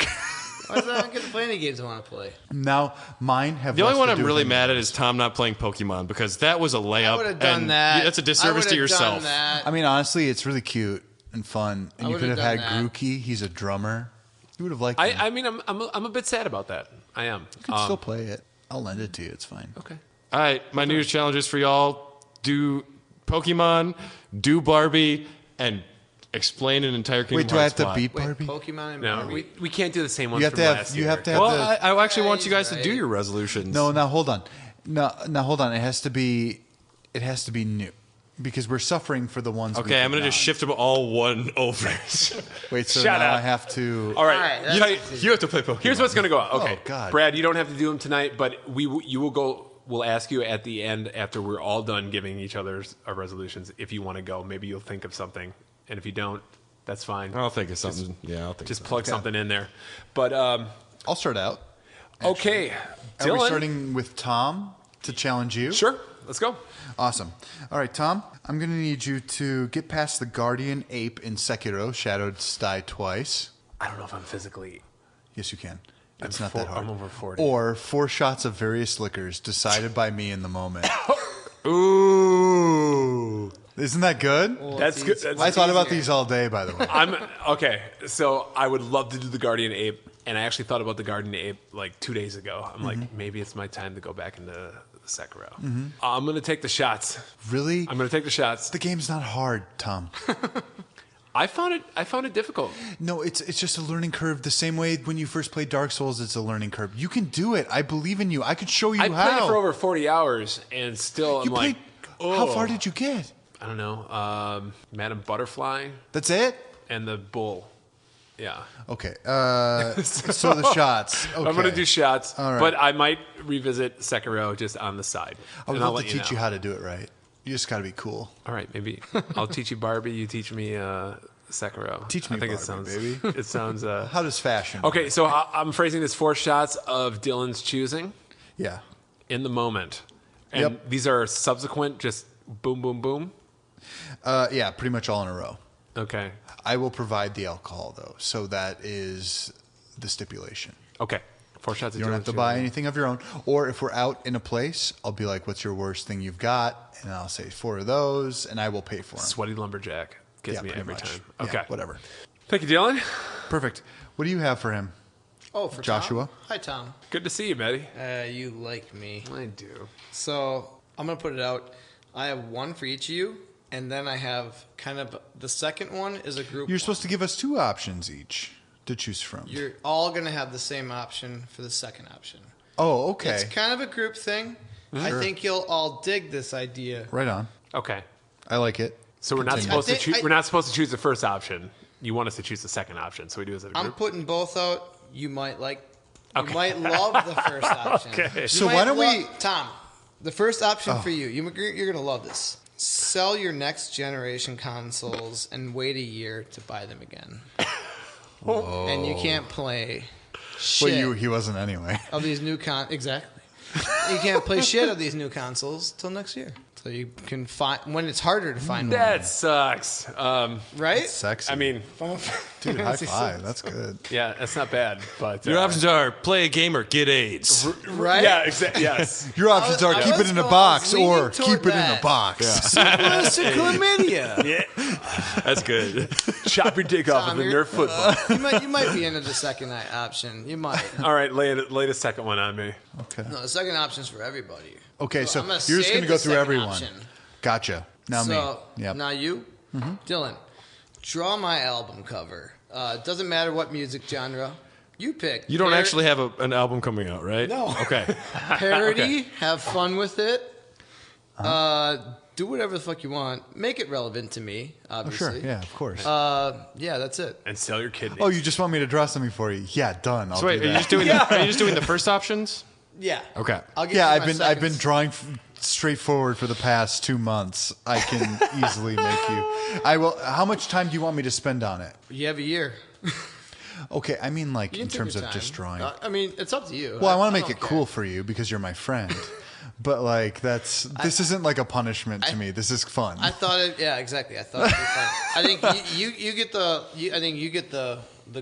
Why is I don't get to play any games I want to play? Now mine have. The only less one to I'm do really with mad at is Tom not playing Pokemon because that was a layup. I would have done and that. That's a disservice to yourself. I mean, honestly, it's really cute and fun, and I you could have would've had done that. Grookey. He's a drummer. You would have liked him. I mean, I'm a bit sad about that. I am. You could still play it. I'll lend it to you. It's fine. Okay. All right, my New Year's challenges for y'all: do Pokemon, do Barbie, and explain an entire Kingdom Wait, do I have Hearts to plot. beat Wait, Barbie? Pokemon and No, Barbie? we can't do the same ones You have from to have. last You year. have to have Well, the. I actually want you guys to Right. do your resolutions. No, now hold on. No, now hold on. It has to be. It has to be new, because we're suffering for the ones. Okay, I'm going gonna just shift them all one over. Wait, so Shut now up. I have to. All right. Alright, You- that's- you have to play Pokemon. Here's what's going to go on. Okay, Oh, God. Brad, you don't have to do them tonight, but you will go. We'll ask you at the end after we're all done giving each other our resolutions if you want to go. Maybe you'll think of something, and if you don't, that's fine. I'll think of something. I'll think. Just of plug something in there. But I'll start out. okay, Are we Dylan. starting with Tom to challenge you? Sure, let's go. Awesome. All right, Tom, I'm going to need you to get past the Guardian Ape in Sekiro, Shadowed Die Twice. I don't know if I'm physically. Yes, you can. It's I'm not that hard. I'm over 40. Or 4 shots of various liquors decided by me in the moment. Ooh. Isn't that good? That's good. That's I thought about these all day, by the way. I'm okay. So I would love to do the Guardian Ape. And I actually thought about the Garden Ape like 2 days ago. I'm like, maybe it's my time to go back into Sekiro. I'm going to take the shots. Really? I'm going to take the shots. The game's not hard, Tom. I found it difficult. No, it's just a learning curve. The same way when you first played Dark Souls, it's a learning curve. You can do it. I believe in you. I could show you I how. played it for over 40 hours, and still I'm like, How far did you get? I don't know. Madam Butterfly. That's it? And the bull. Yeah. Okay. So the shots. Okay. I'm going to do shots, All right. but I might revisit Sekiro just on the side. I would and I'll love to let teach you how to do it right. You just got to be cool. All right, maybe I'll teach you Barbie. You teach me Sekiro. Teach me I think Barbie, it sounds, baby. It sounds. How does fashion Okay, work? so I'm phrasing this 4 shots of Dylan's choosing. Yeah. In the moment, and these are subsequent. Just boom, boom, boom. Yeah, pretty much all in a row. Okay. I will provide the alcohol though, so that is the stipulation. Okay. 4 shots. You don't have to buy anything of your own. Or if we're out in a place, I'll be like, "What's your worst thing you've got?" And I'll say 4 of those, and I will pay for them. Sweaty lumberjack gets me pretty every much. time. Yeah, Okay. whatever. Thank you, Dylan. Perfect. What do you have for him? Oh, for Joshua? Tom? Hi, Tom. Good to see you, Maddie. You like me. I do. So I'm going to put it out. I have 1 for each of you, and then I have kind of the second one is a group. You're supposed to give us 2 options each to choose from. You're all going to have the same option for the second option. Oh, okay. It's kind of a group thing. I think you'll all dig this idea. Right on. Okay. I like it. So we're not Continue. supposed to choose. We're not supposed to choose the first option. You want us to choose the second option, so we do this as a group. I'm putting both out. You might like. Okay. You might love the first option. Okay. You So might why don't we- Tom? The first option for you. You're gonna love this. Sell your next generation consoles and wait a year to buy them again. Whoa. And you can't play Well, shit he wasn't anyway. of these new exactly. You can't play shit of these new consoles till next year. So you can find when it's harder to find one. That sucks. Right? Sexy. I mean, Dude, high five. That's good. yeah, that's not bad. But Your options are play a game or get AIDS. Right? Yeah, exactly. Yes. Your options are I keep was it in a going- box I was or leaning keep toward it in a that. box. Syphilis and chlamydia. That's good. Chop your dick off Tom, with a you're- Nerf football. You might be into the second option. You might. All right, lay the second one on me. Okay. No, the second option's for everybody. Okay, so I'm gonna you're just save going to go the through second everyone. option. Gotcha. Now So, me. Yep. now you, Dylan, draw my album cover. Doesn't matter what music genre. You pick. You don't actually have an album coming out, right? No. Okay. Parody, Okay. have fun with it. Do whatever the fuck you want. Make it relevant to me, Oh, obviously. sure. Yeah, of course. Yeah, that's it. And sell your kidney. Oh, you just want me to draw something for you? Yeah, done. I'll So wait, do are you that. just doing? Are you just doing the first options? Yeah. Okay. I'll get Yeah, you my I've been seconds. drawing straightforward for the past 2 months. I can easily make you. I will. How much time do you want me to spend on it? You have a year. Okay, I mean like You in can take terms your of time. just drawing. I mean, it's up to you. Well, I want to make don't it care. cool for you because you're my friend. But like this isn't like a punishment to me. This is fun. I thought it. Yeah, exactly. I thought it'd be fun. I think you get the. I think you get the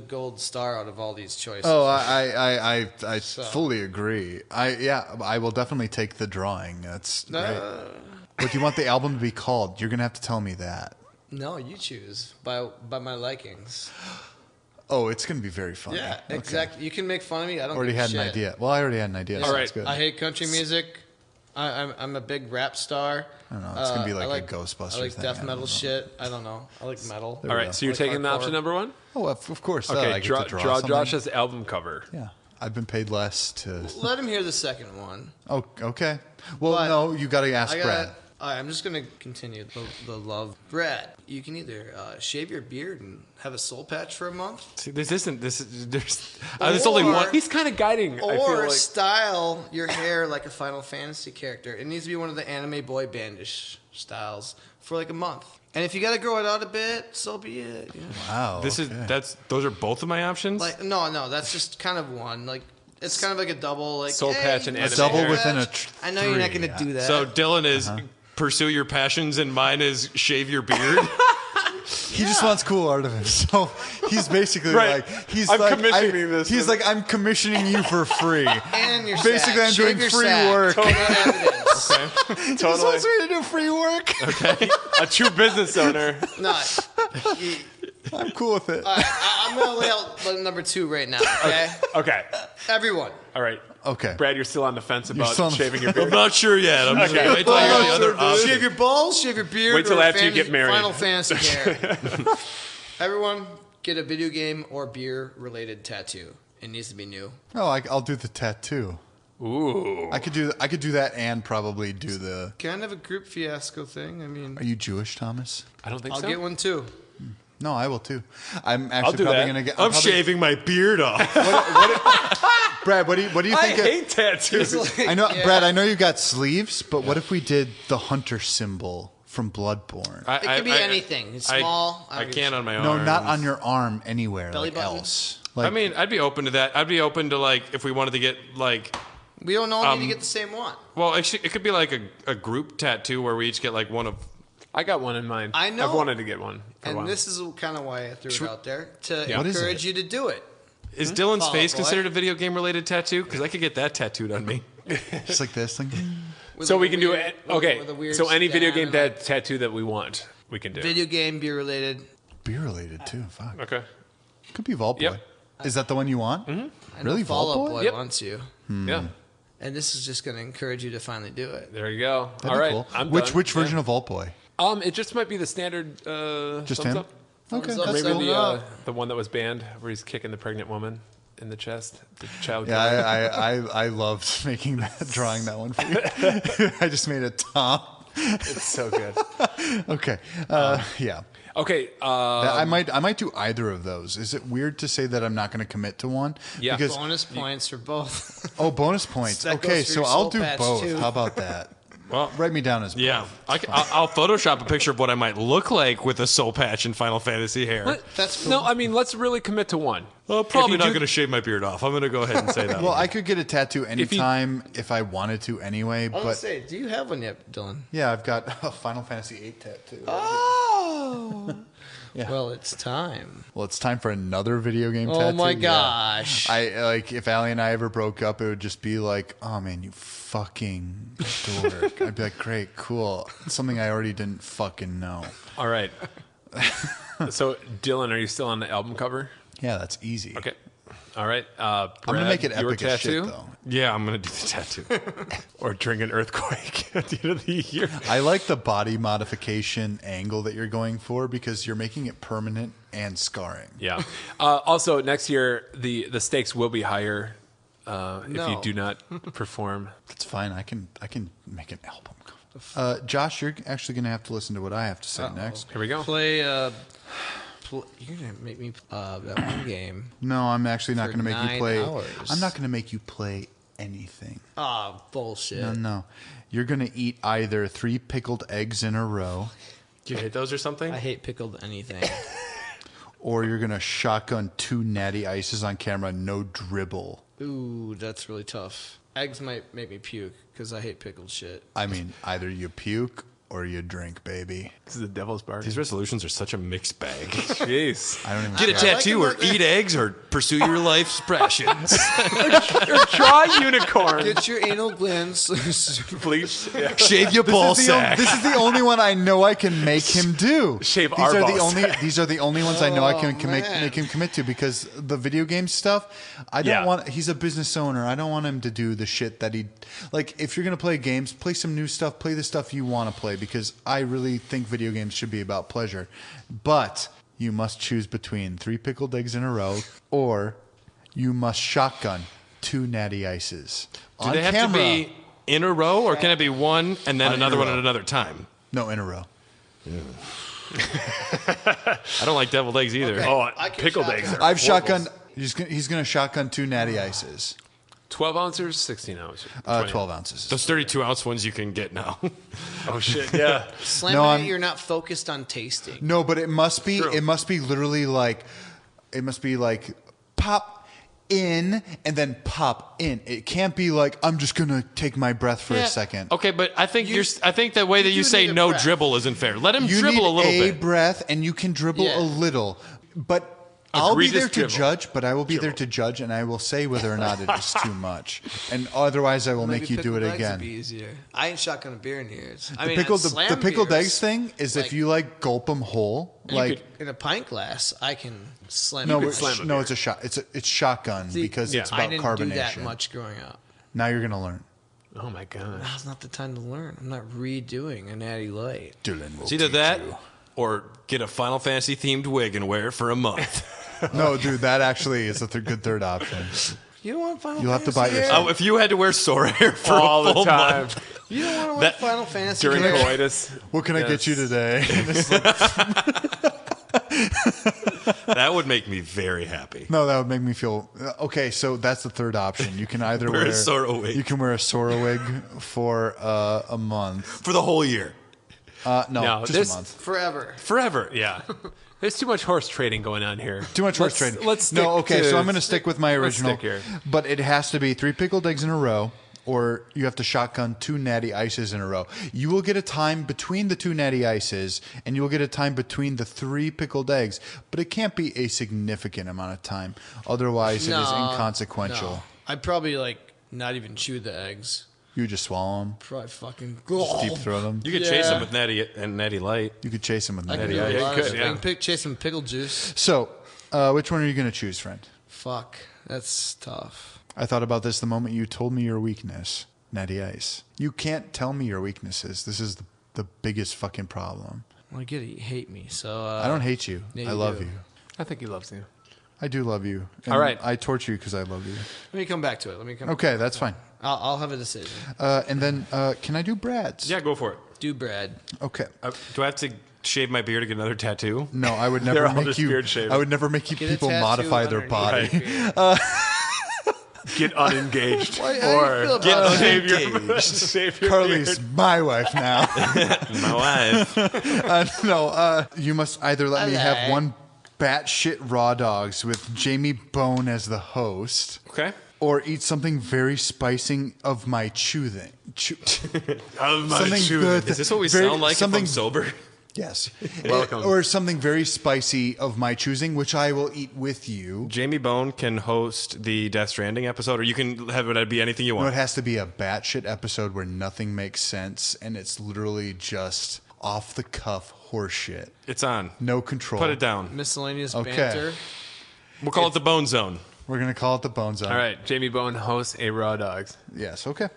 gold star out of all these choices. Oh, I fully agree. I will definitely take the drawing. That's great. What do you want the album to be called? You're gonna have to tell me that. No, you choose by my likings. Oh, it's gonna be very funny. Yeah, Okay. exactly. You can make fun of me. I don't. Already give a had an shit. idea. Well, I already had an idea. Yeah. So All that's right. good. I hate country music. I'm a big rap star. I don't know. It's gonna be I like a Ghostbusters I like thing. death I don't metal know. shit. I don't know. I like metal. All right, so you're Like taking the hardcore. option number 1? Oh, of course. I Okay, get draw to draw something. Josh's album cover. Yeah, I've been paid less to. Let him hear the second one. Oh, okay. Well, But no, you got to ask Brad. All right, I'm just gonna continue the love. Brad, you can either shave your beard and have a soul patch for a month, See, this isn't. There's only one. He's kind of guiding. I feel or like. style your hair like a Final Fantasy character. It needs to be one of the anime boy bandish styles for like a month. And if you gotta grow it out a bit, so be it. Yeah. Wow. Those are both of my options. Like no, that's just kind of one. Like it's kind of like a double. Like Soul patch and you a can double soul within a patch. I know you're not tree. gonna do that. So Dylan is pursue your passions, and mine is shave your beard. He just wants cool art of him. So he's basically Right. like he's I'm like commissioning this. He's like I'm commissioning you for free. and your Basically, sack. I'm Shave doing your free sack. work. Total evidence. He just wants me to do free work. A true business owner. No, I'm cool with it. All right, I'm going to lay out number 2 right now, okay? Okay. Everyone. All right. Okay. Brad, you're still on the fence about still on the shaving your beard? I'm not sure yet. I'm just Okay. wait till I hear the other option. Shave your balls, shave your beard. Wait till or after you get married. Final Fantasy hair. Everyone, get a video game or beer-related tattoo. It needs to be new. Oh, I'll do the tattoo. Ooh. I could do that and probably do the. Kind of a group fiasco thing. I mean, Are you Jewish, Thomas? I don't think I'll so. get one too. No, I will too. I'm I'll actually do probably that. gonna get. I'm shaving my beard off. Brad, what do you I think? hate tattoos. I know, Brad. I know you got sleeves, but what if we did the hunter symbol from Bloodborne? It could be anything. It's small. I can't on my No, arms. not on your arm. Anywhere, Belly like button? else. I mean, I'd be open to that. I'd be open to like if we wanted to get like. We don't all need to get the same one. Well, it could be like a group tattoo where we each get like one of. I got one in mind. I know. I've wanted to get one for a And while. this is kind of why I threw it out there to What is encourage it? you to do it. Is Dylan's Fall Out face Boy. considered a video game related tattoo? Because I could get that tattooed on me. Just like this thing. So we can do weird- it. Okay. with a weird So any video game stem and, like, tattoo that we want, we can do. Video game, beer related. Beer related too. Fuck. Okay. Could be Vault Boy. Yep. Is that the one you want? I know Really, Fall Out Vault Boy Boy? Yep. wants you. Yeah. And this is just going to encourage you to finally do it. There you go. That'd All be right. cool. I'm Which done. which version Yeah. of Vault Boy? It just might be the standard. Just thumbs him. Up. Okay, Thumbs up, that's Maybe cool. the one that was banned, where he's kicking the pregnant woman in the chest. The child. Yeah, I loved making that, drawing that one for you. I just made a Tom. It's so good. Okay. Yeah. Okay. I might do either of those. Is it weird to say that I'm not going to commit to one? Yeah. Because Bonus points for both. bonus points. That Okay, goes for so your I'll soul do patch, both. too. How about that? Well, Write me down as both. yeah, I'll Photoshop a picture of what I might look like with a soul patch and Final Fantasy hair. That's cool. No, I mean, let's really commit to one. Probably you not do- going to shave my beard off. I'm going to go ahead and say that. Well, one. I could get a tattoo anytime if I wanted to anyway. I was going to But say, do you have one yet, Dylan? yeah, I've got a Final Fantasy VIII tattoo. Oh. Yeah. Well, it's time. Well, it's time for another video game tattoo. Oh, my Yeah. gosh. I like if Allie and I ever broke up, it would just be like, "Oh man, you fucking dork." I'd be like, "Great, cool." Something I already didn't fucking know. All right. So, Dylan, are you still on the album cover? Yeah, that's easy. Okay. All right. I'm gonna make it your epic as tattoo, shit though. yeah, I'm going to do the tattoo. or drink an earthquake at the end of the year. I like the body modification angle that you're going for because you're making it permanent and scarring. Yeah. Also, next year the stakes will be higher if you No. do not perform. That's fine. I can make an album cover. Josh, you're actually gonna have to listen to what I have to say next. Here we go. Play, you're going to make me that one game. No, I'm actually not For going to make you 9 play. hours. I'm not going to make you play anything. Oh, bullshit. No. You're going to eat either 3 pickled eggs in a row, Do you hate those or something? I hate pickled anything. or you're going to shotgun 2 natty ices on camera, no dribble. Ooh, that's really tough. Eggs might make me puke because I hate pickled shit. I mean, either you puke or you drink, baby. This is the devil's bar. These resolutions are such a mixed bag. Jeez. I don't even Get a care. tattoo or eat eggs or pursue your life's passions. Or draw a unicorn. Get your anal glands. Bleach. Yeah. Shave your ball sack. This is the only one I know I can make him do. Shave these our are ball the only. sack. These are the only ones I know I can man. make him commit to because the video game stuff. I don't Yeah. want. He's a business owner. I don't want him to do the shit that he. Like, if you're gonna play games, play some new stuff. Play the stuff you want to play because I really think video games should be about pleasure. But you must choose between 3 pickled eggs in a row or you must shotgun 2 natty ices. Do on they have camera. to be in a row, or can it be one and then In a another one row. at another time? No, in a row. I don't like deviled eggs either. Okay. Oh, I can pickled shotgun. eggs are I've horrible. shotgunned. He's going to shotgun 2 natty ices. 12 ounces, 16 ounces. 12 ounces. Those 32-ounce ones you can get now. Oh shit! Yeah. Slam No, it, I'm- you're not focused on tasting. No, but it must be. True. It must be literally like. It must be like pop in and then pop in. It can't be like I'm just gonna take my breath for a second. Okay, but I think I think the way that you do say need a no breath. dribble isn't fair. Let him You dribble need a little a bit. breath and you can dribble Yeah. a little, but I'll be Egregious there to dribble. judge, but I will be there to judge, and I will say whether or not it is too much. And otherwise, I will make you do it pickled eggs would again. be easier. I ain't shotgun a beer in here. The pickled beers, eggs thing is like, if you like gulp them whole, like in a pint glass, I can slam. no, a it's a shot. It's shotgun because it's about I didn't carbonation. do that much growing up. Now you're gonna learn. Oh my gosh. Now's not the time to learn. I'm not redoing a Natty Light. Dylan will It's either teach that you. or get a Final Fantasy themed wig and wear it for a month. No, dude, that actually is a good third option. You don't want Final You'll have to Fantasy buy hair? yourself. If you had to wear Sora hair for All a the full time. month, You don't want to wear Final Fantasy During hair? coitus. What can I get you today? that would make me very happy. No, that would make me feel okay. So that's the third option. You can either Wear wear a Sora wig. You can wear a Sora wig for a month. For the whole year. No, just this- a month. Forever. Yeah. There's too much horse trading going on here. Too much horse trading. Let's stick so I'm going to stick with my let's original. stick here. But it has to be 3 pickled eggs in a row, or you have to shotgun 2 natty ices in a row. You will get a time between the 2 natty ices, and you will get a time between the 3 pickled eggs. But it can't be a significant amount of time. Otherwise, it is inconsequential. No. I'd probably not even chew the eggs. You just swallow them. Probably fucking Just deep throat them. You could chase them with Natty Light. You could chase them with I natty can ice. do a lot of stuff. yeah. I can chase some pickle juice. So, which one are you going to choose, friend? Fuck, that's tough. I thought about this the moment you told me your weakness, natty ice. You can't tell me your weaknesses. This is the biggest fucking problem. Well, I get it. You hate me, so I don't hate you. yeah, I you love do. you. I think he loves you. I do love you. And All right. I torture you because I love you. Let me come back to it. Okay, that's fine. I'll have a decision. And then, can I do Brad's? Yeah, go for it. Do Brad. Okay. Do I have to shave my beard to get another tattoo? No, I would They're never all make just you. beard shaving. I would never make Get a people tattoo modify their body. underneath. Get unengaged. How do you feel or about get that? shave your, shave your Carly's beard. my wife now. My wife. No, you must either let me have Hello. one batshit raw dogs with Jamie Bone as the host. Okay. Or eat something very spicy of my choosing. Of my Something shoe. good. Is this what we Very- sound like something- if I'm sober? Yes. Welcome. Or something very spicy of my choosing, which I will eat with you. Jamie Bone can host the Death Stranding episode, or you can have it be anything you No, it want. has to be a batshit episode where nothing makes sense and it's literally just off the cuff horseshit. It's on. No control. Put it down. Miscellaneous Okay. banter. We'll call it the Bone Zone. We're going to call it the Bone Zone. All right. Jamie Bone hosts a Raw Dogs. Yes, okay.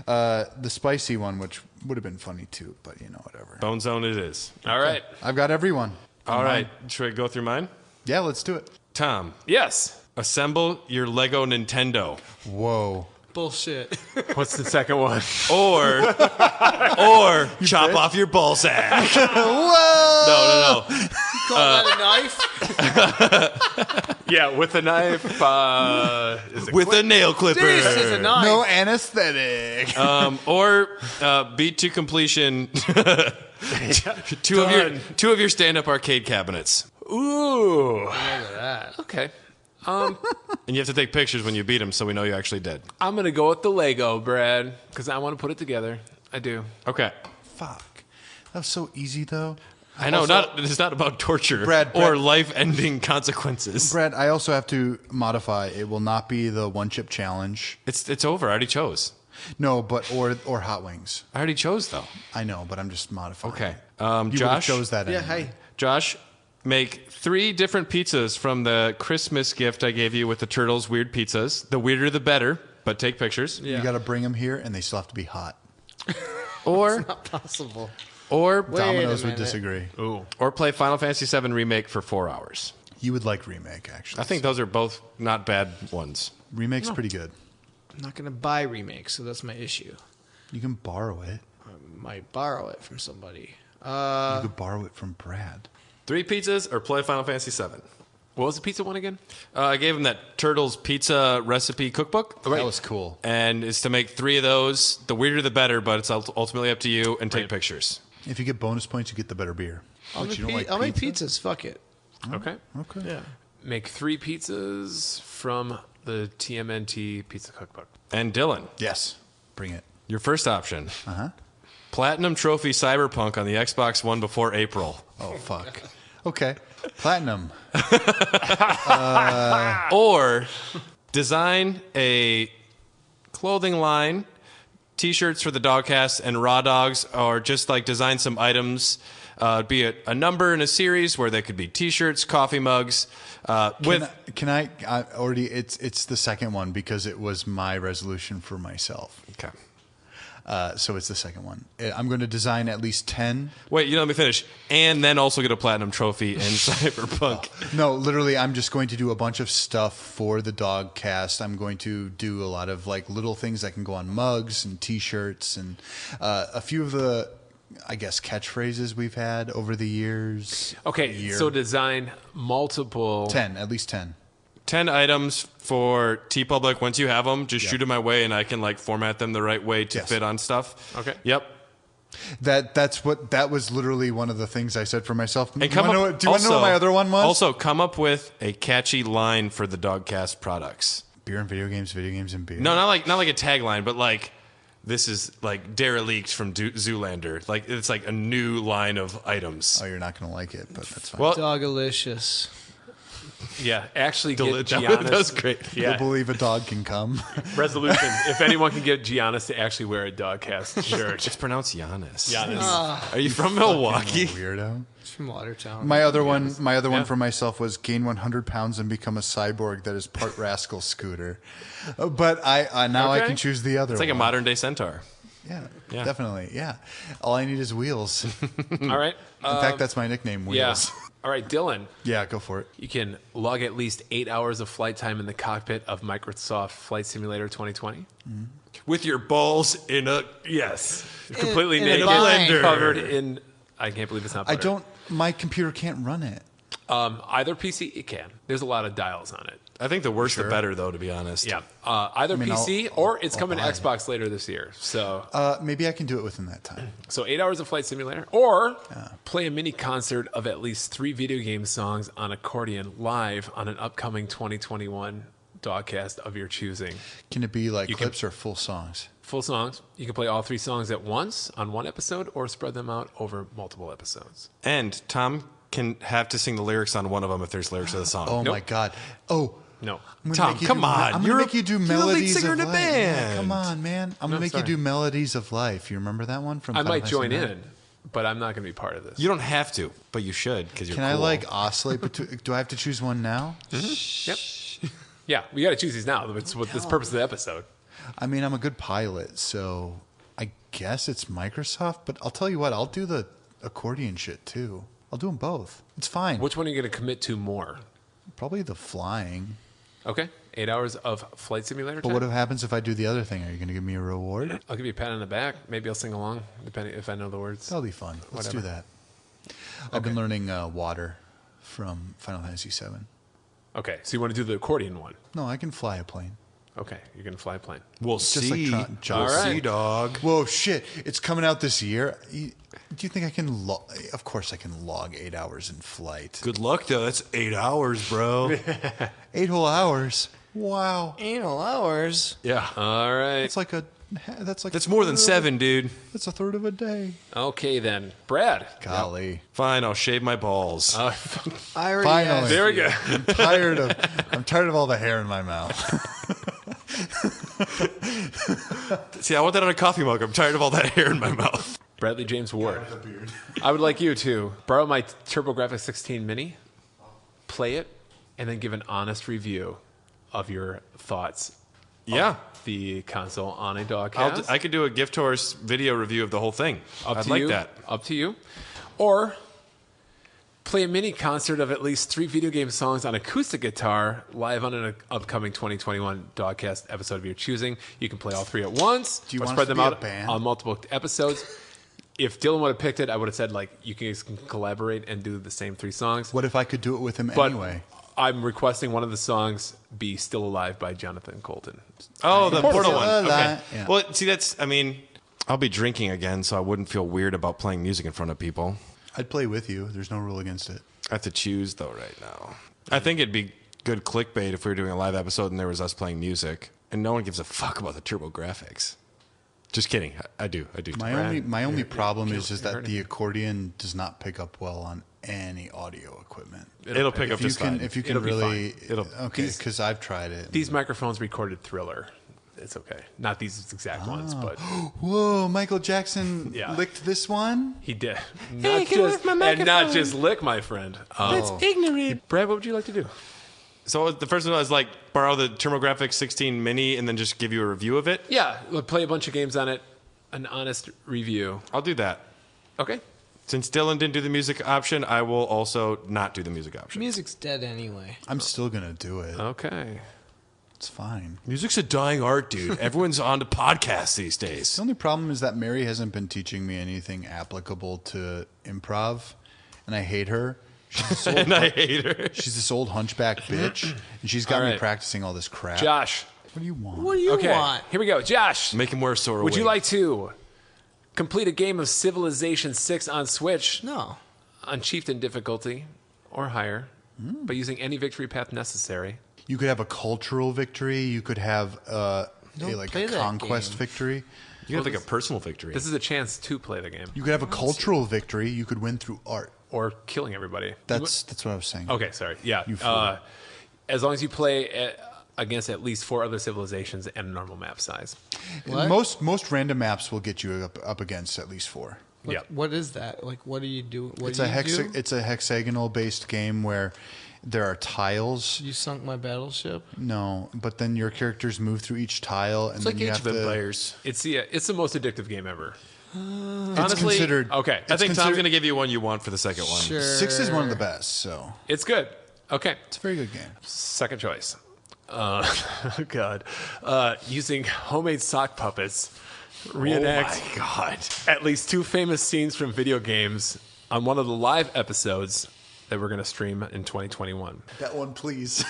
The spicy one, which would have been funny too, but whatever. Bone Zone it is. All right. I've got everyone. All right. Should we go through mine? Yeah, let's do it. Tom, Yes. assemble your Lego Nintendo. Whoa. Bullshit. What's the second one? Or chop off your ball sack. Whoa! No. Call that a knife? Yeah, with a knife. Is it With a nail clipper. This is a knife. No anesthetic. Or beat to completion two of your stand-up arcade cabinets. Ooh. Look at that. Okay. And you have to take pictures when you beat them so we know you actually did. I'm going to go with the Lego, Brad, because I want to put it together. I do. Okay. Fuck. That was so easy, though. I know, Also- it's not about torture Brad- or life-ending consequences. Brad, I also have to modify. It will not be the one-chip challenge. It's over. I already chose. No, but or hot wings. I already chose, though. I know, but I'm just modifying. Okay. You would've Josh? chose that Yeah, anyway. hey. Josh, make 3 different pizzas from the Christmas gift I gave you with the Turtles Weird Pizzas. The weirder the better, but take pictures. Yeah. You got to bring them here, and they still have to be hot. Or Not possible. or Wait a Domino's would minute. disagree. Ooh. or play Final Fantasy VII Remake for 4 hours. You would like Remake, actually. I think those are both not bad ones. Remake's pretty good. I'm not going to buy remakes, so that's my issue. You can borrow it. I might borrow it from somebody. You could borrow it from Brad. 3 pizzas or play Final Fantasy VII. What was the pizza one again? I gave him that Turtles Pizza recipe cookbook. That was cool. And it's to make 3 of those. The weirder the better, but it's ultimately up to you. And take pictures. If you get bonus points, you get the better beer. I'll But you don't like I'll make pizza? pizzas. Fuck it. Okay. Okay. Yeah. Make 3 pizzas from the TMNT pizza cookbook. And Dylan, Yes. Bring it. your first option. Uh-huh. Platinum Trophy Cyberpunk on the Xbox One before April. Oh, fuck. Okay. Platinum. Or design a clothing line, T-shirts for the Dogcast and Raw Dogs, or just like design some items, be it a number in a series where there could be T-shirts, coffee mugs. Can I already? It's the second one because it was my resolution for myself. Okay. So it's the second one. I'm going to design at least 10. Wait, let me finish. And then also get a platinum trophy in Cyberpunk. No, literally, I'm just going to do a bunch of stuff for the Dogcast. I'm going to do a lot of like little things that can go on mugs and T-shirts and a few of the, I guess, catchphrases we've had over the years. Okay, so design multiple... 10, at least 10. 10 items for TeePublic. Once you have them, just shoot them my way, and I can like format them the right way to fit on stuff. Okay. Yep. That was literally one of the things I said for myself. And do you want to know what my other one was? Also, come up with a catchy line for the Dogcast products. Beer and video games and beer. No, not like a tagline, but like this is like derelict from Zoolander. Like it's like a new line of items. Oh, you're not going to like it, but that's fine. Well, Dogalicious. Yeah, actually get that Giannis. was great. Yeah. You'll believe a dog can come. Resolution. If anyone can get Giannis to actually wear a Dogcast shirt. It's pronounced Giannis. Giannis. Are you from Milwaukee? Weirdo. It's from Watertown. My other one for myself was gain 100 pounds and become a cyborg that is part rascal scooter. But I can choose the other. It's like a modern day centaur. Yeah, definitely. Yeah, all I need is wheels. All right. In fact, that's my nickname, Wheels. Yeah. All right, Dylan. Yeah, go for it. You can log at least 8 hours of flight time in the cockpit of Microsoft Flight Simulator 2020. Mm-hmm. With your balls in a completely in a naked, blender. covered in. I can't believe it's not butter. My computer can't run it. Either PC, it can. There's a lot of dials on it. I think the worse the better, though, to be honest. Yeah. Either PC or it's coming to Xbox later this year. So maybe I can do it within that time. So 8 hours of Flight Simulator, or play a mini concert of at least 3 video game songs on accordion live on an upcoming 2021 Dogcast of your choosing. Can it be like clips or full songs? Full songs. You can play all 3 songs at once on one episode or spread them out over multiple episodes. And Tom can have to sing the lyrics on one of them if there's lyrics of the song. Oh, my God. Oh. No. Tom, come on. I'm going to make you do Melodies singer of in a Life. band. Yeah, come on, man. I'm going to make you do Melodies of Life. You remember that one from I Final might Fantasy join IX? in, but I'm not going to be part of this. You don't have to, but you should because you're Can cool. I like oscillate between? Do I have to choose one now? Yep. Yeah, we got to choose these now. That's what this purpose of the episode. I mean, I'm a good pilot, so I guess it's Microsoft. But I'll tell you what, I'll do the accordion shit too. I'll do them both. It's fine. Which one are you going to commit to more? Probably the flying. Okay. 8 hours of Flight Simulator But time? what happens if I do the other thing? Are you going to give me a reward? I'll give you a pat on the back. Maybe I'll sing along, depending if I know the words. That'll be fun. Let's do Whatever. that. I've been learning water from Final Fantasy VII. Okay, so you want to do the accordion one? No, I can fly a plane. Okay, you're going to fly a plane. We'll Just see. like We'll All right. see, dog. Whoa, shit. It's coming out this year. Do you think I can Of course I can log 8 hours in flight. Good luck, though. That's 8 hours, bro. 8 whole hours. Wow. Anal hours. Yeah. All right. That's more than 7, dude. That's a third of a day. Okay, then. Brad. Golly. Fine, I'll shave my balls. I already Finally. asked There we you. go. I'm tired of all the hair in my mouth. See, I want that on a coffee mug. I'm tired of all that hair in my mouth. Bradley James Ward. I would like you to borrow my TurboGrafx 16 Mini, play it, and then give an honest review of your thoughts. Yeah. The console on a Dogcast. I could do a gift horse video review of the whole thing. I'd to like you. that. Up to you. Or play a mini concert of at least 3 video game songs on acoustic guitar live on an upcoming 2021 Dogcast episode of your choosing. You can play all 3 at once. Do you or want spread us to them be a out band? on multiple episodes. If Dylan would have picked it, I would have said, like, you guys can collaborate and do the same 3 songs. What if I could do it with him But anyway? I'm requesting one of the songs be Still Alive by Jonathan Colton. Oh, the Portal one. Okay. Yeah. Well, see, I'll be drinking again, so I wouldn't feel weird about playing music in front of people. I'd play with you. There's no rule against it. I have to choose, though, right now. I think it'd be good clickbait if we were doing a live episode and there was us playing music, and no one gives a fuck about the TurboGrafx. Just kidding. I do. My only problem is that the accordion does not pick up well on any audio equipment. It'll pick up just fine. If you can It'll be really, fine. okay, because I've tried it. These microphones recorded Thriller. It's okay. Not these exact ones, but Whoa, Michael Jackson licked this one. he did. Hey, get away from my And not microphone. just lick, my friend. That's ignorant. Brad, what would you like to do? So the first one was like borrow the TurboGrafx 16 Mini and then just give you a review of it. Yeah, we'll play a bunch of games on it. An honest review. I'll do that. Okay. Since Dylan didn't do the music option, I will also not do the music option. Music's dead anyway. I'm still gonna do it. Okay. It's fine. Music's a dying art, dude. Everyone's on to podcasts these days. The only problem is that Mary hasn't been teaching me anything applicable to improv, and I hate her. She's this old hunchback bitch, and she's got me practicing all this crap. Josh. What do you want? What do you want? Here we go. Josh. Make him wear a sore Would you wig. like to complete a game of Civilization 6 on Switch No. on Chieftain difficulty or higher by using any victory path necessary? You could have a cultural victory. You could have a play that conquest game. victory. You have like a personal victory. This is a chance to play the game You could have a cultural victory. You could win through art. or killing everybody. That's what I was saying. Okay, sorry. Yeah. You fool. As long as you play against at least 4 other civilizations and a normal map size. What? Most random maps will get you up against at least 4. What is that? Like, what do you do? What It's do a you do? it's a hexagonal based game where there are tiles. You sunk my battleship. No, but then your characters move through each tile, and It's then like you Age have of to. Empires. It's the most addictive game ever. It's Honestly, considered. Okay. I think Tom's considered- going to give you one you want for the second one. Sure. 6 is one of the best, so It's good. Okay. it's a very good game. Second choice. God. Using homemade sock puppets. Reenact Oh my God. at least 2 famous scenes from video games on one of the live episodes that we're going to stream in 2021. That one, please.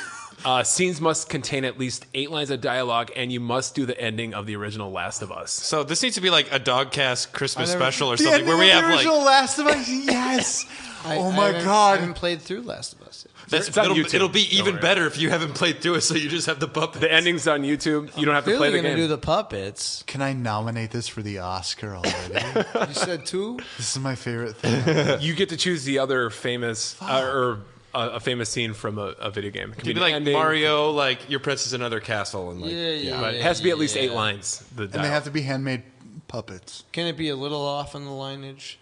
Scenes must contain at least 8 lines of dialogue, and you must do the ending of the original Last of Us. So this needs to be like a Dogcast Christmas special or The something where we ending of have the like original Last of Us. Yes. Oh my I God. haven't played through Last of Us yet. It's on YouTube. it'll be Don't even worry. better if you haven't played through it, so you just have the puppet. The ending's on YouTube. You don't have to Clearly play the going to game. do the puppets. Can I nominate this for the Oscar already? You said 2? This is my favorite thing. You get to choose the other famous or a famous scene from a video game. It can You'd be the like ending, Mario, like your princess in another castle, and like but it has to be at least 8 lines. And they have to be handmade puppets. Can it be a little off on the lineage?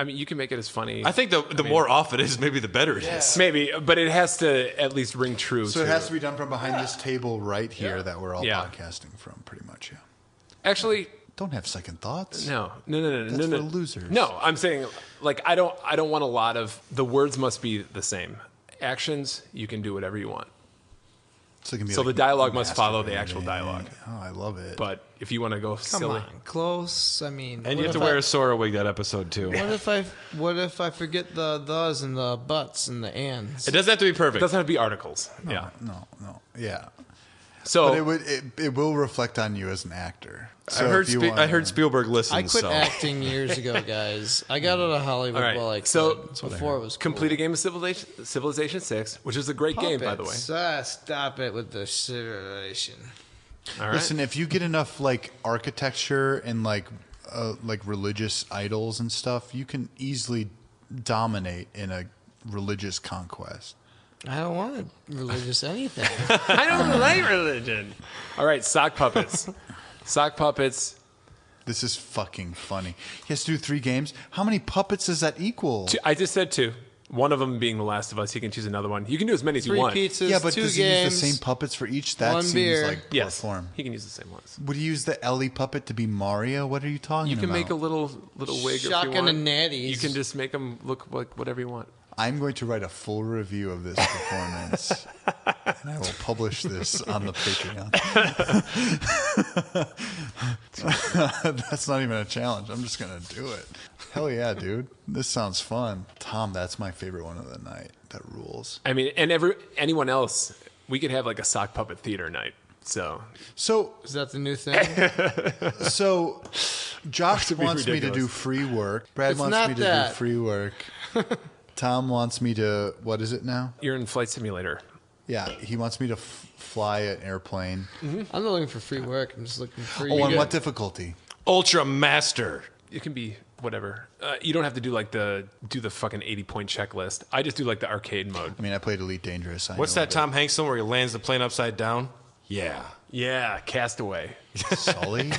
I mean, you can make it as funny. I think the more off it is, maybe the better it is. Maybe, but it has to at least ring true. So it has to be done from behind this table right here that we're all Yeah. podcasting from, pretty much, yeah. Actually, Don't have second thoughts. no. That's no. for losers. No, I'm saying, like, I don't want a lot of, the words must be the same. Actions, you can do whatever you want. So, it can be So like the dialogue must follow the actual masturbating. dialogue. Oh, I love it. But if you want to go Come silly. on, close. I mean, And you what have to if wear I- a Sora wig that episode too. What if I forget the thes and the buts and the ands? It doesn't have to be It perfect. doesn't have to be articles. Yeah. No. Yeah. So But it will reflect on you as an actor. So I heard if you I heard Spielberg listens. I quit so. acting years ago, guys. I got out of Hollywood All right, while I so could, before it was cool. complete a game of Civilization 6, which is a great game, by the way. Stop it with the civilization. All right. Listen, if you get enough like architecture and like religious idols and stuff, you can easily dominate in a religious conquest. I don't want religious anything. I don't like religion. All right, sock puppets. Sock puppets. This is fucking funny. He has to do 3 games. How many puppets does that equal? I just said 2. One of them being The Last of Us. You can choose another one. You can do as many as you 3 want. pizzas, Yeah, but 2 does games. he use the same puppets for each? That 1 seems beer. like poor Yes, form. he can use the same ones. Would you use the Ellie puppet to be Mario? What are you talking You about? can make a little wig if you Shotgun want. and natties. You can just make them look like whatever you want. I'm going to write a full review of this performance, and I will publish this on the Patreon. That's not even a challenge. I'm just going to do it. Hell yeah, dude. This sounds fun. Tom, that's my favorite one of the night. That rules. I mean, and anyone else, we could have like a sock puppet theater night. So Is that the new thing? So Josh be wants me to ridiculous. do free work. Brad It's wants not me to that. do free work. Tom wants me to, what is it now? you're in Flight Simulator. Yeah, he wants me to fly an airplane. I'm not looking for free work. I'm just looking for Oh, you. on what difficulty? Ultra Master. It can be whatever. You don't have to do like the fucking 80-point checklist. I just do like the arcade mode. I mean, I played Elite Dangerous. What's that Tom Hanks one where he lands the plane upside down? Yeah. Yeah, Castaway. Sully?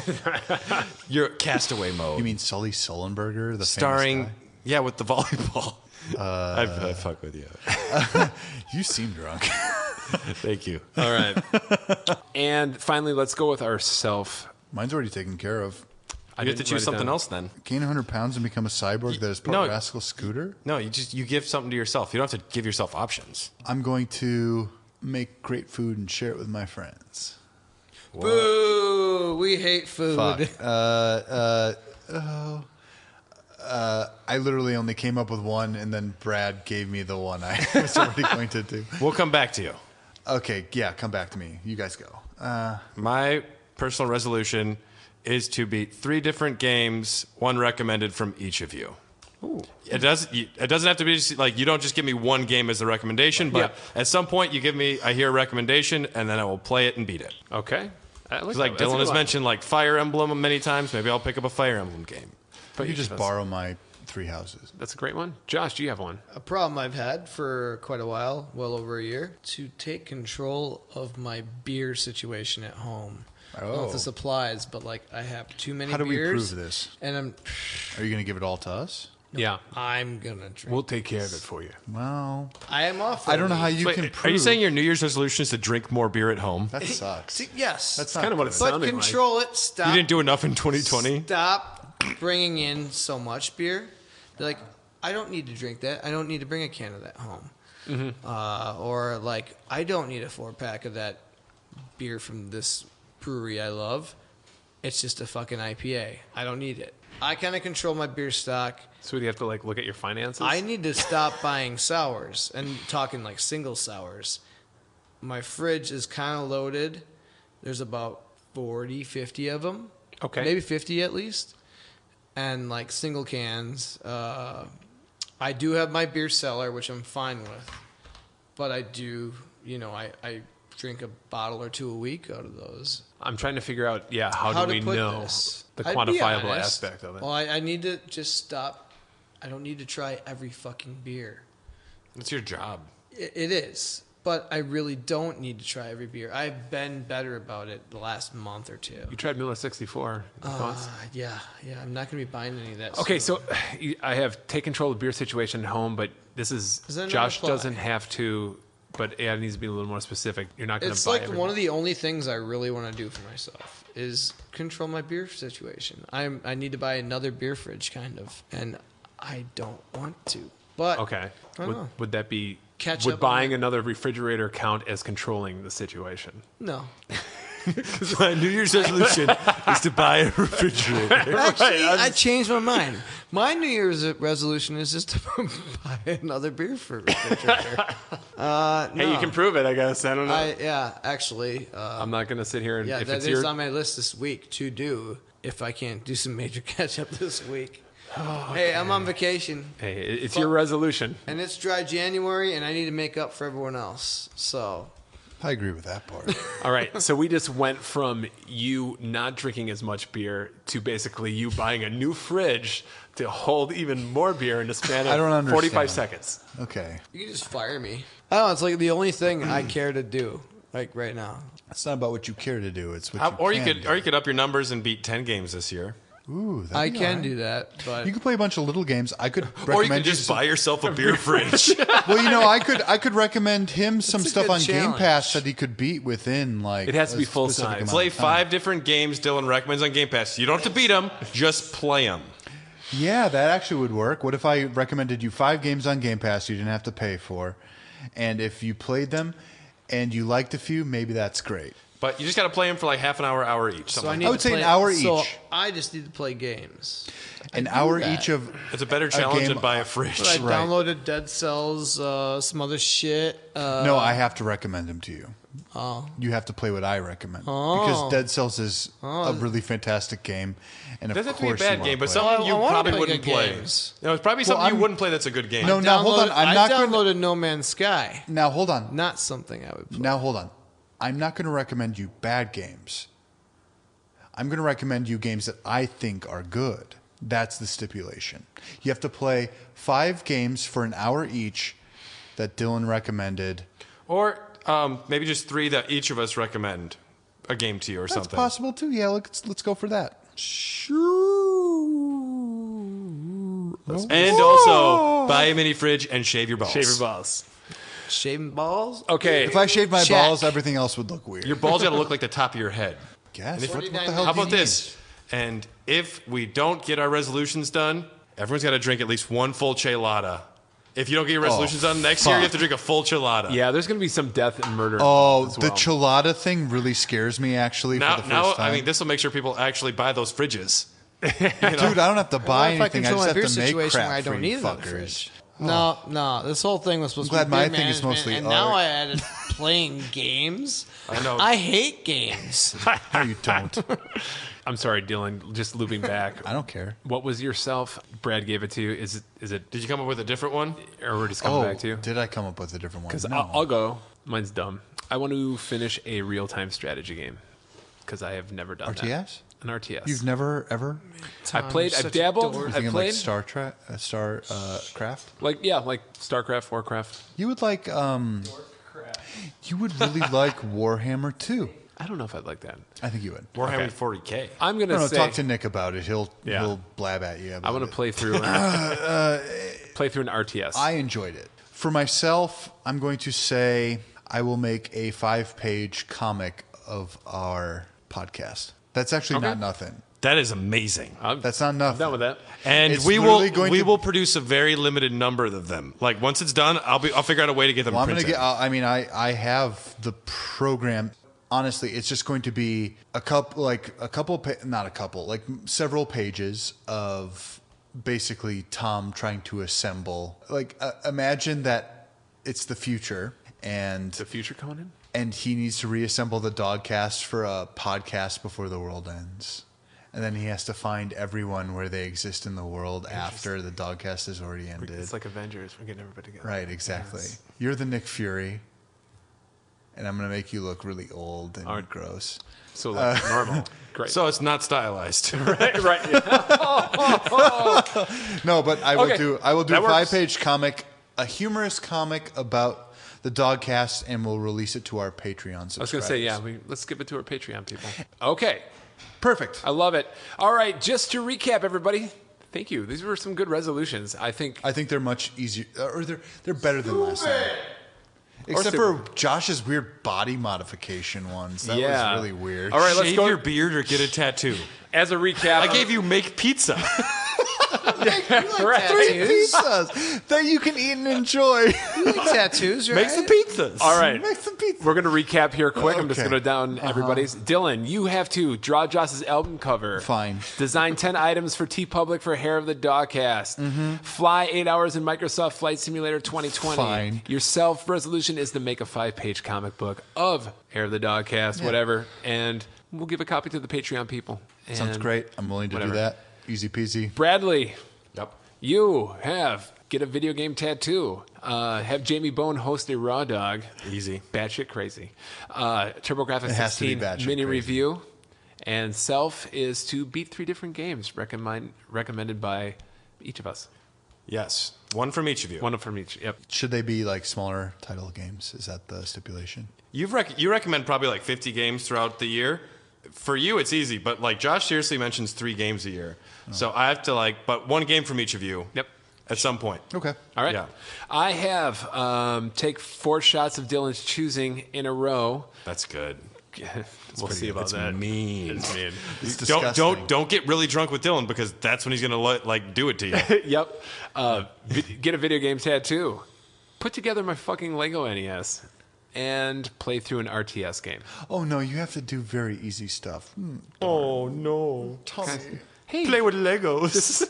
You're Castaway mode. You mean Sully Sullenberger, the starring? famous guy? Yeah, with the volleyball. I fuck with you. You seem drunk. Thank you. All right. And finally, let's go with our self. Mine's already taken care of. You have to choose something else then. Gain 100 pounds and become a cyborg that is part rascal scooter? No, you give something to yourself. You don't have to give yourself options. I'm going to make great food and share it with my friends. Boo! We hate food. Fuck. I literally only came up with one, and then Brad gave me the one I was already going to do. We'll come back to you. Okay, yeah, come back to me. You guys go. My personal resolution is to beat 3 different games, one recommended from each of you. Ooh. It doesn't have to be just, like, you don't just give me one game as a recommendation, but at some point I hear a recommendation, and then I will play it and beat it. Okay. Like Dylan has mentioned, like Fire Emblem many times. Maybe I'll pick up a Fire Emblem game. But you just borrow my 3 houses. That's a great one. Josh, do you have one? A problem I've had for quite a while, well over a year, to take control of my beer situation at home. I don't know if this applies, but like I have too many beers. How do we prove this? And Are you going to give it all to us? Yeah. I'm going to drink. We'll take care of it for you. Well, I am off. I don't know how you can prove. Are you saying your New Year's resolution is to drink more beer at home? That sucks. Yes. That's kind of what it sounded like. But control it. Stop. You didn't do enough in 2020? Stop bringing in so much beer. Be like, I don't need to drink that. I don't need to bring a can of that home. Mm-hmm. Or like, I don't need a 4-pack of that beer from this brewery I love. It's just a fucking IPA. I don't need it. I kind of control my beer stock. So do you have to like look at your finances? I need to stop buying sours and talking like single sours. My fridge is kind of loaded. There's about 40, 50 of them. Okay. Maybe 50 at least. And like single cans. I do have my beer cellar, which I'm fine with. But I do, I drink a bottle or 2 a week out of those. I'm trying to figure out, how do we know the quantifiable aspect of it? Well, I need to just stop. I don't need to try every fucking beer. It's your job. It is. But I really don't need to try every beer. I've been better about it the last month or 2. You tried Miller 64. Yeah. I'm not going to be buying any of that Okay, stuff. so I have take control of the beer situation at home, but this is Josh doesn't have to, but it needs to be a little more specific. You're not going to buy It's like one of the only things I really want to do for myself is control my beer situation. I need to buy another beer fridge, kind of, and I don't want to. But okay, would that be Would buying another refrigerator count as controlling the situation? No. My New Year's resolution is to buy a refrigerator. Actually, I changed my mind. My New Year's resolution is just to buy another beer for refrigerator. Hey, you can prove it, I guess. I don't know. Actually. I'm not going to sit here and... Yeah, if that it's is on my list this week to do if I can't do some major catch-up this week. Hey, I'm on vacation. Hey, it's your resolution. And it's dry January, and I need to make up for everyone else. So... I agree with that part. All right, so we just went from you not drinking as much beer to basically you buying a new fridge to hold even more beer in the span of 45 seconds. Okay. You can just fire me. I don't know, it's like the only thing I care to do, like right now. It's not about what you care to do, it's what you can do. Or you could up your numbers and beat 10 games this year. Ooh, I can do that, but you can play a bunch of little games. I could recommend or you could just buy yourself a beer fridge. Well, I could recommend him some stuff on Game Pass that he could beat within like. It has to be full size. Play 5 different games Dylan recommends on Game Pass. You don't have to beat them, just play them. Yeah, that actually would work. What if I recommended you 5 games on Game Pass you didn't have to pay for, and if you played them and you liked a few, maybe that's great. But you just got to play them for like half an hour each. So I would say an hour each. So I just need to play games. An hour each of. It's a better challenge than buy a fridge. But I downloaded Dead Cells, some other shit. No, I have to recommend them to you. Oh. You have to play what I recommend because Dead Cells is a really fantastic game, and of it doesn't course have to be a bad game, but something you probably wouldn't play. No, it's probably something you wouldn't play that's a good game. No, now hold on. I downloaded No Man's Sky. Now hold on. Not something I would play. Now hold on. I'm not going to recommend you bad games. I'm going to recommend you games that I think are good. That's the stipulation. You have to play 5 games for an hour each that Dylan recommended. Or maybe just 3 that each of us recommend a game to you or something. That's possible too. Yeah, let's go for that. And also buy a mini fridge and shave your balls. Shave your balls. Shaving balls? Okay. If I shaved my Check. balls, everything else would look weird. Your balls got to look like the top of your head. Guess. What the $49. hell How do you about need? this? And if we don't get our resolutions done, everyone's got to drink at least 1 full chelada. If you don't get your resolutions done, next year you have to drink a full chelada. Yeah, there's going to be some death and murder. Oh, as the well. chelada thing really scares me, actually, Now, for the first time. I mean, this will make sure people actually buy those fridges. Dude, I don't have to buy What if I anything. I control just my have beer to make situation crap where I for don't you need it on the fuckers. fridge? No. This whole thing was supposed I'm to be glad beer my thing is management, mostly and now art. I added playing games. I know. I hate games. No, you don't. I'm sorry, Dylan. Just looping back. I don't care. What was yourself? Brad gave it to you. Is it? Did you come up with a different one? Or we're just coming back to you? Did I come up with a different one? Because No. I'll go. Mine's dumb. I want to finish a real-time strategy game because I have never done that. RTS? An RTS. You've never, ever? I've dabbled. You're I've thinking played. like StarCraft? Like StarCraft, Warcraft. You would like, you would really like Warhammer 2. I don't know if I'd like that. I think you would. Warhammer 40K. I'm gonna No, say talk to Nick about it. He'll Yeah. blab at you. I want to play through an RTS. I enjoyed it. For myself, I'm going to say I will make a 5-page comic of our podcast. That's actually not nothing. That is amazing. That's not nothing. I'm done with that. And It's we literally going to- will produce a very limited number of them. Like once it's done, I'll figure out a way to get them Well, I'm going to printed. get. I mean, I have the program. Honestly, it's just going to be several pages of basically Tom trying to assemble. Like, imagine that it's the future and The future coming in. and he needs to reassemble the Dogcast for a podcast before the world ends. And then he has to find everyone where they exist in the world after the Dogcast has already ended. It's like Avengers. We're getting everybody together. Right, exactly. Yes. You're the Nick Fury, and I'm going to make you look really old and gross. So like normal. Great. So it's not stylized. right. No, but I will Okay. do That a works. 5-page comic, a humorous comic about the Dogcast, and we'll release it to our Patreon subscribers. I was going to say, yeah, let's give it to our Patreon people. Okay. Perfect. I love it. All right, just to recap, everybody. Thank you. These were some good resolutions. I think they're much easier, or they're better than last time. Except super. for Josh's weird body modification ones. That was really weird. All right, let's Shave go. your beard or get a tattoo. As a recap, I gave you make pizza. Pizzas that you can eat and enjoy. You like tattoos, right? Make some pizzas. All right. Make some pizza. We're going to recap here quick. I'm just Okay. going to down everybody's. Dylan, you have to draw Joss's album cover. Fine. Design 10 items for T-Public for Hair of the Dogcast. Fly 8 hours in Microsoft Flight Simulator 2020. Fine. Your self-resolution is to make a 5-page comic book of Hair of the Dogcast, whatever. And we'll give a copy to the Patreon people. Sounds And great. I'm willing to whatever. do that. Easy peasy. Bradley, Yep. you get a video game tattoo. Have Jamie Bone host a Raw Dog. Easy. Batshit crazy. TurboGrafx It has to be 16 batshit mini crazy. review. And self is to beat 3 different games recommended by each of us. Yes. One from each of you. One from each. Yep. Should they be like smaller title games? Is that the stipulation? You recommend probably like 50 games throughout the year. For you, it's easy, but like Josh seriously mentions 3 games a year. So I have to but 1 game from each of you. Yep. At some point. Okay. All right. Yeah. I have take 4 shots of Dylan's choosing in a row. That's good. We'll see about that. Mean. It's mean. It's disgusting. Don't get really drunk with Dylan because that's when he's gonna do it to you. Yep. Get a video game tattoo. Put together my fucking Lego NES. And play through an RTS game. Oh no, you have to do very easy stuff. Oh no. Tommy. Hey, Play with Legos.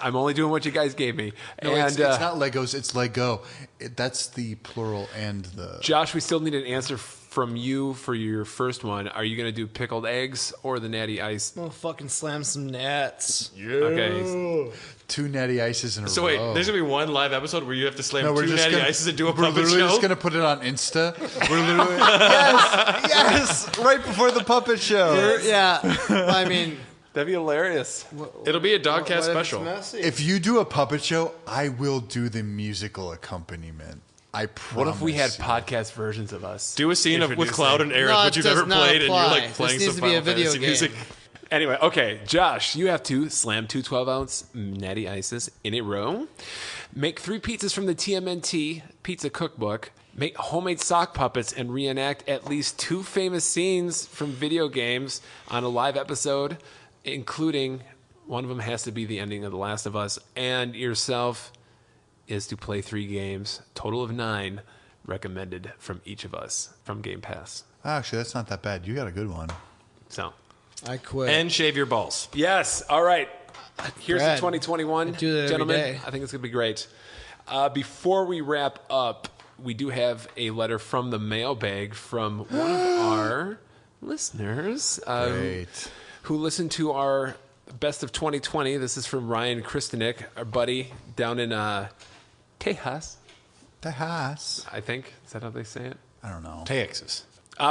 I'm only doing what you guys gave me. No, and it's not Legos, it's Lego. That's the plural and the... Josh, we still need an answer from you for your first one. Are you going to do pickled eggs or the natty ice? We'll fucking slam some nets. Okay. 2 natty ices in a So row. wait, there's gonna be one live episode where you have to slam No, we're 2 just natty gonna- ices and do a We're puppet literally show. just going to put it on Insta. We're literally... yes! Right before the puppet show. Yeah, I mean, That'd be hilarious. It'll be a Dogcast special. If you do a puppet show, I will do the musical accompaniment. I promise. What if we had podcast versions of us? Do a scene with Cloud and Aaron, No, which it you've never does not played, and you're apply. like playing This some needs to be Final a video Fantasy game. music. Anyway, okay, Josh, you have to slam 2 12-ounce natty ices in a row, make 3 pizzas from the TMNT pizza cookbook, make homemade sock puppets, and reenact at least 2 famous scenes from video games on a live episode, including one of them has to be the ending of The Last of Us, and yourself is to play 3 games, total of 9, recommended from each of us from Game Pass. Actually, that's not that bad. You got a good one. So, I quit. And shave your balls. yes, all right. Here's Brad, the 2021, I do that every gentlemen. day. I think it's going to be great. Before we wrap up, we do have a letter from the mailbag from one of our listeners Great. who listened to our Best of 2020. This is from Ryan Kristanik, our buddy down in Tejas, The house. I think. Is that how they say it? I don't know. Texas.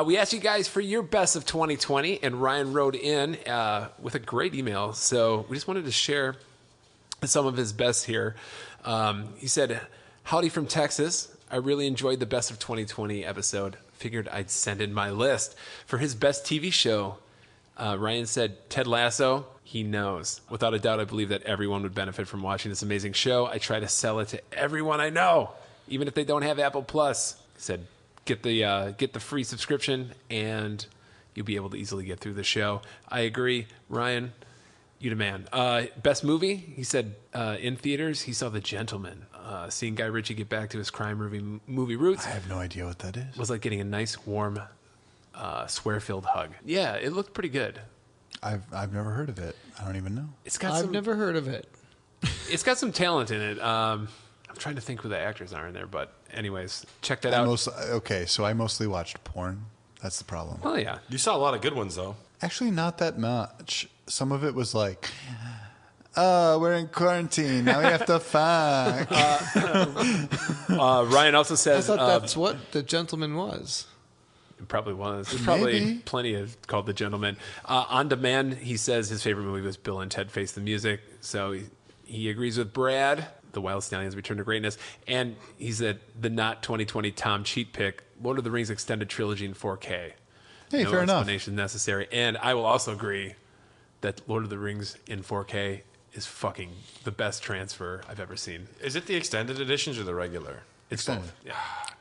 We asked you guys for your best of 2020, and Ryan wrote in with a great email. So we just wanted to share some of his best here. He said, "Howdy from Texas. I really enjoyed the best of 2020 episode. Figured I'd send in my list for his best TV show." Ryan said, "Ted Lasso. He knows. Without a doubt, I believe that everyone would benefit from watching this amazing show. I try to sell it to everyone I know, even if they don't have Apple Plus." He said, get the free subscription, and you'll be able to easily get through the show. I agree. Ryan, you the man. Best movie? He said in theaters, he saw The Gentleman. Seeing Guy Ritchie get back to his crime movie roots I have no idea what that is. was like getting a nice, warm, swear-filled hug. Yeah, it looked pretty good. I've never heard of it. I don't even know. It's got I've never heard of it. It's got some talent in it. I'm trying to think who the actors are in there, but anyways, check that out. So I mostly watched porn. That's the problem. Oh yeah, You saw a lot of good ones, though. Actually, not that much. Some of it was like, oh, we're in quarantine. Now we have to fuck. Ryan also I says thought that's what The Gentleman was. it probably was. There's probably Maybe. plenty of called The Gentleman. On Demand, he says his favorite movie was Bill and Ted Face the Music. So he agrees with Brad. The Wild Stallions Return to Greatness. And he said the not 2020 Tom cheat pick, Lord of the Rings Extended Trilogy in 4K. Hey, no fair enough. explanation necessary. And I will also agree that Lord of the Rings in 4K is fucking the best transfer I've ever seen. Is it the extended editions or the regular? It's Extended. both. Yeah.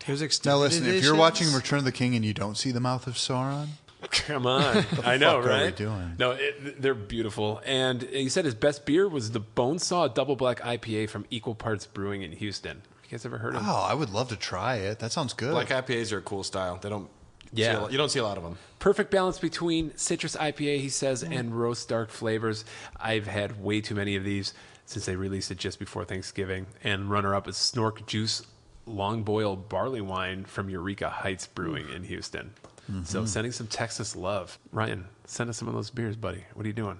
Here's Now extended listen, if you're editions. watching Return of the King and you don't see the mouth of Sauron, Come on. I know, fuck are we right? doing? No, they're beautiful. And he said his best beer was the Bonesaw Double Black IPA from Equal Parts Brewing in Houston. You guys ever heard of oh, I would love to try it. That sounds good. Black IPAs are a cool style. They don't. Yeah. You don't see a lot of them. Perfect balance between citrus IPA, he says, and roast dark flavors. I've had way too many of these since they released it just before Thanksgiving. And runner-up is Snork Juice Long Boil Barley Wine from Eureka Heights Brewing in Houston. So sending some Texas love. Ryan, send us some of those beers, buddy. What are you doing?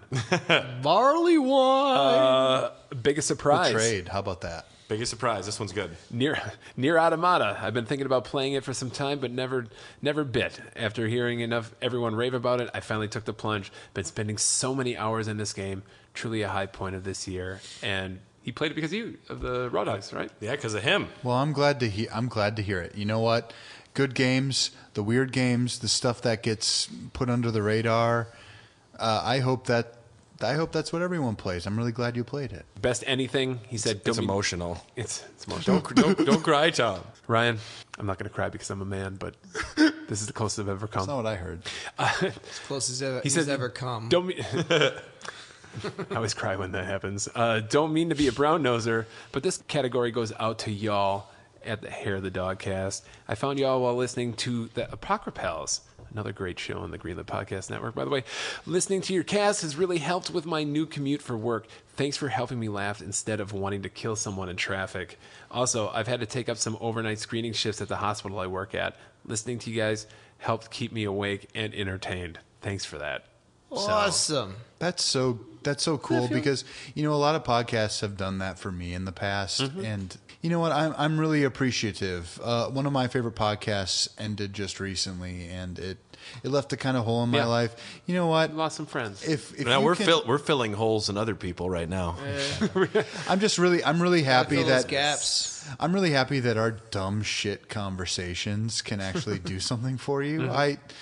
Barley wine. Biggest We'll surprise. trade. How about that? Biggest surprise. This one's good. Near Automata. I've been thinking about playing it for some time, but never bit. After hearing enough everyone rave about it, I finally took the plunge. Been spending so many hours in this game. Truly a high point of this year. And he played it because of the Raw Dogs, right? Yeah, because of him. Well, I'm glad to hear it. You know what? Good games, the weird games, the stuff that gets put under the radar. I hope that's what everyone plays. I'm really glad you played it. Best anything, he said. It's emotional. It's emotional. Don't cry, Tom. Ryan, I'm not going to cry because I'm a man, but this is the closest I've ever come. That's not what I heard. As close as he's ever come. Don't mean. I always cry when that happens. Don't mean to be a brown noser, but this category goes out to y'all at the Hair of the Dogcast. I found y'all while listening to the Apocrypals, another great show on the Greenlit Podcast Network. By the way, listening to your cast has really helped with my new commute for work. Thanks for helping me laugh instead of wanting to kill someone in traffic. Also, I've had to take up some overnight screening shifts at the hospital I work at. Listening to you guys helped keep me awake and entertained. Thanks for that. Awesome. That's so cool because a lot of podcasts have done that for me in the past, and you know what? I'm really appreciative. One of my favorite podcasts ended just recently, and It left a kind of hole in my life. You know what? Lost some friends. If Now you we're filling holes in other people right now. I'm really happy Fill those that gaps. I'm really happy that our dumb shit conversations can actually do something for you.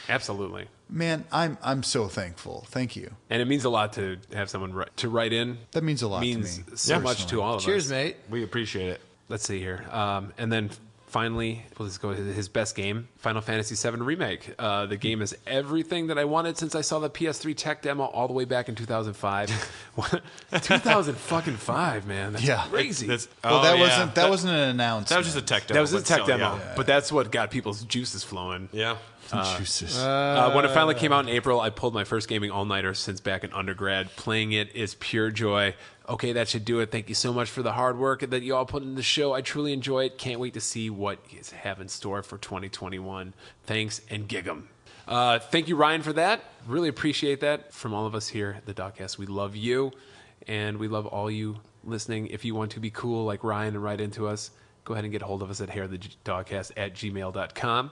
Absolutely. Man, I'm so thankful. Thank you. And it means a lot to have someone to write in. That means a lot to me. Means so much to all of us. Cheers, mate. We appreciate it. Let's see here. And then finally, let's go with his best game, Final Fantasy VII Remake. The game is everything that I wanted since I saw the PS3 tech demo all the way back in 2005. 2005, man. That's crazy. That wasn't an announcement. That was just a tech demo. That was a tech demo. Yeah. But that's what got people's juices flowing. Yeah. Juices. When it finally came out in April, I pulled my first gaming all-nighter since back in undergrad. Playing it is pure joy. Okay, that should do it. Thank you so much for the hard work that you all put in the show. I truly enjoy it. Can't wait to see what you have in store for 2021. Thanks, and gig 'em. Thank you, Ryan, for that. Really appreciate that. From all of us here at the Dogcast, we love you, and we love all you listening. If you want to be cool like Ryan and write into us, go ahead and get a hold of us at hairthedogcast@gmail.com.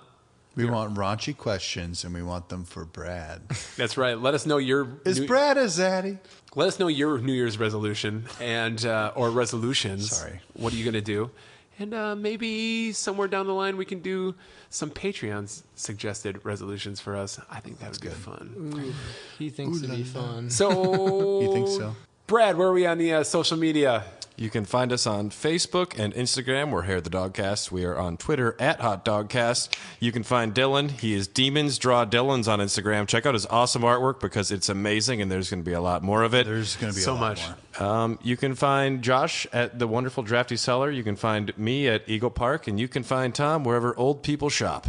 We want raunchy questions, and we want them for Brad. That's right. Let us know your... Brad a zaddy? Let us know your New Year's resolution and or resolutions. Sorry. What are you going to do? And maybe somewhere down the line we can do some Patreon suggested resolutions for us. I think that would be fun. Ooh, he thinks it'd be fun. So... You think so? Brad, where are we on the social media? You can find us on Facebook and Instagram. We're Hair the Dogcast. We are on Twitter at Hot Dogcast. You can find Dylan. He is Demons Draw Dylan's on Instagram. Check out his awesome artwork because it's amazing, and there's going to be a lot more of it. There's going to be so a lot much. more. You can find Josh at the Wonderful Drafty Cellar. You can find me at Eagle Park, and you can find Tom wherever old people shop.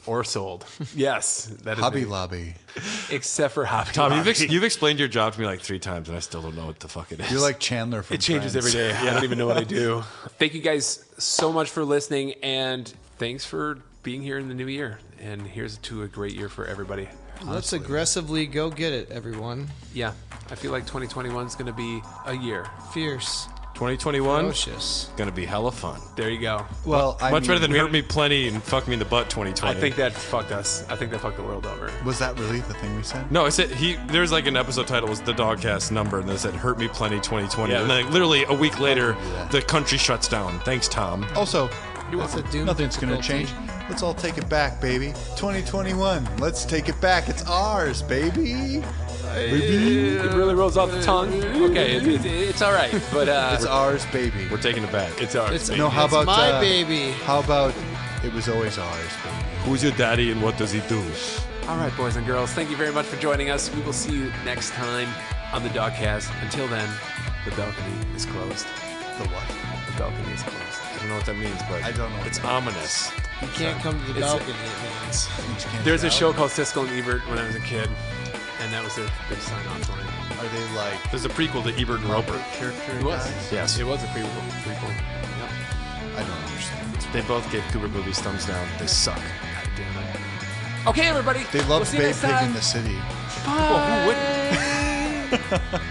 Or sold. Yes. That is Hobby me. Lobby. Except for Hobby Tom, Lobby. you've explained your job to me like 3 times, and I still don't know what the fuck it is. You're like Chandler from It changes Friends. every day. I don't even know what I do. Thank you guys so much for listening, and thanks for being here in the new year. And here's to a great year for everybody. Let's aggressively go get it, everyone. Yeah, I feel like 2021 is going to be a year. Fierce. 2021 Ferocious. gonna be hella fun. There you go. Well, Much better than Hurt Me Plenty and Fuck Me in the Butt 2020. I think that fucked us. I think that fucked the world over. Was that really the thing we said? No, it said there's like an episode title was the Dogcast number, and it said Hurt Me Plenty 2020. Yeah. And then literally a week later, the country shuts down. Thanks, Tom. Also, That's a doom nothing's going to difficulty. change. Let's all take it back, baby. 2021. Let's take it back. It's ours, baby. It really rolls off the tongue. Okay, it's all right, but It's ours, baby. We're taking it back. it's ours. It's, baby. No, how it's about my baby. How about it was always ours, baby? Who's your daddy and what does he do? All right, boys and girls, thank you very much for joining us. We will see you next time on the Dogcast. Until then, the balcony is closed. The what? The balcony is closed. I don't know what that means, but I don't know. It's ominous. You can't come to the It's- balcony, it means. There's a show called Siskel and Ebert when I was a kid, and that was their big sign-off line. Are they like There's a prequel to Ebert and Roper. character It was. guys? Yes. It was a prequel. Yep. I don't understand. They both gave Cooper movies thumbs down. They suck. God damn it. Okay, everybody. They We'll love see you Babe next Pig time. in the City. Well, who wouldn't?